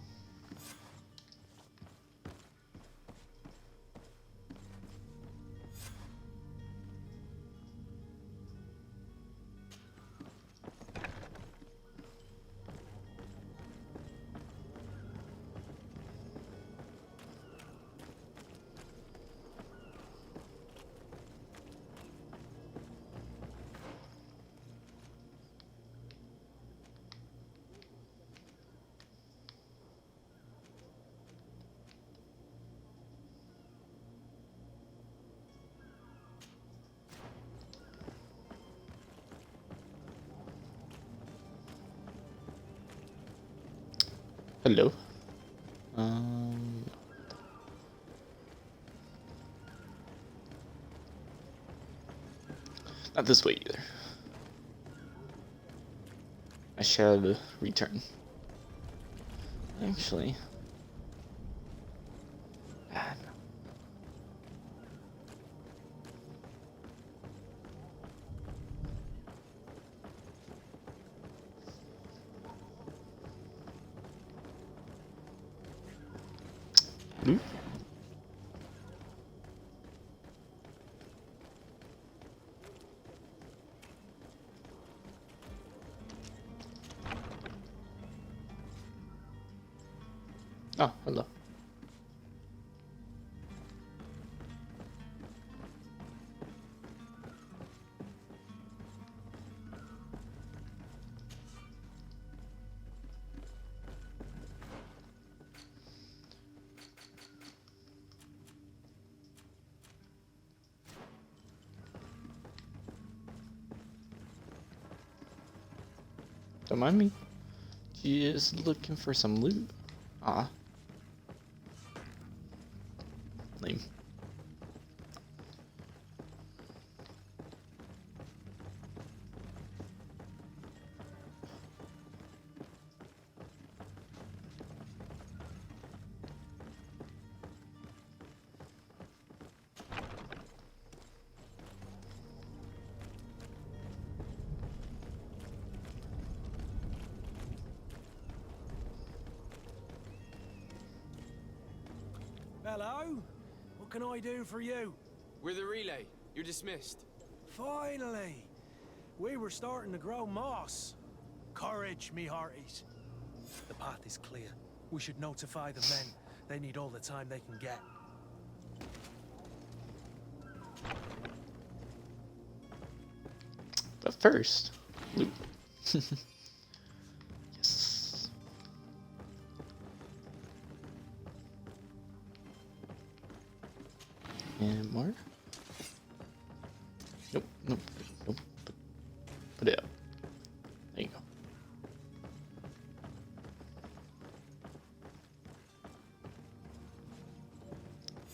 Hello. Not this way either. I shall return. Actually. Oh, hello. Don't mind me. She is looking for some loot. Ah. Lame. Hello? What can I do for you? We're the relay. You're dismissed. Finally! We were starting to grow moss. Courage, me hearties. The path is clear. We should notify the men. They need all the time they can get. But first, loot. Yes. And more. Nope, nope, nope. Put it up. There you go.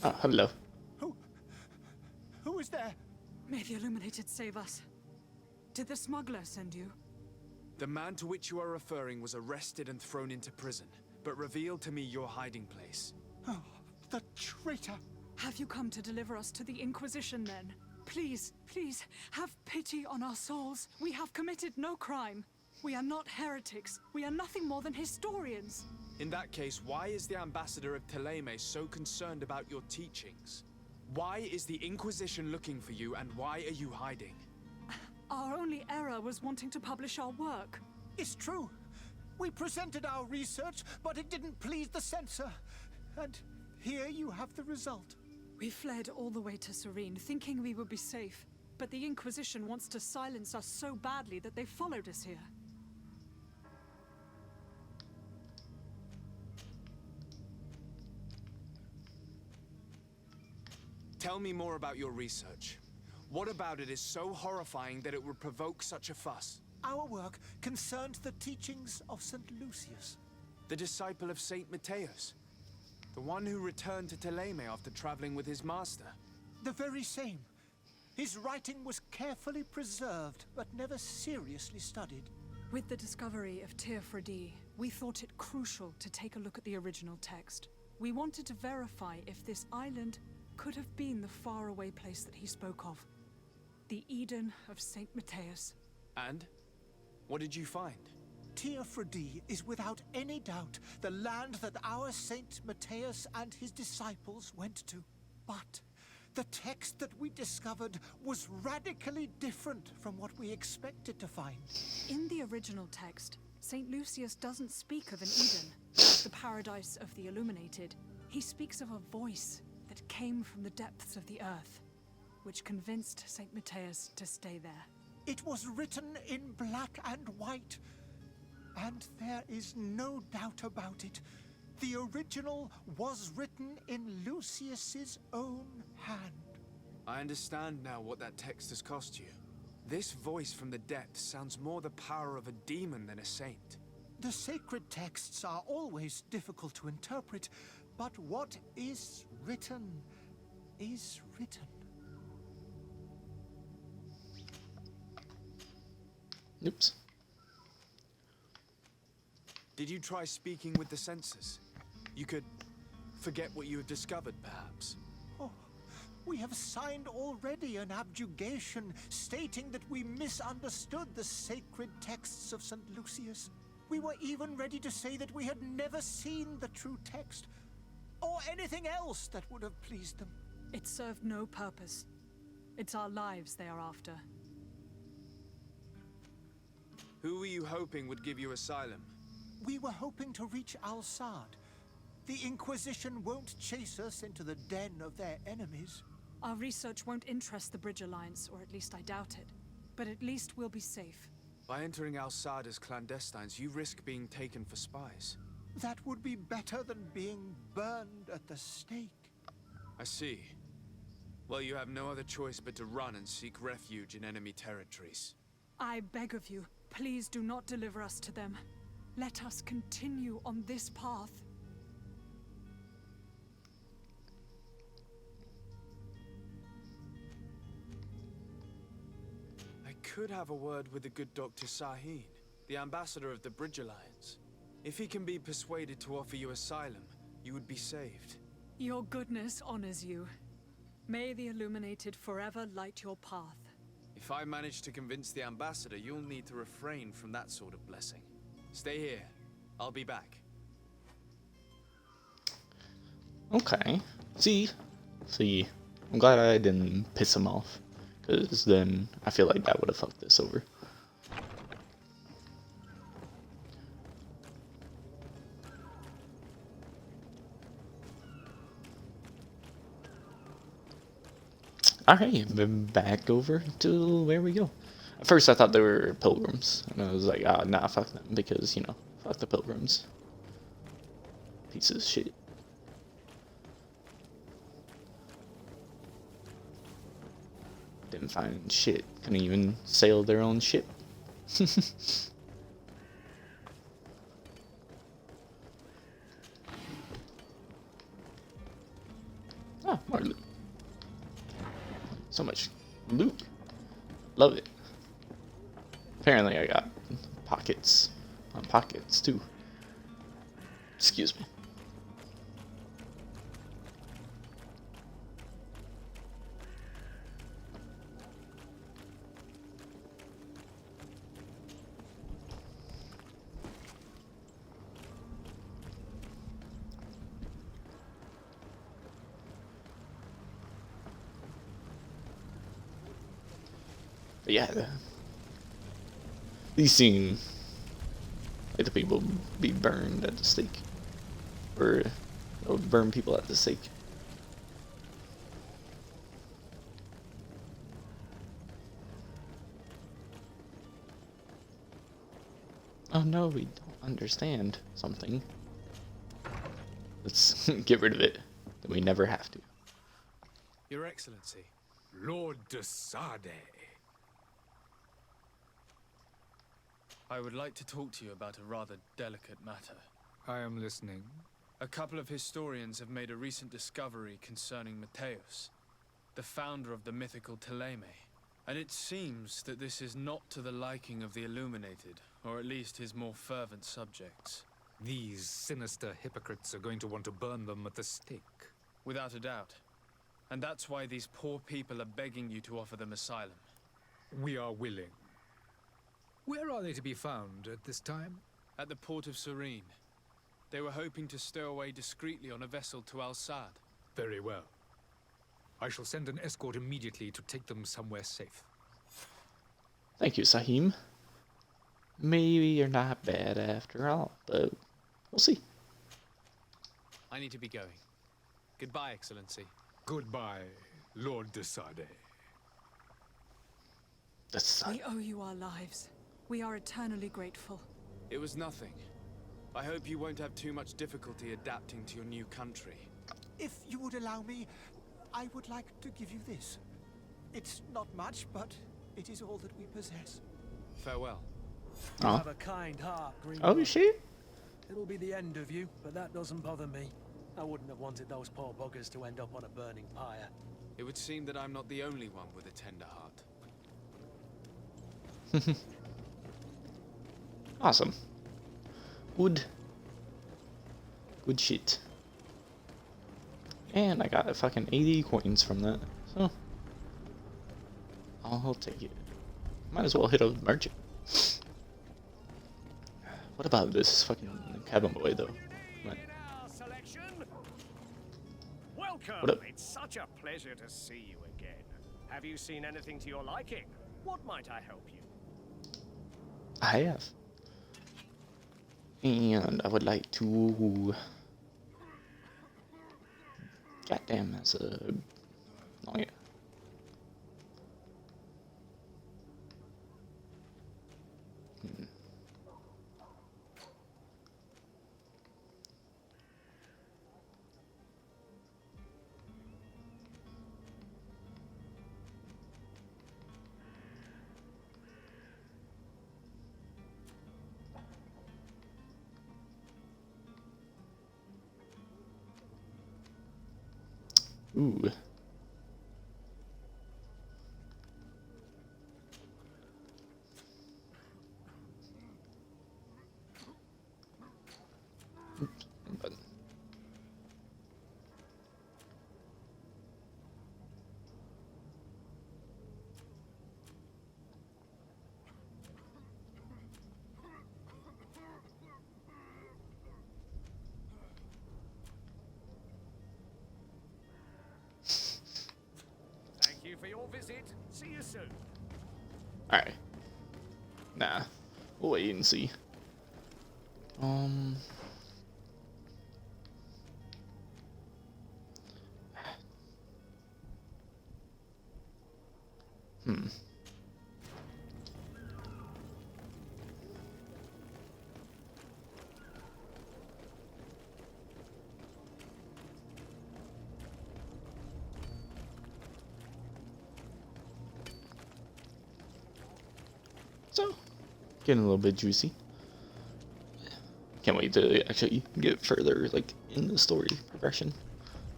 Ah, hello. Who is there? May the Illuminated save us. Did the smuggler send you? The man to which you are referring was arrested and thrown into prison, but revealed to me your hiding place. Oh, the traitor! Have you come to deliver us to the Inquisition, then? Please, please, have pity on our souls. We have committed no crime. We are not heretics. We are nothing more than historians. In that case, why is the ambassador of Teleme so concerned about your teachings? Why is the Inquisition looking for you, and why are you hiding? Our only error was wanting to publish our work. It's true. We presented our research, but it didn't please the censor. And here you have the result. We fled all the way to Serene, thinking we would be safe. But the Inquisition wants to silence us so badly that they followed us here. Tell me more about your research. What about it is so horrifying that it would provoke such a fuss? Our work concerned the teachings of St. Lucius. The disciple of Saint Matthias. The one who returned to Teleme after traveling with his master. The very same. His writing was carefully preserved, but never seriously studied. With the discovery of Teofredi, we thought it crucial to take a look at the original text. We wanted to verify if this island could have been the faraway place that he spoke of. The Eden of Saint Matthias. And? What did you find? Teofredi is without any doubt the land that our Saint Matthias and his disciples went to. But the text that we discovered was radically different from what we expected to find. In the original text, Saint Lucius doesn't speak of an Eden, the paradise of the Illuminated. He speaks of a voice that came from the depths of the earth, which convinced Saint Matthias to stay there. It was written in black and white, and there is no doubt about it. The original was written in Lucius's own hand. I understand now what that text has cost you. This voice from the depths sounds more the power of a demon than a saint. The sacred texts are always difficult to interpret, but what is written is written. Oops. Did you try speaking with the censors? You could forget what you have discovered, perhaps. Oh, we have signed already an abjugation stating that we misunderstood the sacred texts of St. Lucius. We were even ready to say that we had never seen the true text, or anything else that would have pleased them. It served no purpose. It's our lives they are after. Who were you hoping would give you asylum? We were hoping to reach Al-Sad. The Inquisition won't chase us into the den of their enemies. Our research won't interest the Bridge Alliance, or at least I doubt it. But at least we'll be safe. By entering Al-Sad as clandestines, you risk being taken for spies. That would be better than being burned at the stake. I see. Well, you have no other choice but to run and seek refuge in enemy territories. I beg of you, please do not deliver us to them. Let us continue on this path. I could have a word with the good Dr. Sahin, the ambassador of the Bridge Alliance. If he can be persuaded to offer you asylum, you would be saved. Your goodness honors you. May the Illuminated forever light your path. If I manage to convince the ambassador, you'll need to refrain from that sort of blessing. Stay here. I'll be back. Okay, See, I'm glad I didn't piss him off, because then I feel like that would have fucked this over. Alright, then back over to where we go. At first I thought they were pilgrims, and I was like, ah, nah, fuck them, because, you know, fuck the pilgrims. Pieces of shit. Didn't find shit. Couldn't even sail their own ship. Ah, more loot. So much loot. Love it. Apparently I got pockets on pockets too. Excuse me. But yeah, these seem like the people be burned at the stake, or they'll burn people at the stake. Oh no, we don't understand something. Let's get rid of it, then we never have to. Your Excellency. Lord de Sade. I would like to talk to you about a rather delicate matter. I am listening. A couple of historians have made a recent discovery concerning Mateus, the founder of the mythical Teleme. And it seems that this is not to the liking of the Illuminated, or at least his more fervent subjects. These sinister hypocrites are going to want to burn them at the stake. Without a doubt. And that's why these poor people are begging you to offer them asylum. We are willing. Where are they to be found at this time? At the port of Serene. They were hoping to stow away discreetly on a vessel to Al-Sad. Very well. I shall send an escort immediately to take them somewhere safe. Thank you, Sahim. Maybe you're not bad after all, but we'll see. I need to be going. Goodbye, Excellency. Goodbye, Lord de Sade. We owe you our lives. We are eternally grateful. It was nothing. I hope you won't have too much difficulty adapting to your new country. If you would allow me, I would like to give you this. It's not much, but it is all that we possess. Farewell. You have a kind heart, GreedFall. Oh shit. It'll be the end of you, but that doesn't bother me. I wouldn't have wanted those poor buggers to end up on a burning pyre. It would seem that I'm not the only one with a tender heart. Awesome. Good shit. And I got fucking 80 coins from that, so I'll take it. Might as well hit a merchant. What about this fucking cabin boy though? Right. Welcome. What up? It's such a pleasure to see you again. Have you seen anything to your liking? What might I help you? I have. And I would like to... Goddamn, that's a... Oh yeah. Ooh. visit. See you soon. Alright. Nah. We'll wait and see. So, getting a little bit juicy. Can't wait to actually get further, like, in the story progression.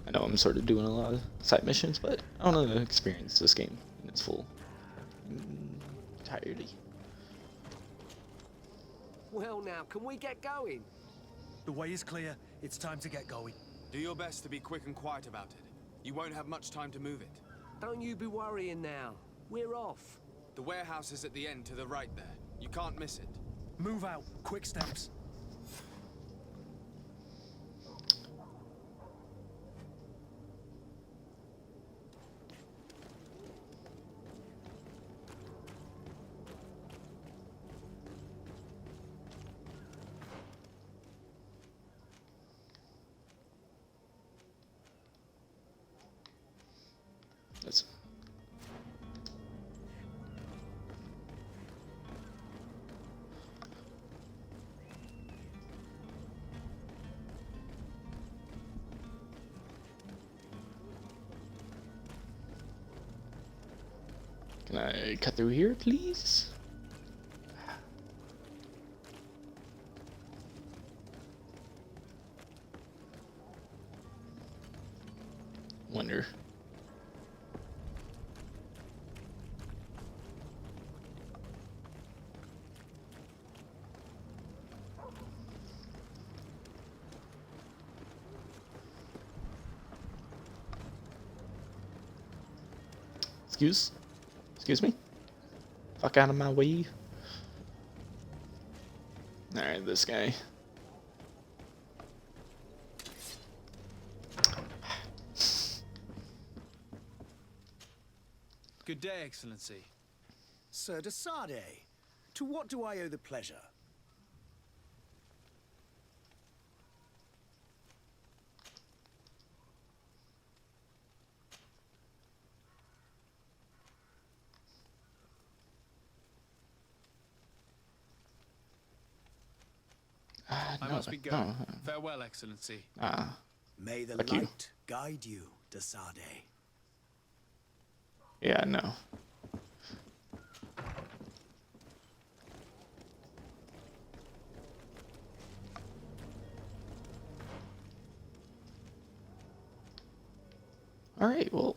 I know I'm sort of doing a lot of side missions, but I want to experience this game in its full entirety. Well now, can we get going? The way is clear. It's time to get going. Do your best to be quick and quiet about it. You won't have much time to move it. Don't you be worrying now. We're off. The warehouse is at the end to the right there. You can't miss it. Move out. Quick steps. Let's. Can I cut through here, please? Wonder. Excuse me? Fuck out of my way. Alright, this guy. Good day, Excellency. Sir de Sade, to what do I owe the pleasure? I must be going. Farewell, Excellency. May the Fuck light you. guide you, de Sade. Yeah, no. Alright, well,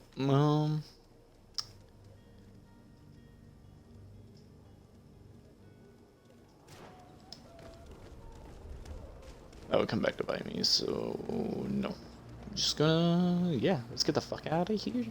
that would come back to bite me, so no. I'm just gonna, yeah, let's get the fuck out of here.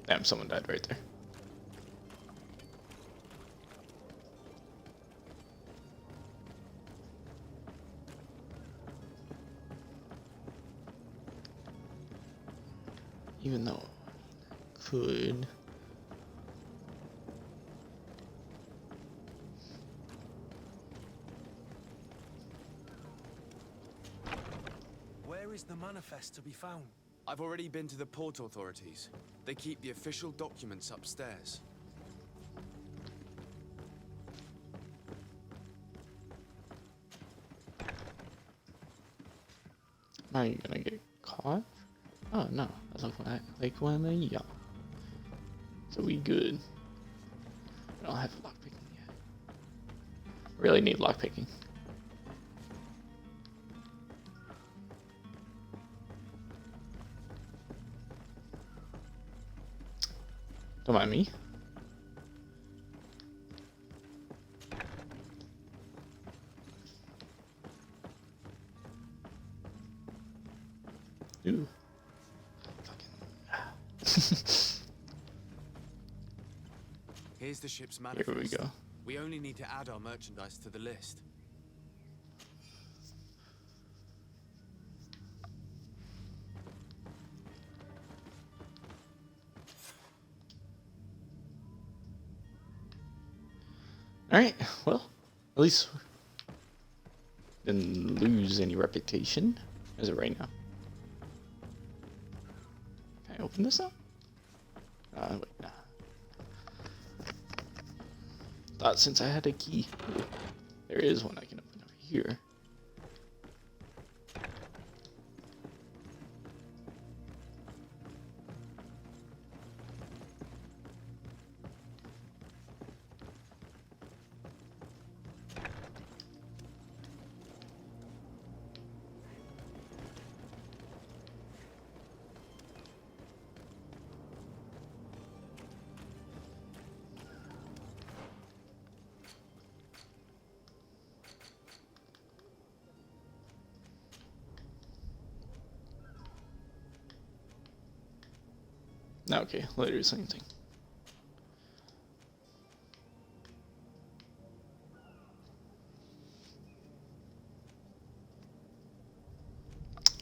Damn, someone died right there. Even though I could. Where is the manifest to be found? I've already been to the port authorities. They keep the official documents upstairs. Are you gonna get caught? Oh no, that's like when they're young. So we good. I don't have lockpicking yet. Really need lockpicking. Don't mind me. Ooh. Fucking. Here's the ship's Here manifest. we go. We only need to add our merchandise to the list. Alright, well, at least didn't lose any reputation as of right now. Can I open this up? Wait, nah. Thought since I had a key. There is one I can open over here. Okay, later, same thing.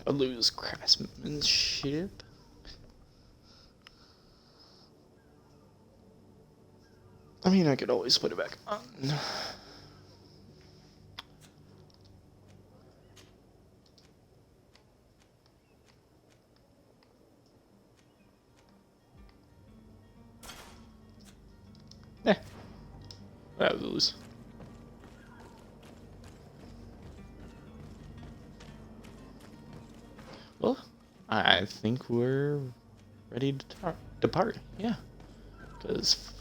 I lose craftsmanship. I mean, I could always put it back on. I lose. Well, I think we're ready to depart. Yeah, because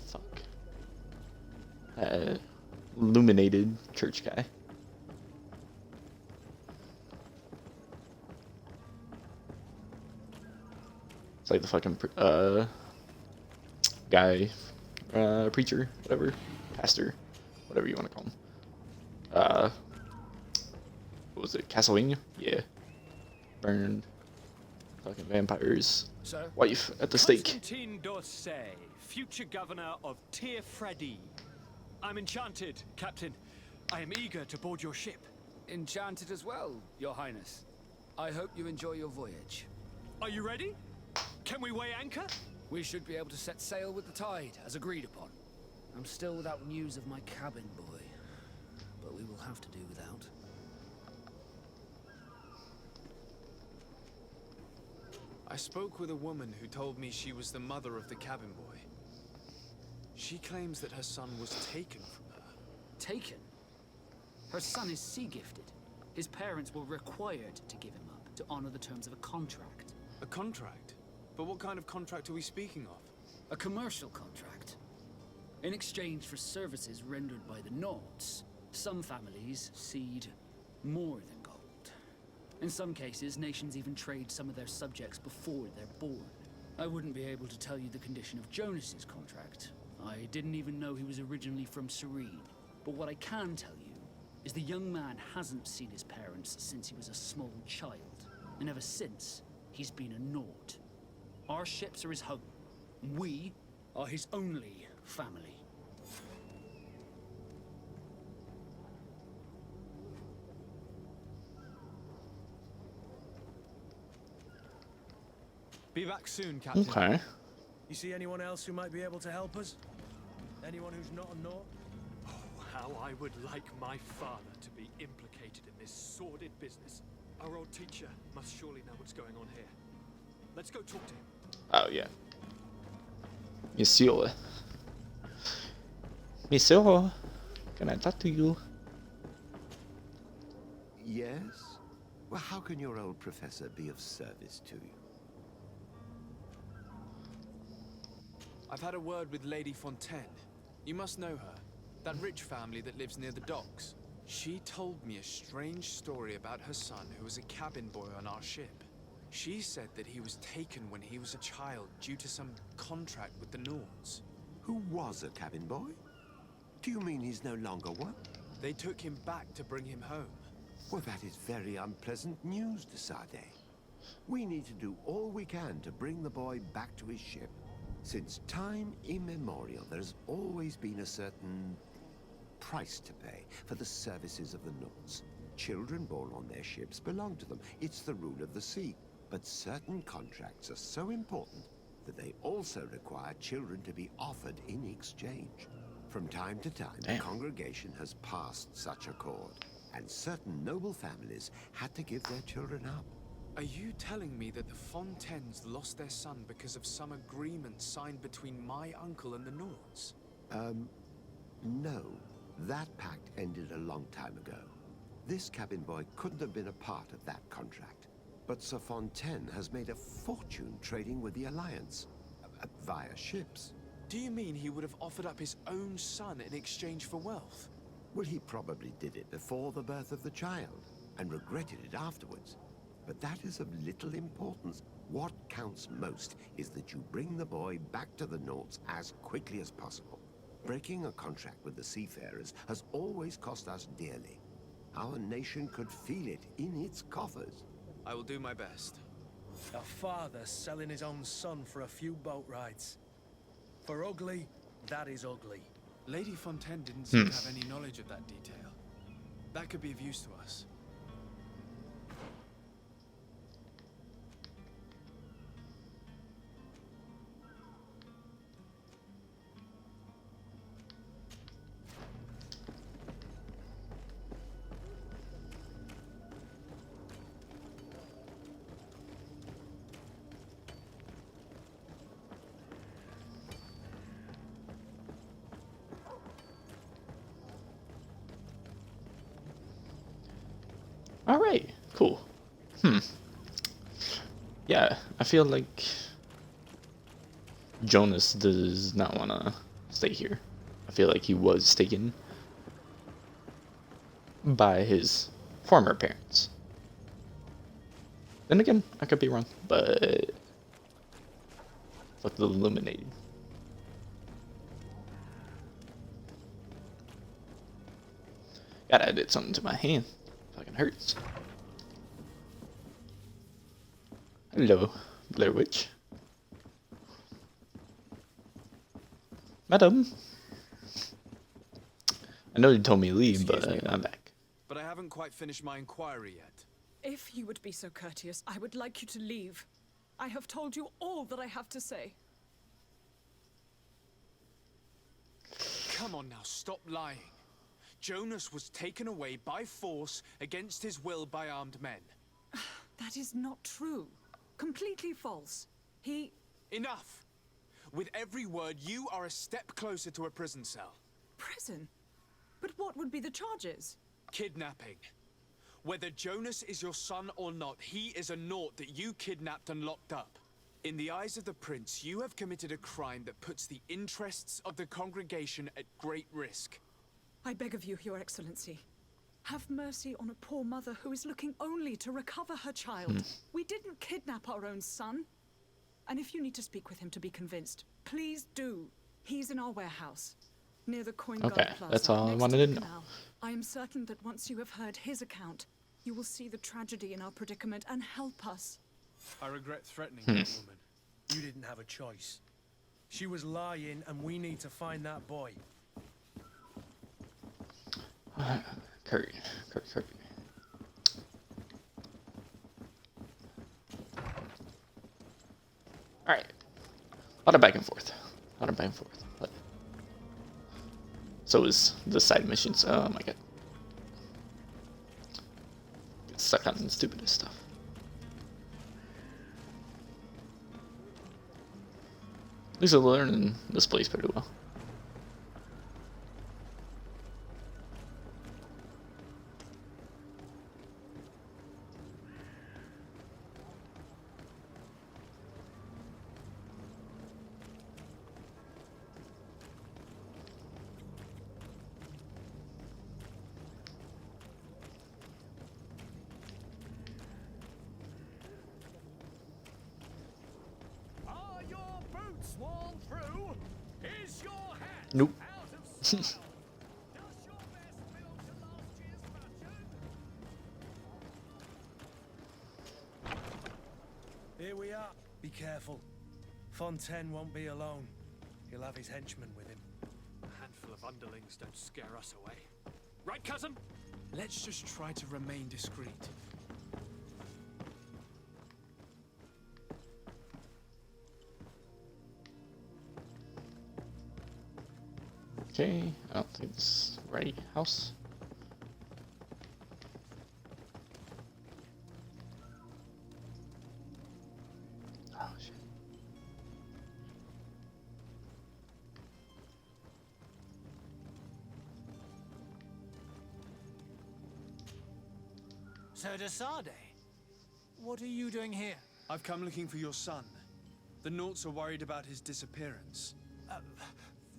fuck that illuminated church guy. It's like the fucking guy, preacher, whatever. Pastor, whatever you want to call him. What was it? Castlevania? Yeah. Burned. Fucking vampires. Sir? Wife at the stake. Constantine d'Orsay, future governor of Tir Freddy. I'm enchanted, Captain. I am eager to board your ship. Enchanted as well, Your Highness. I hope you enjoy your voyage. Are you ready? Can we weigh anchor? We should be able to set sail with the tide, as agreed upon. I'm still without news of my cabin boy, but we will have to do without. I spoke with a woman who told me she was the mother of the cabin boy. She claims that her son was taken from her. Taken? Her son is sea-gifted. His parents were required to give him up to honor the terms of a contract. A contract? But what kind of contract are we speaking of? A commercial contract. In exchange for services rendered by the Nords, some families cede more than gold. In some cases, nations even trade some of their subjects before they're born. I wouldn't be able to tell you the condition of Jonas's contract. I didn't even know he was originally from Serene. But what I can tell you is the young man hasn't seen his parents since he was a small child. And ever since, he's been a Nord. Our ships are his home. We are his only family. Be back soon, Captain. Okay. You see anyone else who might be able to help us? Anyone who's not a Nord? Oh, how I would like my father to be implicated in this sordid business. Our old teacher must surely know what's going on here. Let's go talk to him. Oh, yeah. Monsieur. Monsieur, can I talk to you? Yes? Well, how can your old professor be of service to you? I've had a word with Lady Fontaine. You must know her. That rich family that lives near the docks. She told me a strange story about her son who was a cabin boy on our ship. She said that he was taken when he was a child due to some contract with the Nords. Who was a cabin boy? Do you mean he's no longer one? They took him back to bring him home. Well, that is very unpleasant news, de Sade. We need to do all we can to bring the boy back to his ship. Since time immemorial, there's always been a certain price to pay for the services of the Nords. Children born on their ships belong to them. It's the rule of the sea. But certain contracts are so important that they also require children to be offered in exchange. From time to time, the congregation has passed such accord, and certain noble families had to give their children up. Are you telling me that the Fontaines lost their son because of some agreement signed between my uncle and the Nords? No. That pact ended a long time ago. This cabin boy couldn't have been a part of that contract. But Sir Fontaine has made a fortune trading with the Alliance, via ships. Do you mean he would have offered up his own son in exchange for wealth? Well, he probably did it before the birth of the child, and regretted it afterwards. But that is of little importance. What counts most is that you bring the boy back to the Nords as quickly as possible. Breaking a contract with the seafarers has always cost us dearly. Our nation could feel it in its coffers. I will do my best. A father selling his own son for a few boat rides. For ugly, that is ugly. Lady Fontaine didn't seem to have any knowledge of that detail. That could be of use to us. Alright, cool. Yeah, I feel like Jonas does not want to stay here. I feel like he was taken by his former parents. Then again, I could be wrong, but fuck the Illuminated. Gotta edit something to my hand. Fucking hurts. Hello, Blair Witch. Madam. I know you told me to leave, but I'm back. But I haven't quite finished my inquiry yet. If you would be so courteous, I would like you to leave. I have told you all that I have to say. Come on now, stop lying. Jonas was taken away by force against his will by armed men. That is not true. Completely false. He... Enough! With every word, you are a step closer to a prison cell. Prison? But what would be the charges? Kidnapping. Whether Jonas is your son or not, he is a Nort that you kidnapped and locked up. In the eyes of the Prince, you have committed a crime that puts the interests of the congregation at great risk. I beg of you, Your Excellency. Have mercy on a poor mother who is looking only to recover her child. We didn't kidnap our own son. And if you need to speak with him to be convinced, please do. He's in our warehouse, near the Coin Guard Plaza. That's all I wanted to know. I am certain that once you have heard his account, you will see the tragedy in our predicament and help us. I regret threatening that woman. You didn't have a choice. She was lying, and we need to find that boy. Kurt. Alright. A lot of back and forth. But... So is the side missions. Oh my god. Get stuck on the stupidest stuff. At least I'm learning this place pretty well. Are your boots worn through? Is your hat Nope. out of style? Does your vest belong to last year's fashion? Here we are. Be careful. Fontaine won't be alone. He'll have his henchmen with him. A handful of underlings don't scare us away. Right, cousin? Let's just try to remain discreet. Okay, I don't think this is the right house. Oh shit. Sir de Sade, what are you doing here? I've come looking for your son. The Naughts are worried about his disappearance.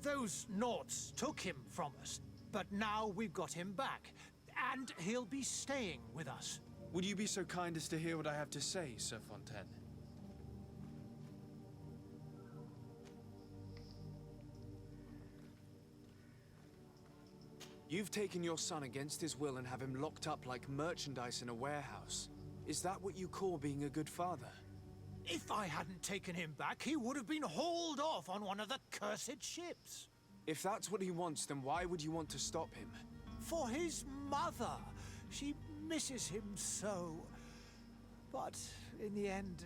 Those Naughts took him from us, but now we've got him back, and he'll be staying with us. Would you be so kind as to hear what I have to say, Sir Fontaine? You've taken your son against his will and have him locked up like merchandise in a warehouse. Is that what you call being a good father? If I hadn't taken him back, he would have been hauled off on one of the cursed ships. If that's what he wants, then why would you want to stop him? For his mother. She misses him so. But in the end,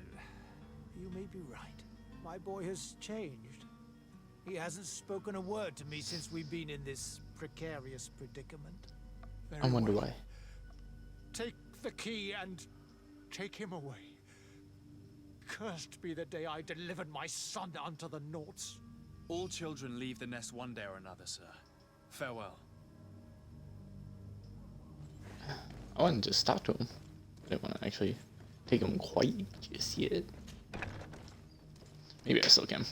you may be right. My boy has changed. He hasn't spoken a word to me since we've been in this precarious predicament. I wonder why. Take the key and take him away. Cursed be the day I delivered my son unto the Naughts. All children leave the nest one day or another, sir. Farewell. I wanted to just talk to him. I didn't want to actually take him quite just yet. Maybe I still can.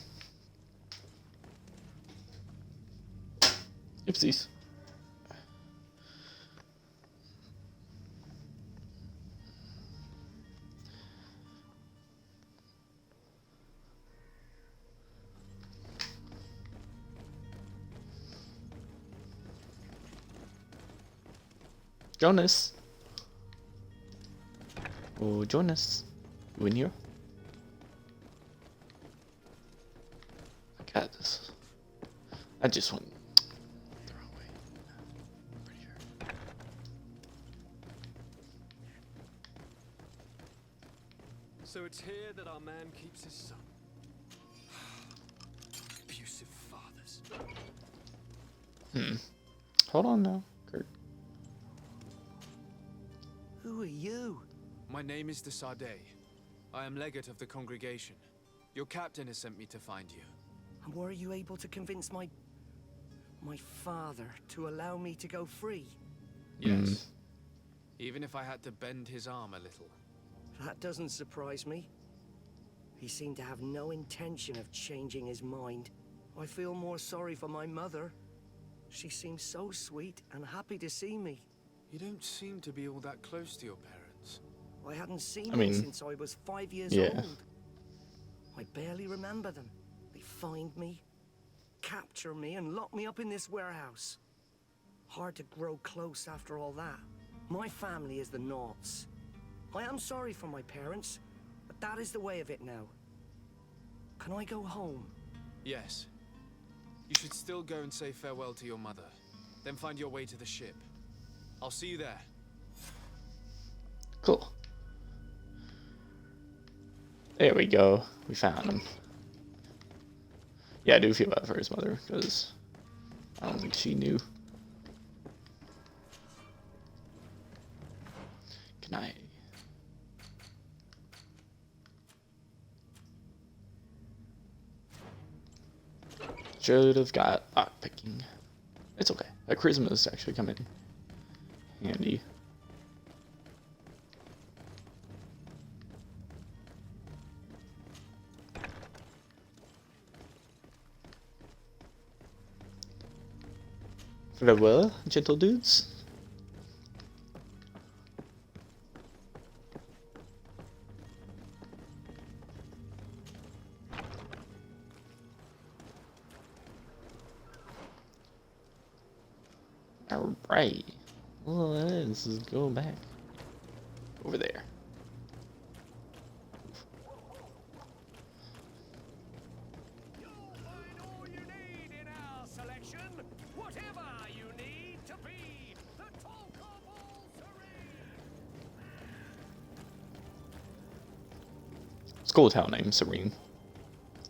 Oopsies. Jonas. Oh, Jonas. You in here? I got this. I just went the wrong way. I'm pretty sure. So it's here that our man keeps his son. Abusive fathers. Hold on now, Kurt. Who are you? My name is de Sade. I am legate of the congregation. Your captain has sent me to find you. And were you able to convince my father to allow me to go free? Yes. Even if I had to bend his arm a little. That doesn't surprise me. He seemed to have no intention of changing his mind. I feel more sorry for my mother. She seems so sweet and happy to see me. You don't seem to be all that close to your parents. I hadn't seen them since I was 5 years old. I barely remember them. They find me, capture me, and lock me up in this warehouse. Hard to grow close after all that. My family is the Naughts. I am sorry for my parents, but that is the way of it now. Can I go home? Yes. You should still go and say farewell to your mother. Then find your way to the ship. I'll see you there. Cool. There we go. We found him. Yeah, I do feel bad for his mother, because I don't think she knew. Can I... Should have got lockpicking. It's okay. That charisma is actually coming in handy. Farewell, gentle dudes. Alright. Well, this is going back. Over there. cool town name, Serene.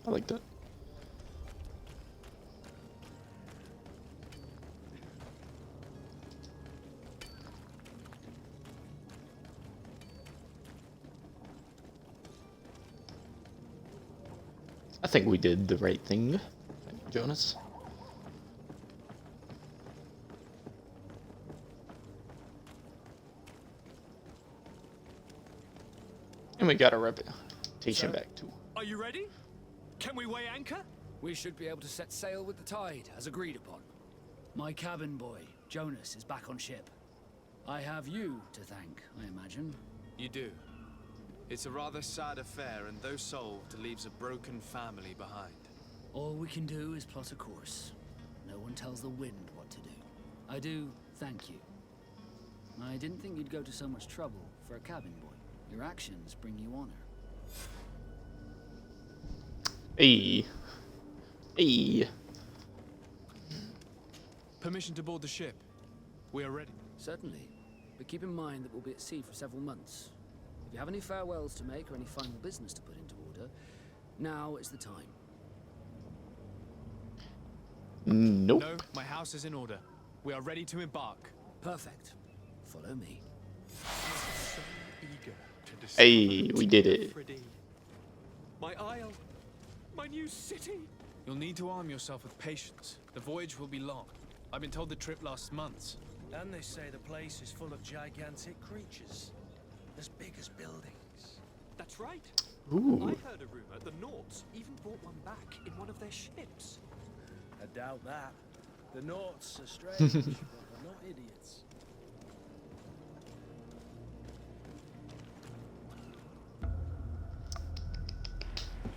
I like that. I think we did the right thing, Jonas. And we got our reputation back too. Are you ready? Can we weigh anchor? We should be able to set sail with the tide, as agreed upon. My cabin boy, Jonas, is back on ship. I have you to thank, I imagine. You do. It's a rather sad affair, and though solved, leaves a broken family behind. All we can do is plot a course. No one tells the wind what to do. I do thank you. I didn't think you'd go to so much trouble for a cabin boy. Your actions bring you honor. Hey. Hey. Permission to board the ship. We are ready. Certainly. But keep in mind that we'll be at sea for several months. If you have any farewells to make or any final business to put into order, now is the time. Nope. No, my house is in order. We are ready to embark. Perfect. Follow me. So eager to Hey, we did it. My isle, my new city. You'll need to arm yourself with patience. The voyage will be long. I've been told the trip lasts months. And they say the place is full of gigantic creatures, as big as buildings. That's right. Ooh. I heard a rumor the Nauts even brought one back in one of their ships. I doubt that. The Nauts are strange, but they're not idiots.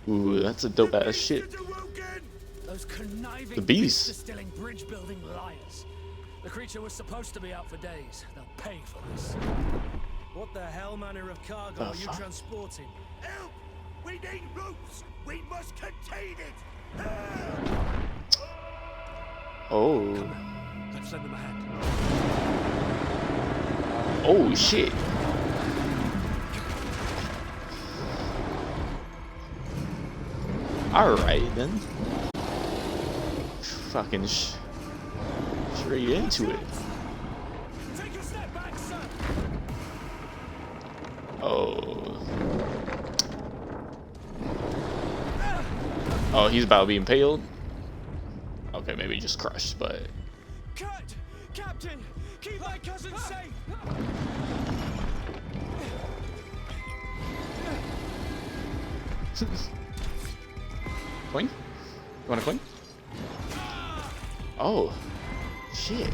Ooh, that's a dope ass shit. Those conniving The beast. distilling bridge building liars. The creature was supposed to be out for days. They'll pay for this. What the hell manner of cargo are you transporting? Help! We need ropes! We must contain it! Oh. Let's lend them a hand. Oh shit. Alright then. Fucking straight into it. Take a step back, sir! Oh. Oh, he's about to be impaled. Okay, maybe just crushed, but. Cut! Captain! Keep my cousin safe! Coin? You want a coin? Oh. Shit.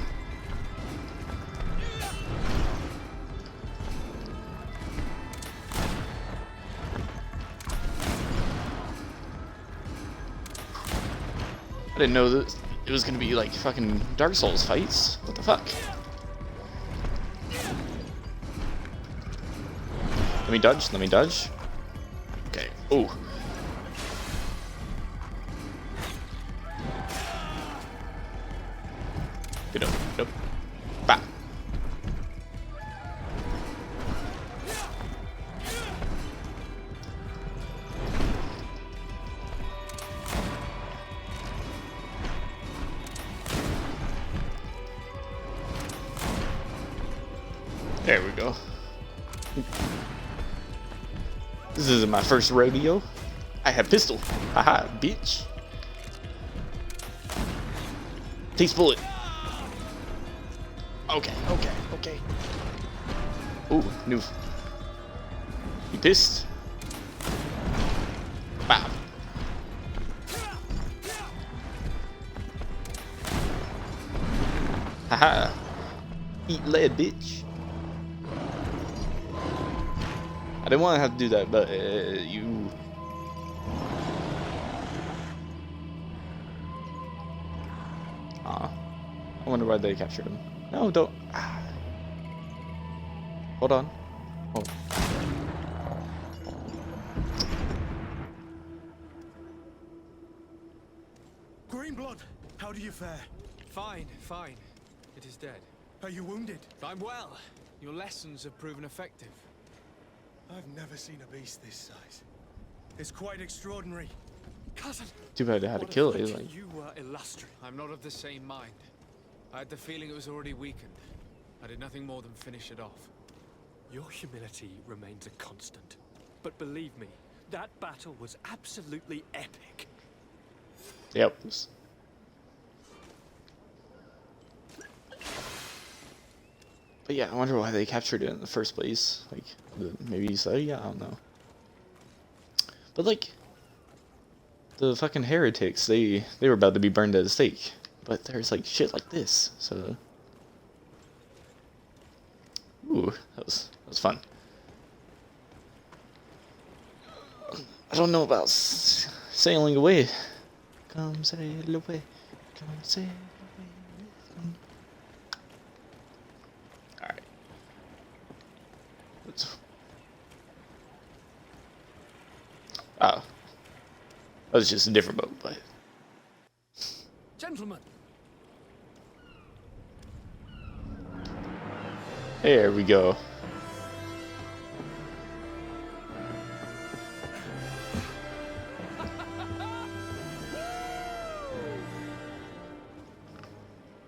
I didn't know that it was gonna be like fucking Dark Souls fights. What the fuck? Let me dodge, let me dodge. Okay. Oh. Get up, get up. Bah. There we go. This isn't my first rodeo. I have pistol. Haha, bitch. Takes bullet. Okay, okay, okay. Ooh, new. You pissed? Bam. Haha. Eat lead, bitch. I didn't want to have to do that, but you. I wonder why they captured him. No, don't. Hold on. Oh. Greenblood, how do you fare? Fine, fine. It is dead. Are you wounded? I'm well. Your lessons have proven effective. I've never seen a beast this size. It's quite extraordinary. Cousin. Too bad they had to kill it. Like, You were illustrious. I'm not of the same mind. I had the feeling it was already weakened. I did nothing more than finish it off. Your humility remains a constant. But believe me, that battle was absolutely epic. yep. But yeah, I wonder why they captured it in the first place. Like, maybe so. Yeah, I don't know. But like, the fucking heretics, they were about to be burned at the stake. But there's like shit like this, so. Ooh, that was fun. I don't know about sailing away. Come sail away. Come sail away with me. Alright. Oh. That was just a different boat, but. Gentlemen. There we go.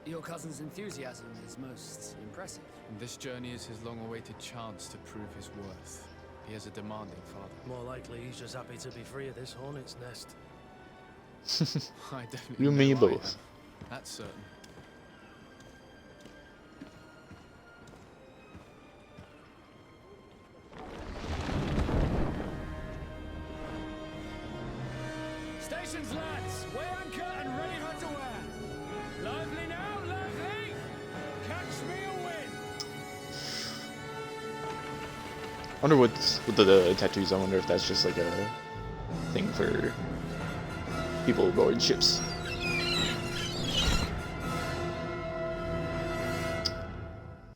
Your cousin's enthusiasm is most impressive. This journey is his long-awaited chance to prove his worth. He has a demanding father. More likely, he's just happy to be free of this hornet's nest. I definitely You and me know I both. am. That's certain. Stations, lads! Weigh anchor and ready for to wear. Lively now, lively! Catch me a win! I wonder what the tattoos. I wonder if that's just like a thing for people aboard ships.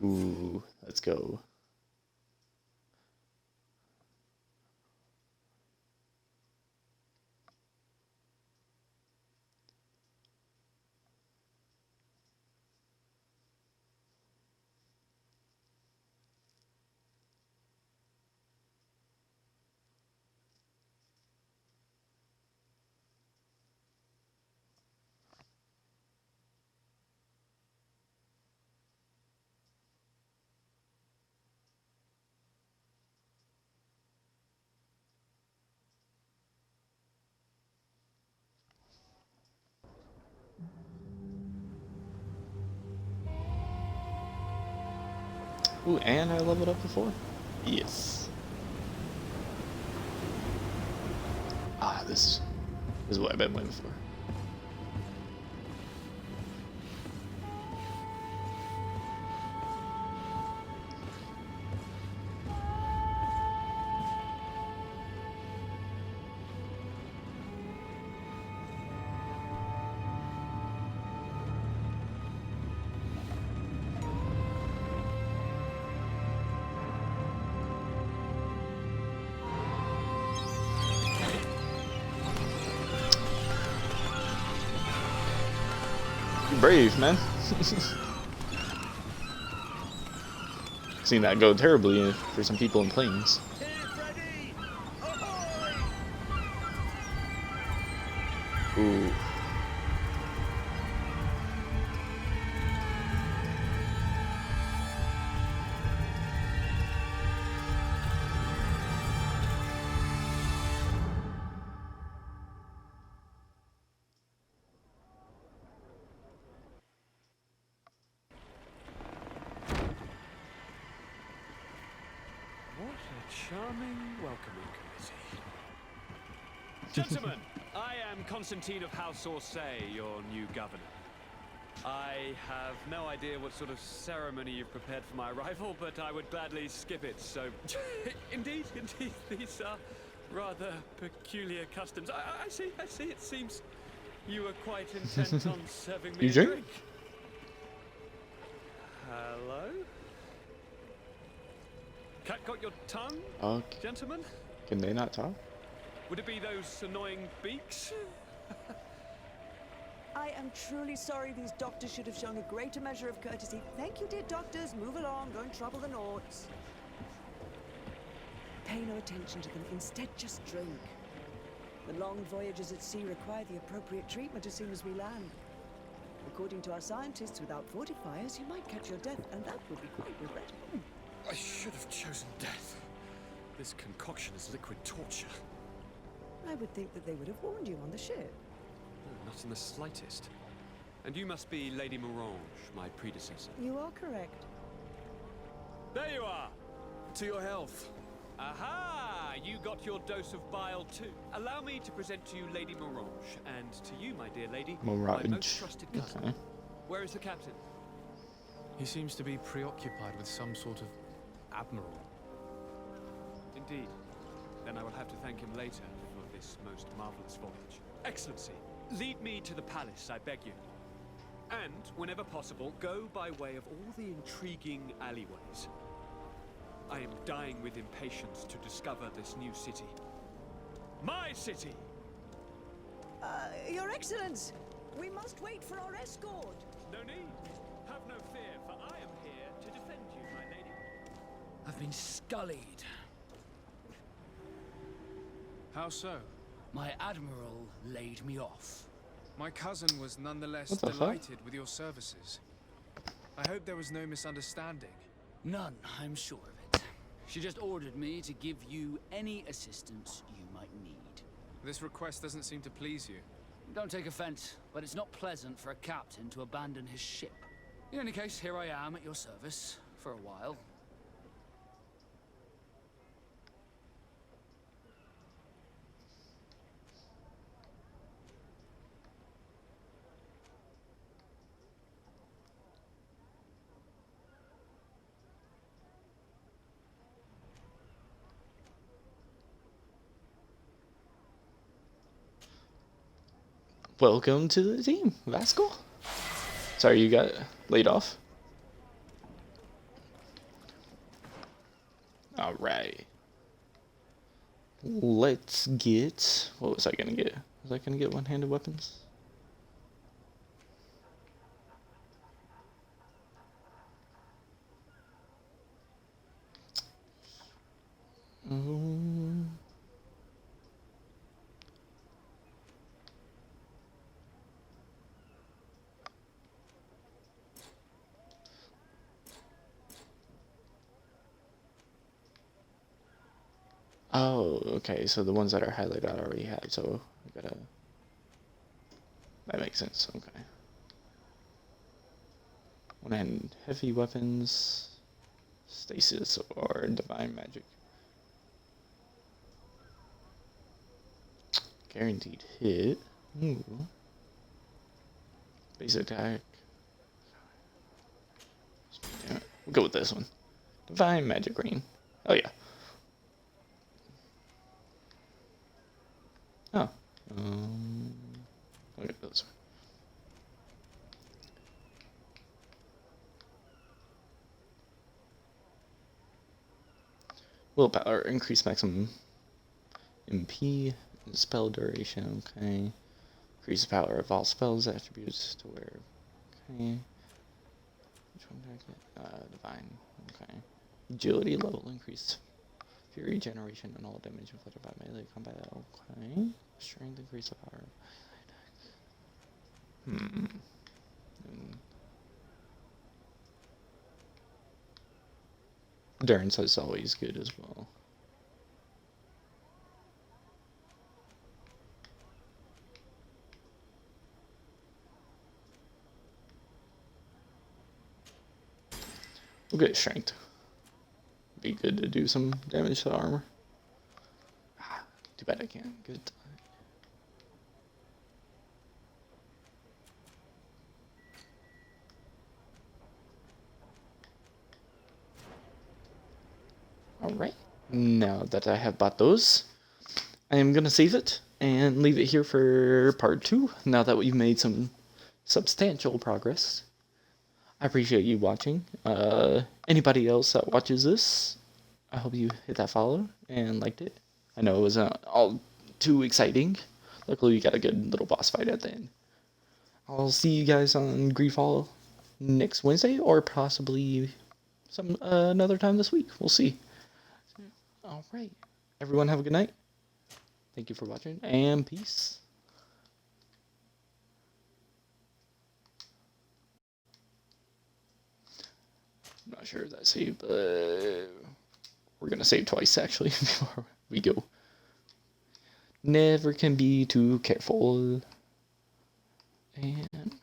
Ooh, let's go. Ooh, and I leveled up before? Yes. Ah, this is what I've been waiting for. Brave, man. Seen that go terribly for some people in planes. Ooh. What a charming welcoming committee. Gentlemen, I am Constantine of House Orsay, your new governor. I have no idea what sort of ceremony you've prepared for my arrival, but I would gladly skip it, so... Indeed, these are rather peculiar customs. I see, it seems you were quite intent on serving me You a drink? drink. Hello? Cat got your tongue, Okay. gentlemen? Can they not talk? Would it be those annoying beaks? I am truly sorry. These doctors should have shown a greater measure of courtesy. Thank you, dear doctors. Move along. Don't trouble the Nauts. Pay no attention to them. Instead, just drink. The long voyages at sea require the appropriate treatment as soon as we land. According to our scientists, without fortifiers, you might catch your death, and that would be quite regrettable. I should have chosen death. This concoction is liquid torture. I would think that they would have warned you on the ship. No, not in the slightest. And you must be Lady Morange, my predecessor. You are correct. There you are! To your health. Aha! You got your dose of bile too. Allow me to present to you Lady Morange, and to you, my dear lady, my most trusted cousin. Okay. Where is the captain? He seems to be preoccupied with some sort of admiral. Indeed. Then I will have to thank him later for this most marvelous voyage. Excellency, lead me to the palace, I beg you. And, whenever possible, go by way of all the intriguing alleyways. I am dying with impatience to discover this new city. My city! Your Excellence! We must wait for our escort! No need. Have no fear, for I am here to defend you, my lady. I've been scullied. How so? My admiral laid me off. My cousin was nonetheless What the fuck? delighted with your services. I hope there was no misunderstanding. None, I'm sure of it. She just ordered me to give you any assistance you might need. This request doesn't seem to please you. Don't take offense, but it's not pleasant for a captain to abandon his ship. In any case, here I am at your service for a while. Welcome to the team, Vascal. Sorry, you got laid off. All right. Let's get. What was I gonna get? Was I gonna get one-handed weapons? Oh, okay, so the ones that are highlighted I already have, so I gotta... That makes sense, okay. One-hand heavy weapons, stasis, or divine magic. Guaranteed hit. Ooh. Base attack. Damn it. We'll go with this one. Divine magic ring. Oh yeah. Oh. Look at those. Willpower, increase maximum MP, spell duration, okay. Increase the power of all spells, attributes to wear, okay. Which one did I get? Divine, okay. Agility level increase. Fury generation and all damage inflicted by melee combat, okay. Strength increase the power of melee attacks. Endurance is always good as well. We'll get strength. Be good to do some damage to the armor. Too bad I can't. Good. Alright. Now that I have bought those, I am going to save it and leave it here for part 2, now that we've made some substantial progress. I appreciate you watching. Anybody else that watches this, I hope you hit that follow and liked it. I know it wasn't all too exciting. Luckily, we got a good little boss fight at the end. I'll see you guys on GreedFall next Wednesday, or possibly some another time this week. We'll see. All right. Everyone have a good night. Thank you for watching, and peace. I'm not sure if that saved, but we're gonna save twice actually before we go. Never can be too careful. And